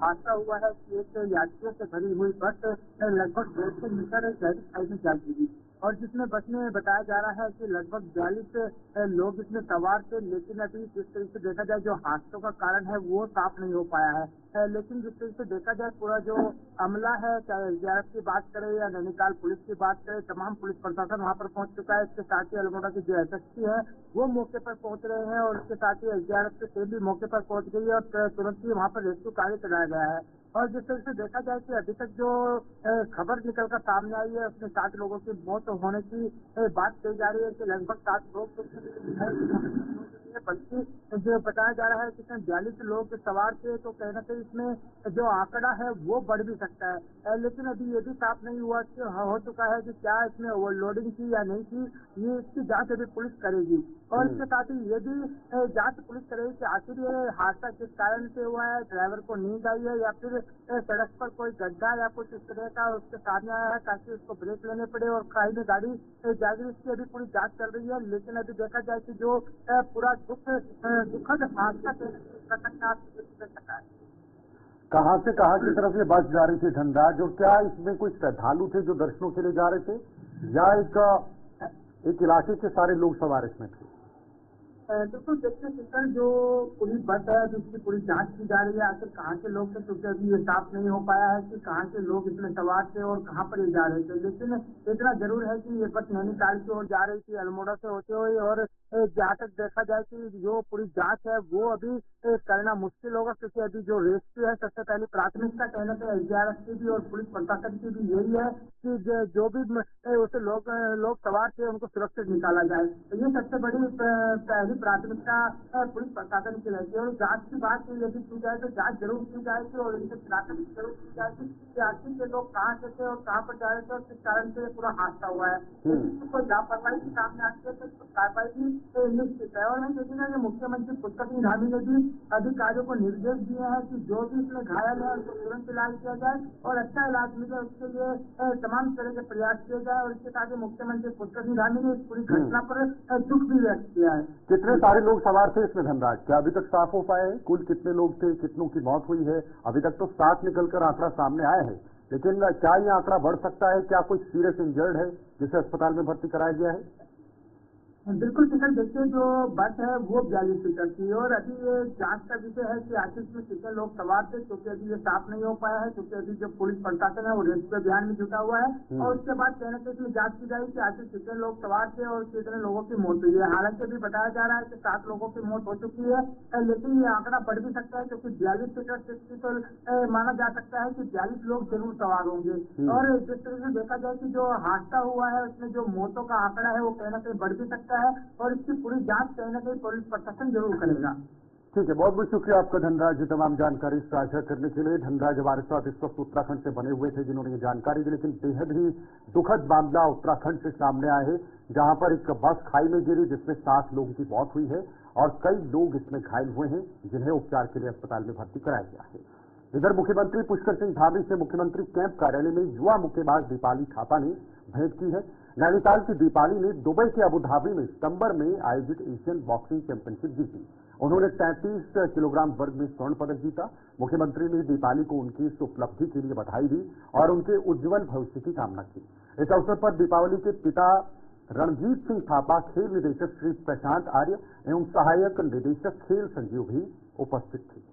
हादसा हुआ है कि एक यात्रियों से भरी हुई बस लगभग 150 मीटर गहरी खाई में जा गिरी और जिसमें बस में बताया जा रहा है कि लगभग 42 लोग इसमें सवार थे, लेकिन अभी जिस तरीके से देखा जाए जो हादसों का कारण है वो साफ नहीं हो पाया है। लेकिन जिस तरीके से देखा जाए पूरा जो अमला है, चाहे SDRF की बात करें या नैनीताल पुलिस की बात करें, तमाम पुलिस प्रशासन वहाँ पर पहुँच चुका है। इसके साथ ही अल्मोड़ा की जो SSP है वो मौके पर पहुँच रहे हैं और इसके साथ ही SDRF की टीम भी मौके पर पहुँच गई है और तुरंत ही वहाँ पर रेस्क्यू कार्य चलाया गया है। और जिस तरह से देखा जाए कि अभी तक जो खबर निकलकर सामने आई है उसमें 7 लोगों की मौत होने की बात कही जा रही है कि लगभग 7 लोग नहीं है, बल्कि जो बताया जा रहा है कि इसमें 42 लोग सवार थे, तो कहीं ना कहीं इसमें जो आंकड़ा है वो बढ़ भी सकता है। लेकिन अभी ये भी साफ नहीं हुआ कि हो चुका है कि क्या इसमें ओवरलोडिंग की या नहीं की, ये इसकी जांच अभी पुलिस करेगी। और इसके साथ ही ये भी जांच पुलिस करेगी कि आखिर ये हादसा किस कारण से हुआ है, ड्राइवर को नींद आई है या फिर सड़क पर कोई गड्ढा या कुछ इस तरह का उसके सामने आया है ताकि उसको ब्रेक लेने पड़े और खाई में गाड़ी जा गिरी। इसकी अभी पूरी जांच चल रही है। लेकिन अभी देखा जाए कि जो पूरा दुखद हादसा है। कहाँ से कहाँ की तरफ ये बस जा रही थी धनराज, और क्या इसमें कोई श्रद्धालु थे जो दर्शनों के लिए जा रहे थे, या एक इलाके के सारे लोग सवार इसमें थे? बिल्कुल देखिए सर, जो पूरी बस है जिसकी पूरी जांच की जा रही है आखिर कहाँ के लोग थे, क्योंकि अभी ये साफ नहीं हो पाया है कि कहाँ के लोग इसमें सवार थे और कहाँ पर ये जा रहे थे। लेकिन इतना जरूर है कि ये बस नैनीताल की ओर जा रही थी, अल्मोड़ा से होते हुए। और जहाँ तक देखा जाए कि जो पूरी जांच है वो अभी करना मुश्किल होगा, क्योंकि अभी जो रेस्क्यू है सबसे पहले प्राथमिकता कहने से एसडीआरएफ की भी और पुलिस प्रशासन की भी यही है कि जो भी उसे लोग सवार थे उनको सुरक्षित निकाला जाए। तो ये सबसे बड़ी पहली प्राथमिकता पुलिस प्रशासन की रहती है। और जांच की बात यदि की जाए तो जांच जरूर की जाएगी और इनसे प्राथमिक जरूर की जाएगी कि आखिर के लोग कहाँ से थे और कहाँ पर जा रहे थे और किस कारण से पूरा हादसा हुआ है। कोई लापरवाही के सामने आती है तो कार्रवाई भी निश्चित है। और देखिएगा कि मुख्यमंत्री पुष्कर सिंह धामी ने भी अधिकारियों को निर्देश दिए हैं कि जो भी इसमें घायल है उनको तुरंत इलाज किया जाए और अच्छा इलाज मिले, उसके लिए तमाम तरह के प्रयास किए जाए। और इसके साथ ही मुख्यमंत्री पुष्कर सिंह धामी ने इस पूरी घटना पर दुख भी व्यक्त किया है। कितने सारे लोग सवार थे इसमें धनराज, क्या अभी तक साफ हो पाए हैं कुल कितने लोग थे, कितनों की मौत हुई है? अभी तक तो 7 निकलकर आंकड़ा सामने आया है, लेकिन क्या ये आंकड़ा बढ़ सकता है? क्या कोई सीरियस इंजर्ड है जिसे अस्पताल में भर्ती कराया गया है? बिल्कुल टिकट देखिए, जो बस है वो 42 सीटर की और अभी ये जांच का विषय है कि आखिर में कितने लोग सवार थे, क्योंकि अभी ये साफ नहीं हो पाया है, क्योंकि अभी जो पुलिस प्रशासन है वो रेस्क्यू अभियान में जुटा हुआ है। और उसके बाद कहने से इसमें जांच की जाएगी कि आखिर कितने लोग सवार थे और कितने लोगों की मौत हुई है। हालांकि अभी बताया जा रहा है कि 7 लोगों की मौत हो चुकी है, लेकिन ये आंकड़ा बढ़ भी सकता है, क्योंकि 42 सीटर की तो माना जा सकता है कि 42 लोग जरूर सवार होंगे। और जिस तरह से देखा जाए कि जो हादसा हुआ है उसमें जो मौतों का आंकड़ा है वो कहीं ना कहीं बढ़ भी सकता है और इसकी पूरी जांच कहीं ना कहीं पुलिस प्रशासन जरूर करेगा। ठीक है, बहुत बहुत शुक्रिया आपका धनराज, तमाम जानकारी साझा करने के लिए। धनराज हमारे साथ इस वक्त उत्तराखंड से बने हुए थे जिन्होंने ये जानकारी दी। लेकिन बेहद ही दुखद मामला उत्तराखंड से सामने आया है, जहां पर एक बस खाई में गिरी जिसमें 7 लोगों की मौत हुई है और कई लोग इसमें घायल हुए हैं, जिन्हें उपचार के लिए अस्पताल में भर्ती कराया गया है। इधर मुख्यमंत्री पुष्कर सिंह धामी से मुख्यमंत्री कैंप कार्यालय में युवा मुक्केबाज दीपाली थापा ने भेंट की है। नैनीताल की दीपाली ने दुबई के अबुधाबी में सितंबर में आयोजित एशियन बॉक्सिंग चैंपियनशिप जीती। उन्होंने 33 किलोग्राम वर्ग में स्वर्ण पदक जीता। मुख्यमंत्री ने दीपाली को उनकी इस उपलब्धि के लिए बधाई दी और उनके उज्जवल भविष्य की कामना की। इस अवसर पर दीपावली के पिता रणजीत सिंह थापा, खेल निदेशक श्री प्रशांत आर्य एवं सहायक निदेशक खेल संजीव भी उपस्थित थे।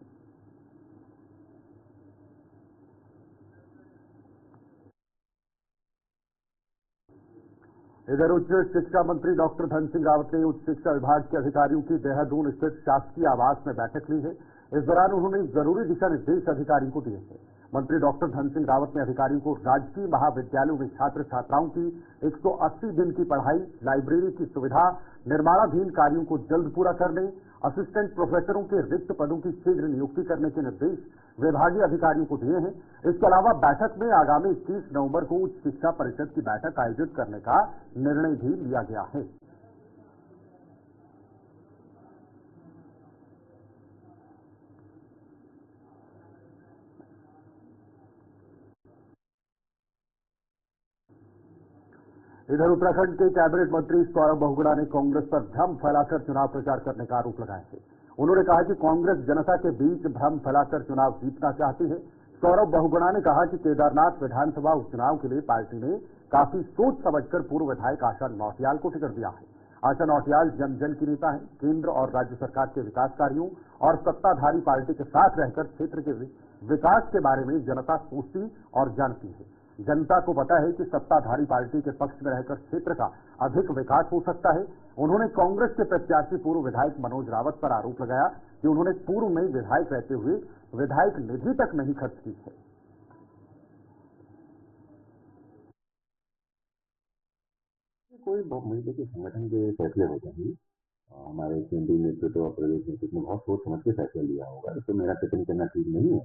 इधर उच्च शिक्षा मंत्री डॉक्टर धन सिंह रावत ने उच्च शिक्षा विभाग के अधिकारियों की देहरादून स्थित शासकीय आवास में बैठक ली है। इस दौरान उन्होंने जरूरी दिशा निर्देश अधिकारियों को दिए हैं। मंत्री डॉक्टर धन सिंह रावत ने अधिकारियों को राजकीय महाविद्यालयों में छात्र छात्राओं की 180 दिन की पढ़ाई, लाइब्रेरी की सुविधा, निर्माणाधीन कार्यों को जल्द पूरा करने, असिस्टेंट प्रोफेसरों के रिक्त पदों की शीघ्र नियुक्ति करने के निर्देश विभागीय अधिकारियों को दिए हैं। इसके अलावा बैठक में आगामी 21 नवंबर को उच्च शिक्षा परिषद की बैठक आयोजित करने का निर्णय भी लिया गया है। इधर उत्तराखंड के कैबिनेट मंत्री सौरभ बहुगुणा ने कांग्रेस पर भ्रम फैलाकर चुनाव प्रचार करने का आरोप लगाया है। उन्होंने कहा कि कांग्रेस जनता के बीच भ्रम फैलाकर चुनाव जीतना चाहती है। सौरभ बहुगुणा ने कहा कि केदारनाथ विधानसभा उपचुनाव के लिए पार्टी ने काफी सोच समझकर पूर्व विधायक आशा नौटियाल को टिकट दिया है। आशा नौटियाल जन जन की नेता है। केंद्र और राज्य सरकार के विकास कार्यों और सत्ताधारी पार्टी के साथ रहकर क्षेत्र के विकास के बारे में जनता सोचती और जानती है। जनता को पता है कि सत्ताधारी पार्टी के पक्ष में रहकर क्षेत्र का अधिक विकास हो सकता है। उन्होंने कांग्रेस के प्रत्याशी पूर्व विधायक मनोज रावत पर आरोप लगाया कि उन्होंने पूर्व में विधायक रहते हुए विधायक निधि तक नहीं खर्च की है। कोई मुझे के संगठन के फैसले होते हैं हमारे केंद्रीय नेतृत्व और प्रदेश नेतृत्व ने बहुत सोच समझ के फैसला लिया होगा। इससे मेरा टिप्पणी करना ठीक नहीं है,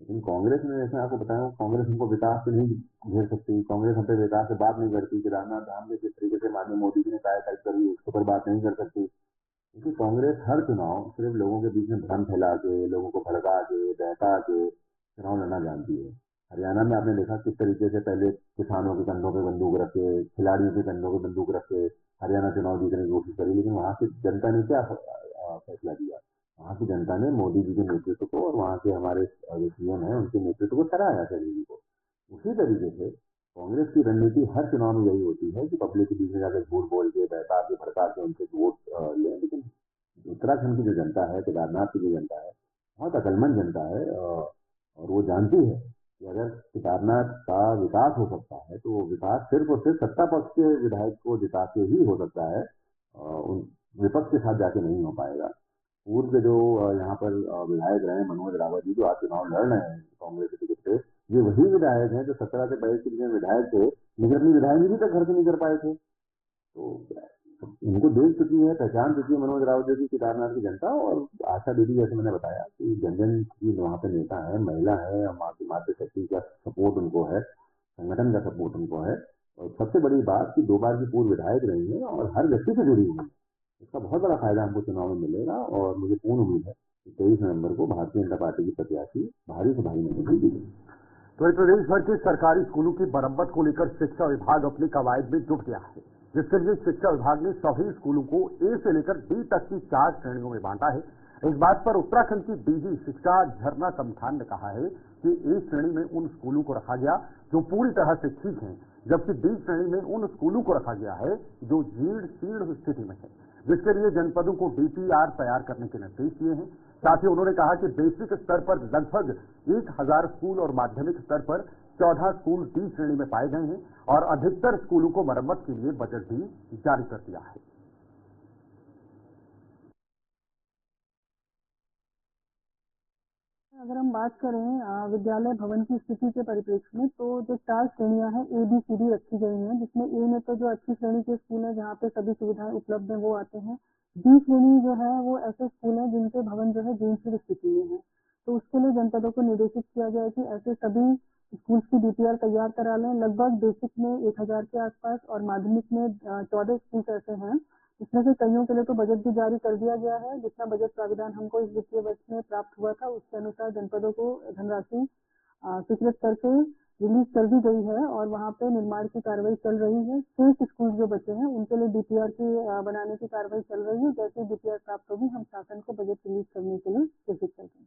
लेकिन कांग्रेस ने, जैसे आपको बताया, कांग्रेस हमको विकास से नहीं घेर सकती, कांग्रेस हम पे विकास से बात नहीं करती। केदारनाथ धाम में जिस तरीके से माननीय मोदी जी ने कायाकल्प करी उसके ऊपर बात नहीं कर सकती, क्योंकि कांग्रेस हर चुनाव सिर्फ लोगों के बीच में भ्रम फैला के, लोगों को भड़का के, बहका के चुनाव लड़ना जानती है। हरियाणा में आपने देखा किस तरीके से पहले किसानों के कंधों पे बंदूक रख के, खिलाड़ियों के कंधों पे बंदूक रख के हरियाणा चुनाव जीतने की कोशिश करी, लेकिन वहां की जनता ने क्या फैसला दिया? वहां की जनता ने मोदी जी के नेतृत्व को और वहां के हमारे जो सीएम है उनके नेतृत्व को सराहा सभी को। उसी तरीके से कांग्रेस की रणनीति हर चुनाव में यही होती है कि पब्लिक के बीच में जाकर झूठ बोल के, बहका के, भड़का के उनसे वोट लें। लेकिन उत्तराखंड की जो जनता है, केदारनाथ की जो जनता है, बहुत अकलमंद जनता है, और वो जानती है कि अगर केदारनाथ का विकास हो सकता है तो वो विकास सिर्फ और सिर्फ सत्ता पक्ष के विधायक को जिता के ही हो सकता है, उन विपक्ष के साथ जाके नहीं हो पाएगा। पूर्व के जो यहाँ पर विधायक रहे मनोज रावत जी, जो आज चुनाव लड़ रहे हैं कांग्रेस के टिकट पे, ये वही विधायक हैं जो 17 से 22 के विधायक थे, लेकिन अपनी विधायक तक घर से नहीं कर पाए थे। तो इनको देख चुकी है, पहचान चुकी है मनोज रावत जी की केदारनाथ की जनता। और आशा दीदी, जैसे मैंने बताया कि जन जन की वहाँ पे नेता है, महिला है, मातृशक्ति का सपोर्ट उनको है, संगठन का सपोर्ट उनको है, और सबसे बड़ी बात कि 2 बार की पूर्व विधायक रही है और हर व्यक्ति से जुड़ी हुई है। इसका बहुत बड़ा फायदा हमको चुनाव में मिलेगा, और मुझे पूर्ण उम्मीद है कि 23 नवंबर को भारतीय जनता पार्टी की प्रत्याशी भारी से भारी मत दी। तो प्रदेश भर के सरकारी स्कूलों की मरम्मत को लेकर शिक्षा विभाग अपनी कवायद में जुट गया है, जिसके लिए शिक्षा विभाग ने सभी स्कूलों को ए से लेकर डी तक की 4 श्रेणियों में बांटा है। इस बात पर उत्तराखंड की डीजी शिक्षा झरना कमठान ने कहा है कि ए श्रेणी में उन स्कूलों को रखा गया जो पूरी तरह से ठीक हैं, जबकि डी श्रेणी में उन स्कूलों को रखा गया है जो जीर्ण शीर्ण स्थिति में है, जिसके लिए जनपदों को डीपीआर तैयार करने के निर्देश दिए हैं। साथ ही उन्होंने कहा कि बेसिक स्तर पर लगभग 1000 स्कूल और माध्यमिक स्तर पर 14 स्कूल डी श्रेणी में पाए गए हैं, और अधिकतर स्कूलों को मरम्मत के लिए बजट भी जारी कर दिया है। अगर हम बात करें विद्यालय भवन की स्थिति के परिप्रेक्ष्य में, तो जो 4 श्रेणियां हैं ए बी सी डी रखी गई हैं, जिसमें ए में तो जो अच्छी श्रेणी के स्कूल है जहाँ पे सभी सुविधाएं उपलब्ध हैं वो आते हैं। बी श्रेणी जो है वो ऐसे स्कूल हैं जिनके भवन जो है जीर्ण स्थिति में है, तो उसके लिए जनपदों को निर्देशित किया गया है कि ऐसे सभी स्कूल की डीपीआर तैयार करा लें। लगभग बेसिक में 1000 के आसपास और माध्यमिक में 14 स्कूल ऐसे हैं, इसमें से कईयों के लिए तो बजट भी जारी कर दिया गया है। जितना बजट प्राविधान हमको इस वित्तीय वर्ष में प्राप्त हुआ था उसके अनुसार जनपदों को धनराशि स्वीकृत करके रिलीज कर दी गई है, और वहाँ पे निर्माण की कार्रवाई चल रही है। शेष स्कूल जो बचे हैं उनके लिए डीपीआर की बनाने की कार्रवाई चल रही है। जैसे डीपीआर प्राप्त होगी हम शासन को बजट रिलीज करने के लिए कोशिश करेंगे।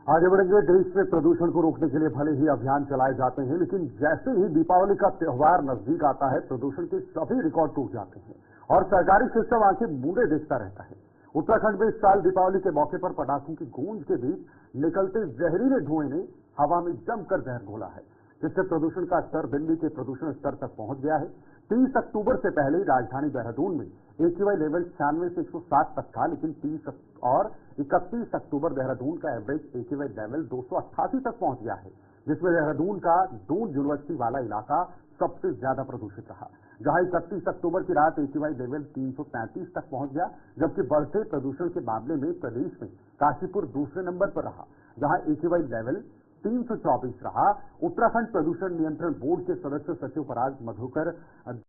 आगे बढ़ेंगे। देश में प्रदूषण को रोकने के लिए भले ही अभियान चलाए जाते हैं, लेकिन जैसे ही दीपावली का त्योहार नजदीक आता है प्रदूषण के सभी रिकॉर्ड टूट जाते हैं और सरकारी सिस्टम आंखें मूंदे देखता रहता है। उत्तराखंड में इस साल दीपावली के मौके पर पटाखों की गूंज के बीच निकलते जहरीले धुएं ने हवा में जमकर जहर घोला है, जिससे प्रदूषण का स्तर दिल्ली के प्रदूषण स्तर तक पहुंच गया है। 30 अक्टूबर से पहले राजधानी देहरादून में AQI लेवल 96 से 107 तक था, लेकिन 30 और 31 अक्टूबर देहरादून का एवरेज AQI लेवल 288 तक पहुंच गया है, जिसमें देहरादून का दून यूनिवर्सिटी वाला इलाका सबसे ज्यादा प्रदूषित रहा, जहां 31 अक्टूबर की रात AQI लेवल 333 तक पहुंच गया। जबकि बढ़ते प्रदूषण के मामले में प्रदेश में काशीपुर दूसरे नंबर पर रहा, जहां AQI लेवल 324 रहा। उत्तराखंड प्रदूषण नियंत्रण बोर्ड के सदस्य सचिव पराग मधुकर